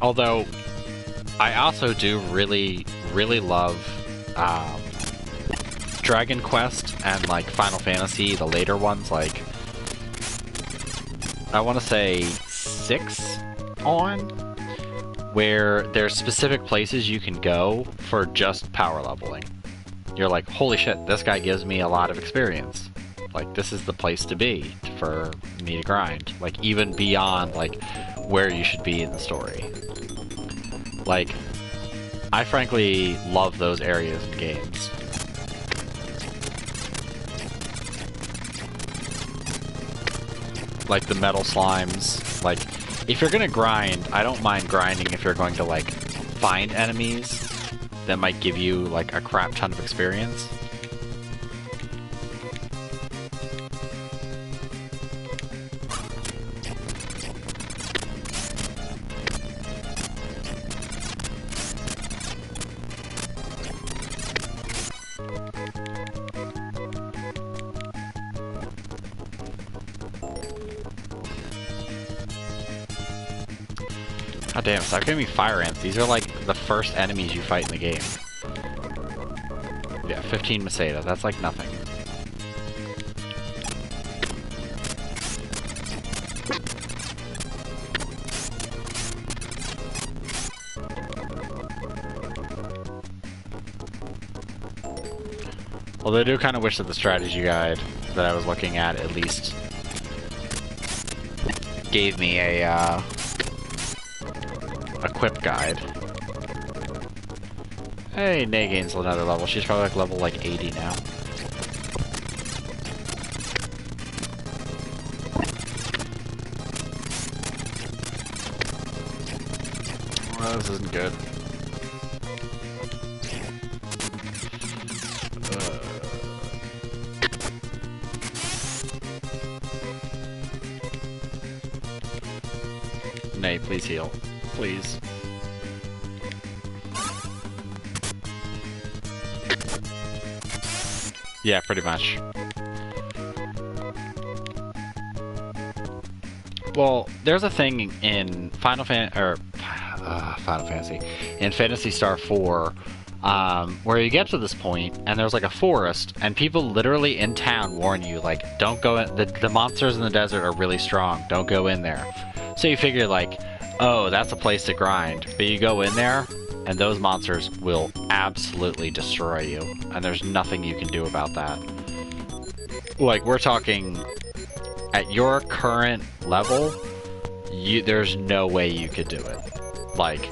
Although, I also do really, really love Dragon Quest and, like, Final Fantasy, the later ones, like, I want to say 6 on, where there's specific places you can go for just power leveling. You're like, holy shit, this guy gives me a lot of experience. Like, this is the place to be for me to grind. Like, even beyond, like, where you should be in the story. Like, I frankly love those areas in games. Like the metal slimes. Like, if you're gonna grind, I don't mind grinding if you're going to, like, find enemies that might give you, like, a crap ton of experience. God damn, stop giving me fire ants. These are like the first enemies you fight in the game. Yeah, 15 Masada. That's like nothing. Although I do kind of wish that the strategy guide that I was looking at least gave me a equip guide. Hey, Nay gains another level. She's probably like level like 80 now. Well, this isn't good. Nay, please heal. Please. Yeah, pretty much. Well, there's a thing in Final Fantasy, in Phantasy Star 4, where you get to this point, and there's like a forest, and people literally in town warn you, like, don't go in, the monsters in the desert are really strong, don't go in there. So you figure, like, oh, that's a place to grind, but you go in there, and those monsters will absolutely destroy you, and there's nothing you can do about that. Like, we're talking, at your current level, there's no way you could do it. Like,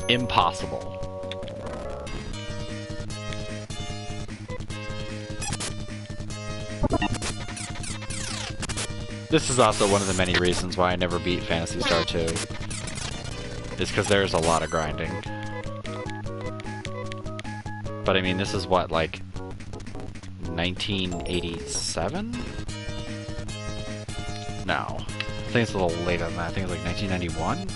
impossible. This is also one of the many reasons why I never beat Phantasy Star 2. Is because there's a lot of grinding. But I mean, this is what, like, 1987? No. I think it's a little later than that. I think it's like 1991?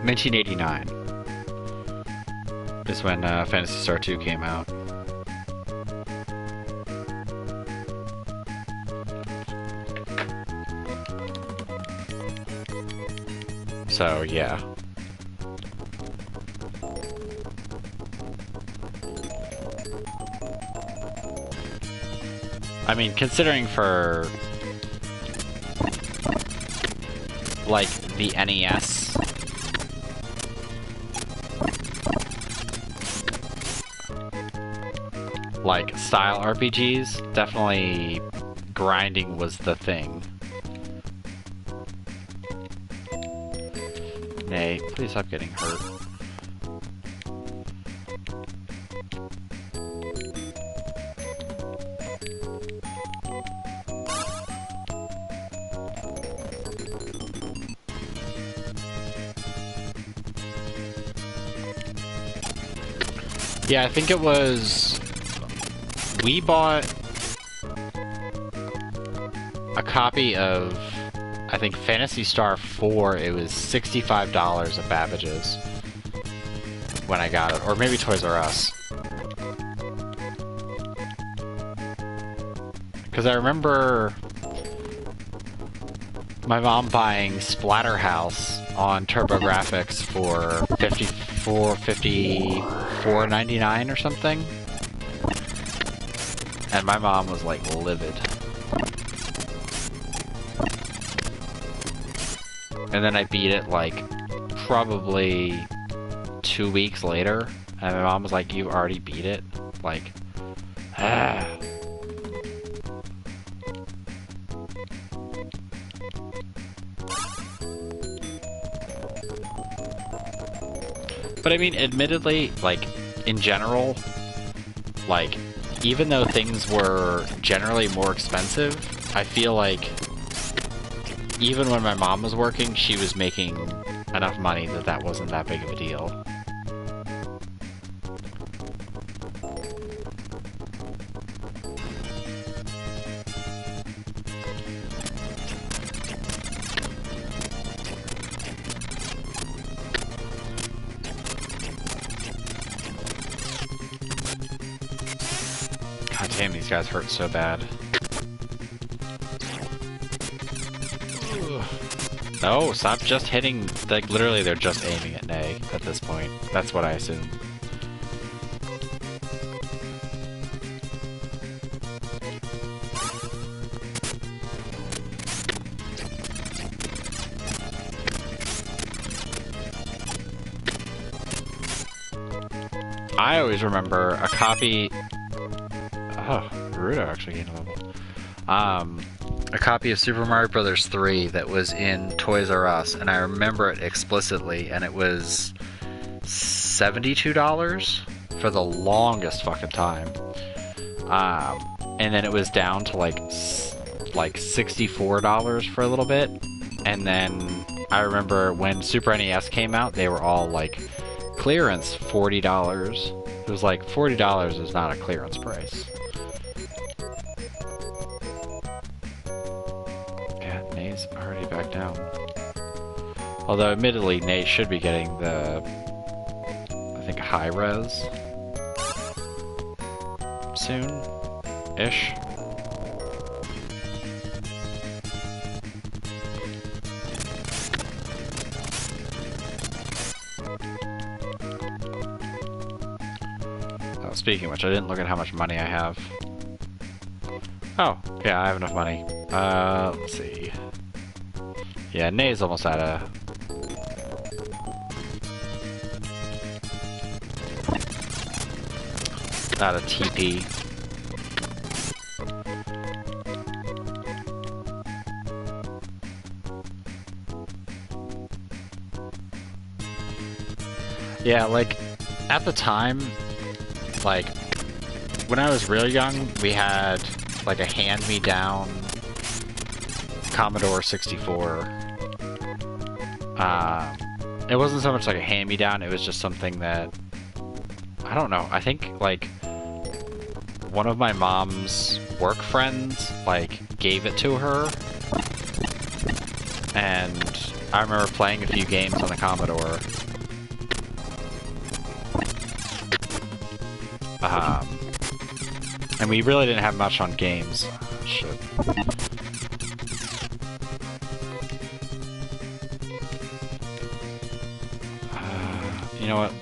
$1989 is when Phantasy Star 2 came out. So, yeah. I mean, considering for, like, the NES, like, style RPGs, definitely grinding was the thing. Nay, please stop getting hurt. Yeah, I think it was... We bought a copy of, I think, Phantasy Star 4. It was $65 at Babbage's when I got it. Or maybe Toys R Us. Because I remember my mom buying Splatterhouse on TurboGrafx for $54.99 or something. And my mom was, like, livid. And then I beat it, like, probably 2 weeks later. And my mom was like, you already beat it? Like, ah. But I mean, admittedly, like, in general, like, even though things were generally more expensive, I feel like even when my mom was working, she was making enough money that that wasn't that big of a deal. God damn, these guys hurt so bad. No, stop just hitting, like, literally they're just aiming at Nay at this point. That's what I assume. I always remember a copy... Oh, Naruto actually gained a level. A copy of Super Mario Bros. 3 that was in Toys R Us, and I remember it explicitly, and it was $72 for the longest fucking time. And then it was down to like $64 for a little bit. And then I remember when Super NES came out, they were all like clearance $40. It was like $40 is not a clearance price. Yeah, Nay's already back down. Although admittedly, Nay should be getting the, I think, high res soon-ish. Speaking of which, I didn't look at how much money I have. Oh, yeah, I have enough money. Let's see. Yeah, Nay's almost out of... TP. Yeah, like, at the time, like, when I was really young, we had, like, a hand-me-down Commodore 64. It wasn't so much like a hand-me-down, it was just something that, I don't know, I think, like, one of my mom's work friends, like, gave it to her, and I remember playing a few games on the Commodore. And we really didn't have much on games. Shit. You know what?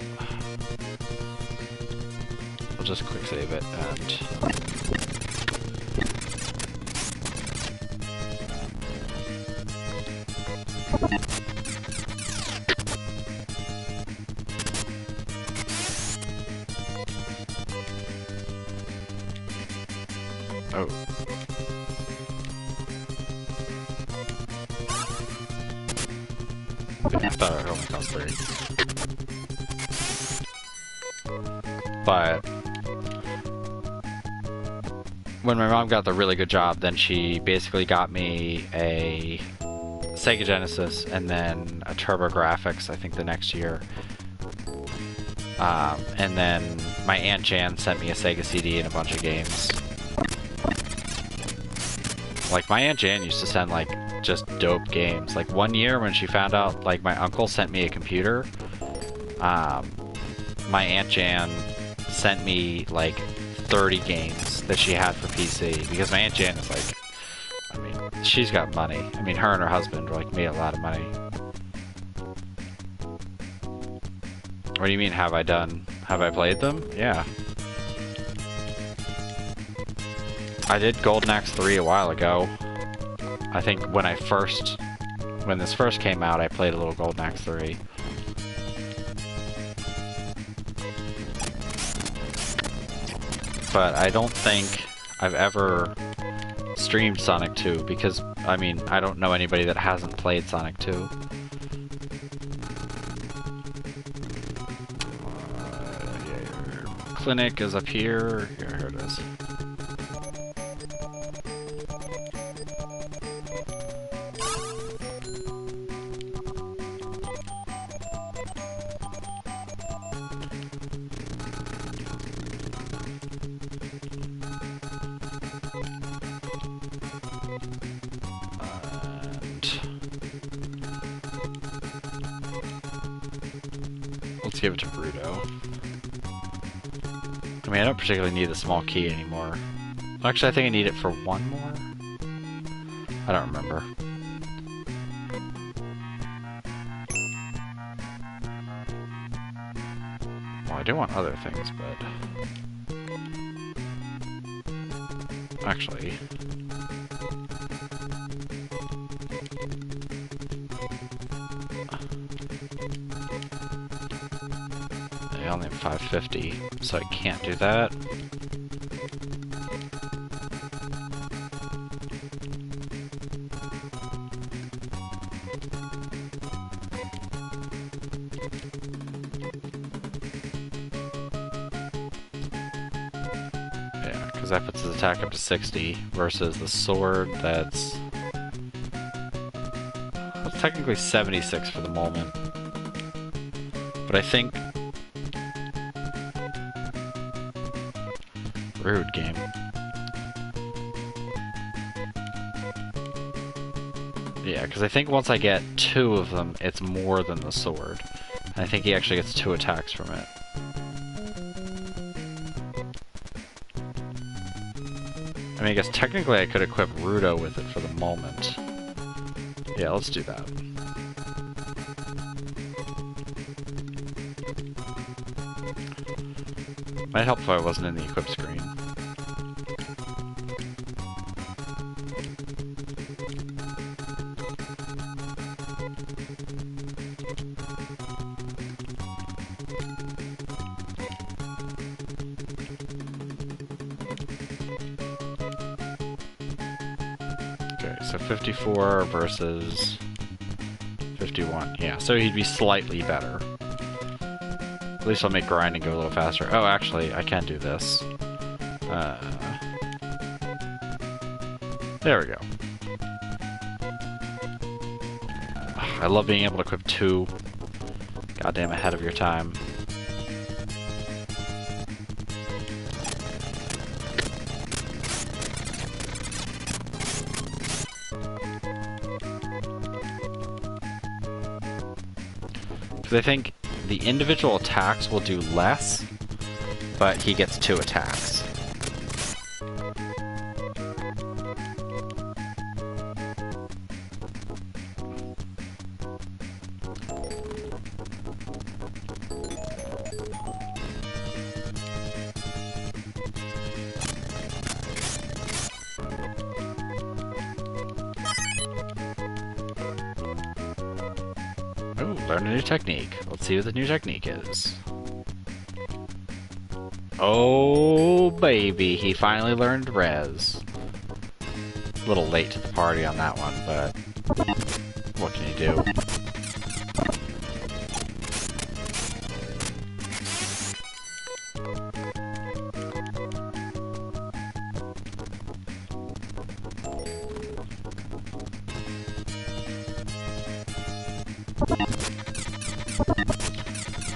I'll just quick save it and... Oh. I thought it only cost 30. But when my mom got the really good job, then she basically got me a Sega Genesis and then a TurboGrafx, I think the next year. And then my Aunt Jan sent me a Sega CD and a bunch of games. Like, my Aunt Jan used to send, like, just dope games. Like, one year when she found out, like, my uncle sent me a computer, my Aunt Jan sent me, like, 30 games that she had for PC. Because my Aunt Jan is, like, I mean, she's got money. I mean, her and her husband, like, made a lot of money. What do you mean, have I done? Have I played them? Yeah. I did Golden Axe 3 a while ago. I think when this first came out, I played a little Golden Axe 3. But I don't think I've ever streamed Sonic 2 because, I mean, I don't know anybody that hasn't played Sonic 2. Clinic is up here. Here it is. Let's give it to Bruto. I mean, I don't particularly need the small key anymore. Actually, I think I need it for one more? I don't remember. Well, I do want other things, but... Actually... I only have 550, so I can't do that. because that puts his attack up to 60, versus the sword that's technically 76 for the moment. But I think... Rude game. Yeah, because I think once I get 2 of them, it's more than the sword. And I think he actually gets 2 attacks from it. I mean, I guess technically I could equip Rudo with it for the moment. Yeah, let's do that. Might help if I wasn't in the equip screen. Okay, so 54 versus 51. Yeah, so he'd be slightly better. At least I'll make grinding go a little faster. Oh, actually, I can do this. There we go. I love being able to equip 2. Goddamn ahead of your time. Because I think the individual attacks will do less, but he gets 2 attacks. Ooh, learn a new technique. Let's see what the new technique is. Oh, baby, he finally learned Res. A little late to the party on that one, but what can you do?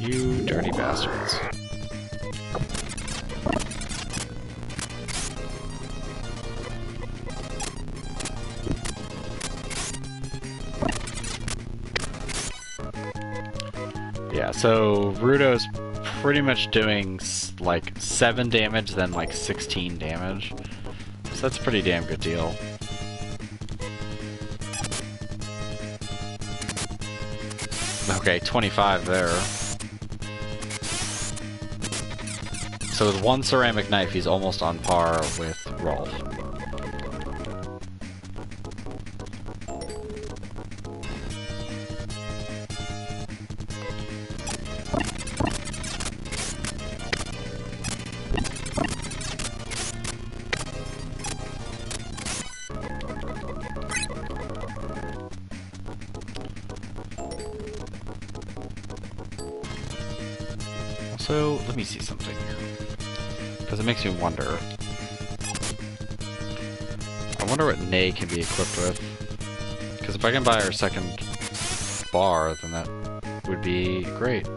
You dirty bastards. Yeah, so Rudo's pretty much doing like 7 damage, then like 16 damage. So that's a pretty damn good deal. Okay, 25 there. So with 1 ceramic knife, he's almost on par with Rolf. So, let me see something here. Because it makes me wonder. I wonder what Nay can be equipped with. Because if I can buy her second bar, then that would be great.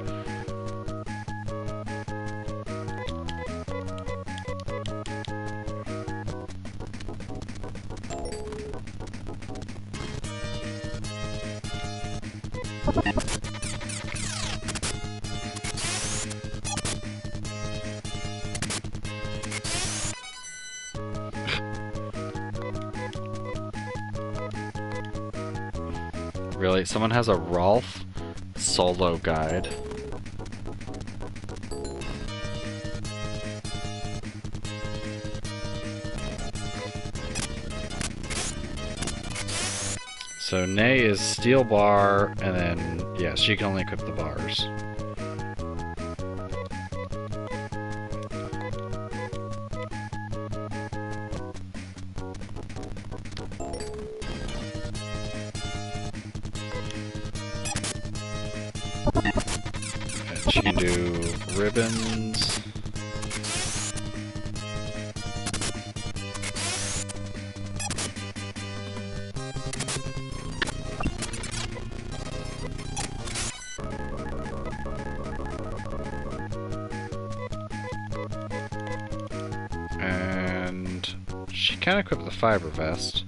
Really? Someone has a Rolf solo guide. So Nay is steel bar, and then, yeah, she can only equip the bars. And she can do ribbons. Can't equip the fiber vest.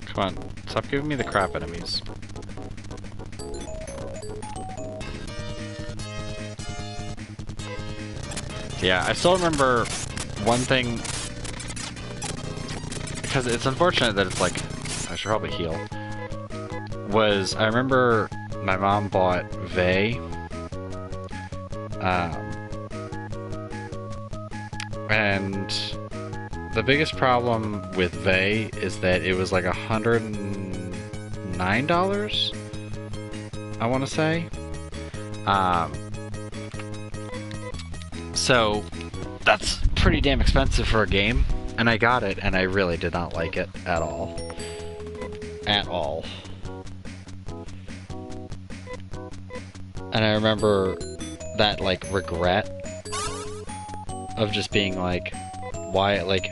Come on, stop giving me the crap enemies. Yeah, I still remember one thing, because it's unfortunate that it's like, I should probably heal, was I remember my mom bought Vey, and the biggest problem with Vey is that it was like $109, I want to say. So that's pretty damn expensive for a game, and I got it, and I really did not like it at all. At all. And I remember that, like, regret of just being like, why, like,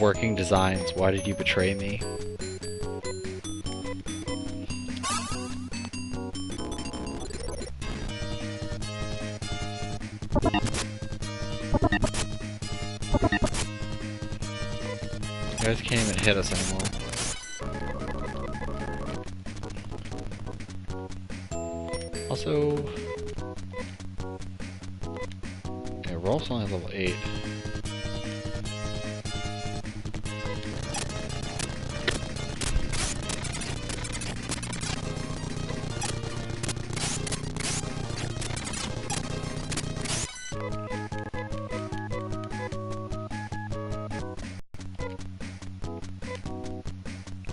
working designs, why did you betray me? You guys can't even hit us anymore. Also, yeah, Rolf's only level 8.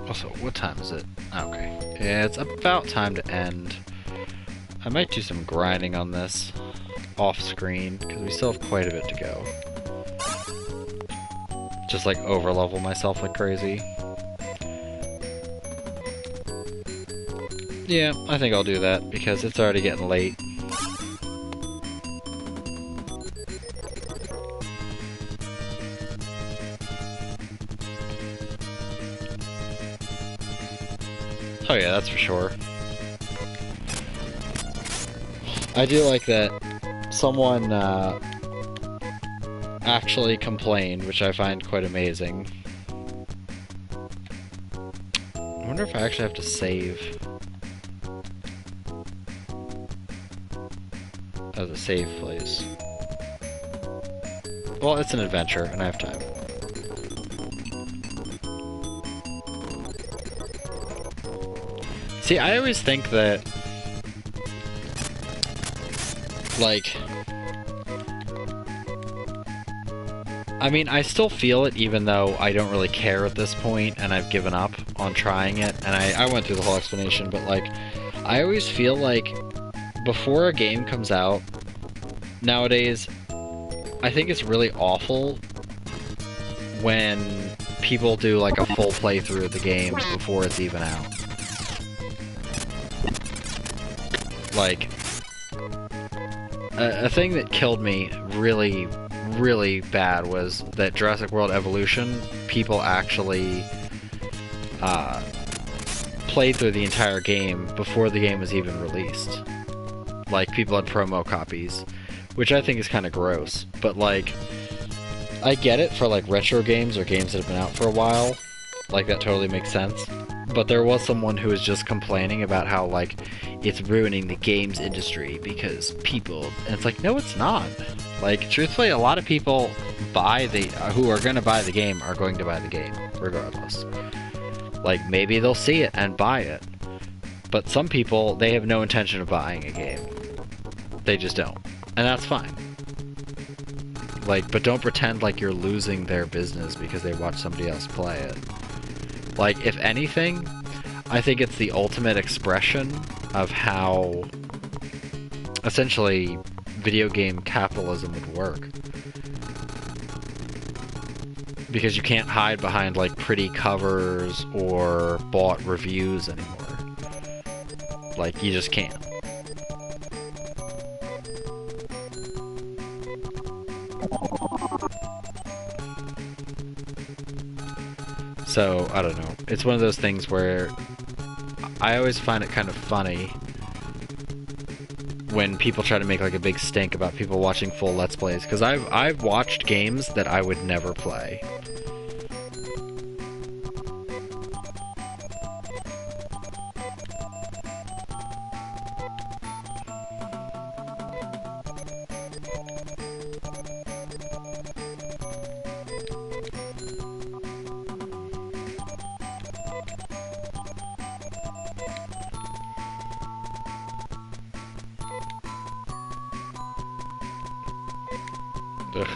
Also, what time is it? Okay. Yeah, it's about time to end. I might do some grinding on this off screen, because we still have quite a bit to go. Just like over level myself like crazy. Yeah, I think I'll do that, because it's already getting late. Oh yeah, that's for sure. I do like that someone actually complained, which I find quite amazing. I wonder if I actually have to save as a save place. Well, it's an adventure, and I have time. See, I always think that, like, I mean, I still feel it even though I don't really care at this point and I've given up on trying it, and I went through the whole explanation, but like, I always feel like before a game comes out nowadays, I think it's really awful when people do like a full playthrough of the games before it's even out. Like, a thing that killed me really, really bad was that Jurassic World Evolution, people actually played through the entire game before the game was even released. Like, people had promo copies, which I think is kind of gross. But, like, I get it for, like, retro games or games that have been out for a while. Like, that totally makes sense. But there was someone who was just complaining about how, like, it's ruining the games industry because people... And it's like, no, it's not. Like, truthfully, a lot of people who are going to buy the game are going to buy the game, regardless. Like, maybe they'll see it and buy it. But some people, they have no intention of buying a game. They just don't. And that's fine. Like, but don't pretend like you're losing their business because they watch somebody else play it. Like, if anything, I think it's the ultimate expression of how, essentially, video game capitalism would work. because you can't hide behind like pretty covers or bought reviews anymore. Like you just can't. So, I don't know. It's one of those things where I always find it kind of funny when people try to make like a big stink about people watching full Let's Plays, because I've watched games that I would never play. Ugh.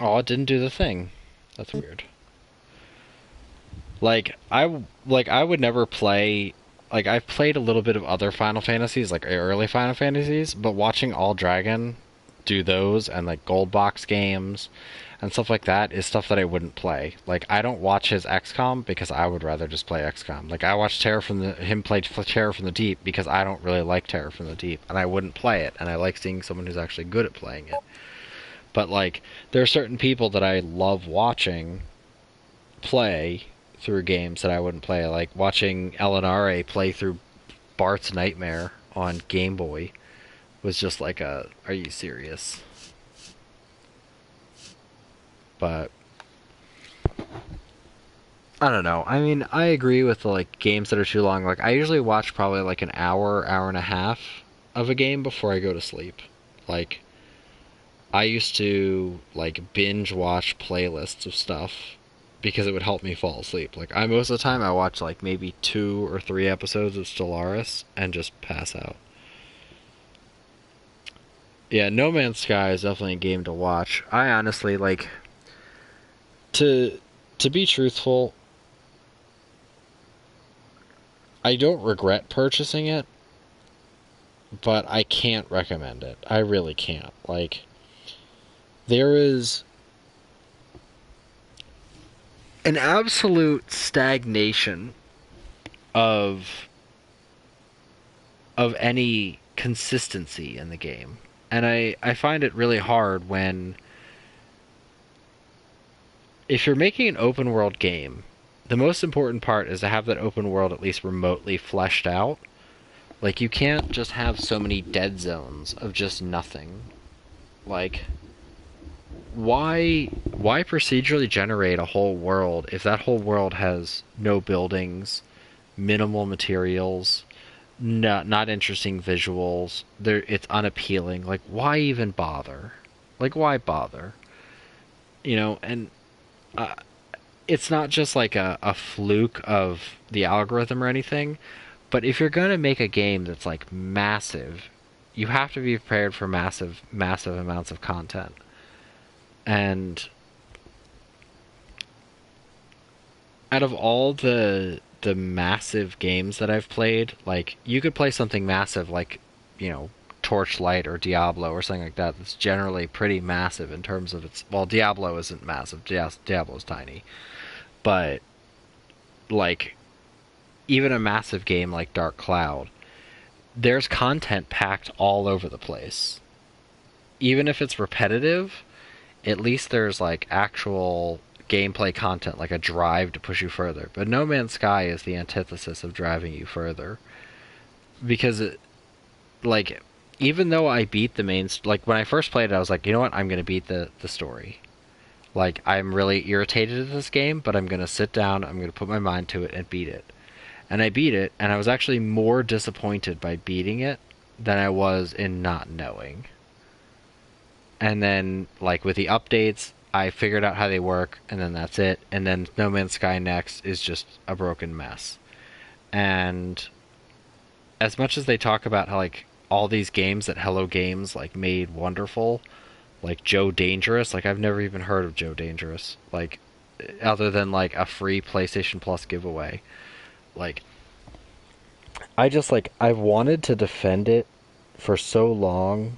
Oh, it didn't do the thing. That's weird. I would never play. Like I've played a little bit of other Final Fantasies, like early Final Fantasies, but watching All Dragon do those and like gold box games and stuff like that is stuff that I wouldn't play. Like I don't watch his XCOM because I would rather just play XCOM. Like I watch him play Terror from the Deep because I don't really like Terror from the Deep and I wouldn't play it, and I like seeing someone who's actually good at playing it. But like there are certain people that I love watching play through games that I wouldn't play, like watching LNRA play through Bart's Nightmare on Game Boy was just like are you serious? But I don't know. I mean, I agree with like games that are too long. Like I usually watch probably like an hour and a half of a game before I go to sleep. Like I used to like binge watch playlists of stuff because it would help me fall asleep. Like I most of the time I watch like maybe 2 or 3 episodes of Stellaris and just pass out. Yeah, No Man's Sky is definitely a game to watch. I honestly like to be truthful, I don't regret purchasing it, but I can't recommend it. I really can't. Like there is an absolute stagnation of any consistency in the game. And I find it really hard when if you're making an open world game, the most important part is to have that open world at least remotely fleshed out. Like you can't just have so many dead zones of just nothing. Like why procedurally generate a whole world if that whole world has no buildings, minimal materials, not interesting visuals. It's unappealing. Like why even bother? Like why bother? And uh, it's not just like a fluke of the algorithm or anything, but if you're going to make a game that's like massive, you have to be prepared for massive amounts of content. And out of all the massive games that I've played, like you could play something massive like, Torchlight or Diablo or something like that. That's generally pretty massive in terms of its. Well, Diablo isn't massive. Diablo's tiny, but like even a massive game like Dark Cloud, there's content packed all over the place. Even if it's repetitive, at least there's like actual gameplay content, like a drive to push you further. But No Man's Sky is the antithesis of driving you further, because like even though I beat the like when I first played it, I was like, you know what, I'm gonna beat the story. Like I'm really irritated at this game, but I'm gonna sit down, I'm gonna put my mind to it and beat it. And I beat it, and I was actually more disappointed by beating it than I was in not knowing. And then like with the updates, I figured out how they work, and then that's it. And then No Man's Sky next is just a broken mess. And as much as they talk about how like all these games that Hello Games like made wonderful, like Joe Dangerous, like I've never even heard of Joe Dangerous, like other than like a free PlayStation Plus giveaway. Like I just like I've wanted to defend it for so long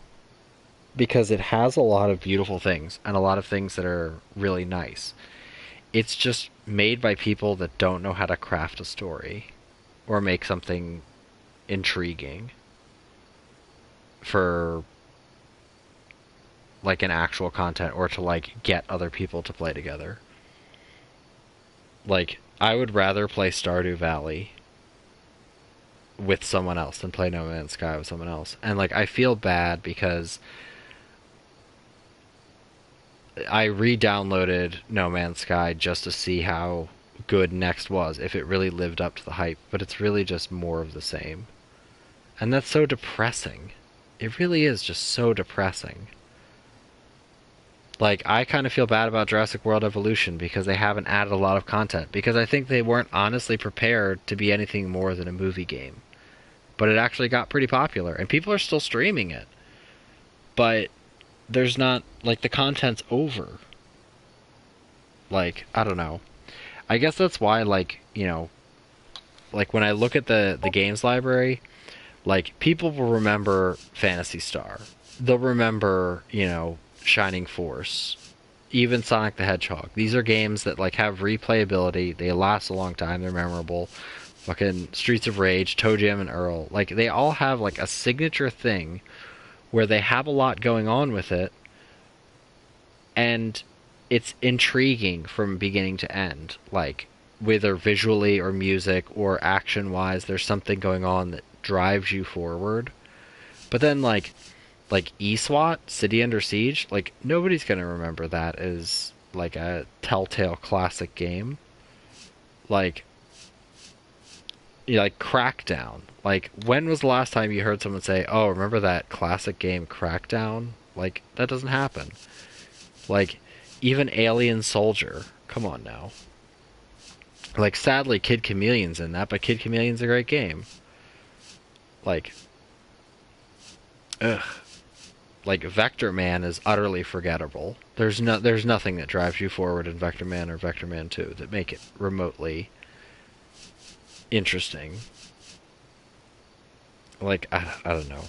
because it has a lot of beautiful things and a lot of things that are really nice. It's just made by people that don't know how to craft a story or make something intriguing for like an actual content or to like get other people to play together. Like I would rather play Stardew Valley with someone else than play No Man's Sky with someone else. And like I feel bad because I re-downloaded No Man's Sky just to see how good Next was, if it really lived up to the hype, but it's really just more of the same. And that's so depressing. It really is just so depressing. Like, I kind of feel bad about Jurassic World Evolution because they haven't added a lot of content, because I think they weren't honestly prepared to be anything more than a movie game. But it actually got pretty popular, and people are still streaming it. But there's not, like, the content's over. Like, I don't know. I guess that's why, like, you know, like when I look at the games library, like people will remember Phantasy Star. They'll remember, you know, Shining Force, even Sonic the Hedgehog. These are games that like have replayability. They last a long time. They're memorable. Fucking Streets of Rage, Toe Jam and Earl. Like they all have like a signature thing where they have a lot going on with it, and it's intriguing from beginning to end. Like whether visually or music or action wise, there's something going on that drives you forward. But then like eSWAT, City Under Siege, like nobody's gonna remember that as like a Telltale classic game. Like like Crackdown. Like when was the last time you heard someone say, "Oh, remember that classic game Crackdown?" Like that doesn't happen. Like even Alien Soldier. Come on now. Like sadly Kid Chameleon's in that, but Kid Chameleon's a great game. Like ugh. Like Vector Man is utterly forgettable. There's nothing that drives you forward in Vector Man or Vector Man 2 that make it remotely interesting. Like I don't know.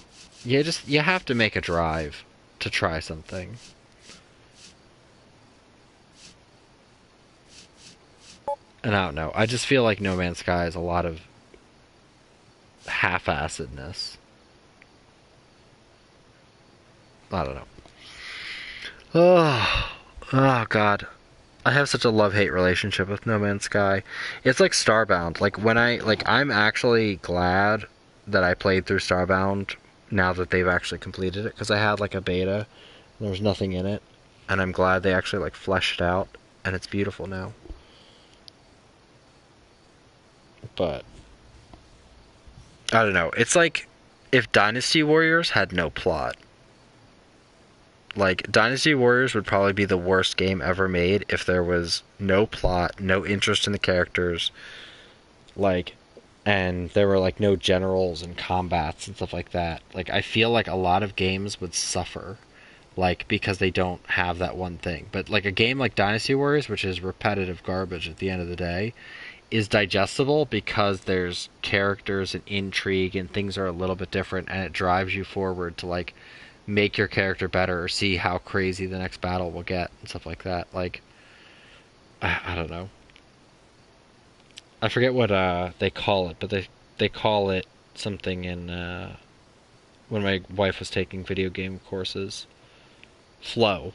You have to make a drive to try something. And I don't know. I just feel like No Man's Sky is a lot of half-assedness. I don't know. Oh, oh God. I have such a love-hate relationship with No Man's Sky. It's like Starbound. Like when I'm actually glad that I played through Starbound now that they've actually completed it, because I had like a beta and there was nothing in it, and I'm glad they actually like fleshed it out and it's beautiful now. But I don't know. It's like if Dynasty Warriors had no plot. Like Dynasty Warriors would probably be the worst game ever made if there was no plot, no interest in the characters, like and there were like no generals and combats and stuff like that. Like I feel like a lot of games would suffer like because they don't have that one thing. But like a game like Dynasty Warriors, which is repetitive garbage at the end of the day, is digestible because there's characters and intrigue and things are a little bit different, and it drives you forward to like make your character better or see how crazy the next battle will get and stuff like that. Like I don't know. I forget what they call it, but they call it something in when my wife was taking video game courses. Flow.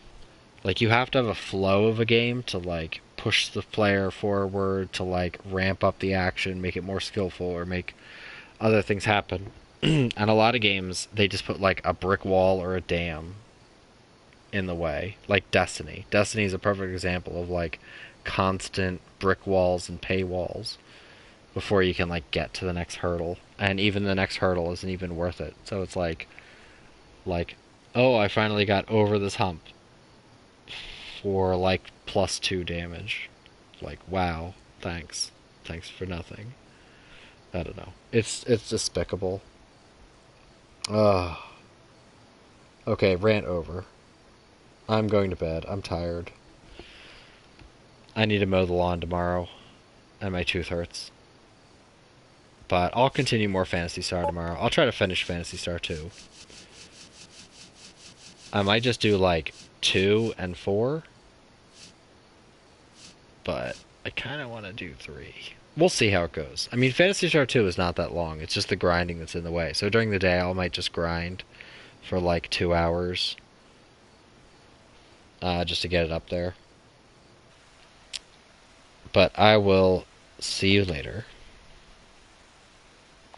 Like you have to have a flow of a game to like push the player forward, to like ramp up the action, make it more skillful, or make other things happen. And a lot of games they just put like a brick wall or a dam in the way. Like Destiny. Destiny is a perfect example of like constant brick walls and paywalls before you can like get to the next hurdle. And even the next hurdle isn't even worth it. So it's like oh, I finally got over this hump for like +2 damage. Like wow, thanks. Thanks for nothing. I don't know. It's despicable. Ugh. Okay, rant over. I'm going to bed. I'm tired. I need to mow the lawn tomorrow, and my tooth hurts. But I'll continue more Phantasy Star tomorrow. I'll try to finish Phantasy Star 2. I might just do like 2 and 4, but I kind of want to do 3. We'll see how it goes. I mean, Phantasy Star 2 is not that long. It's just the grinding that's in the way. So during the day, I might just grind for like 2 hours just to get it up there. But I will see you later.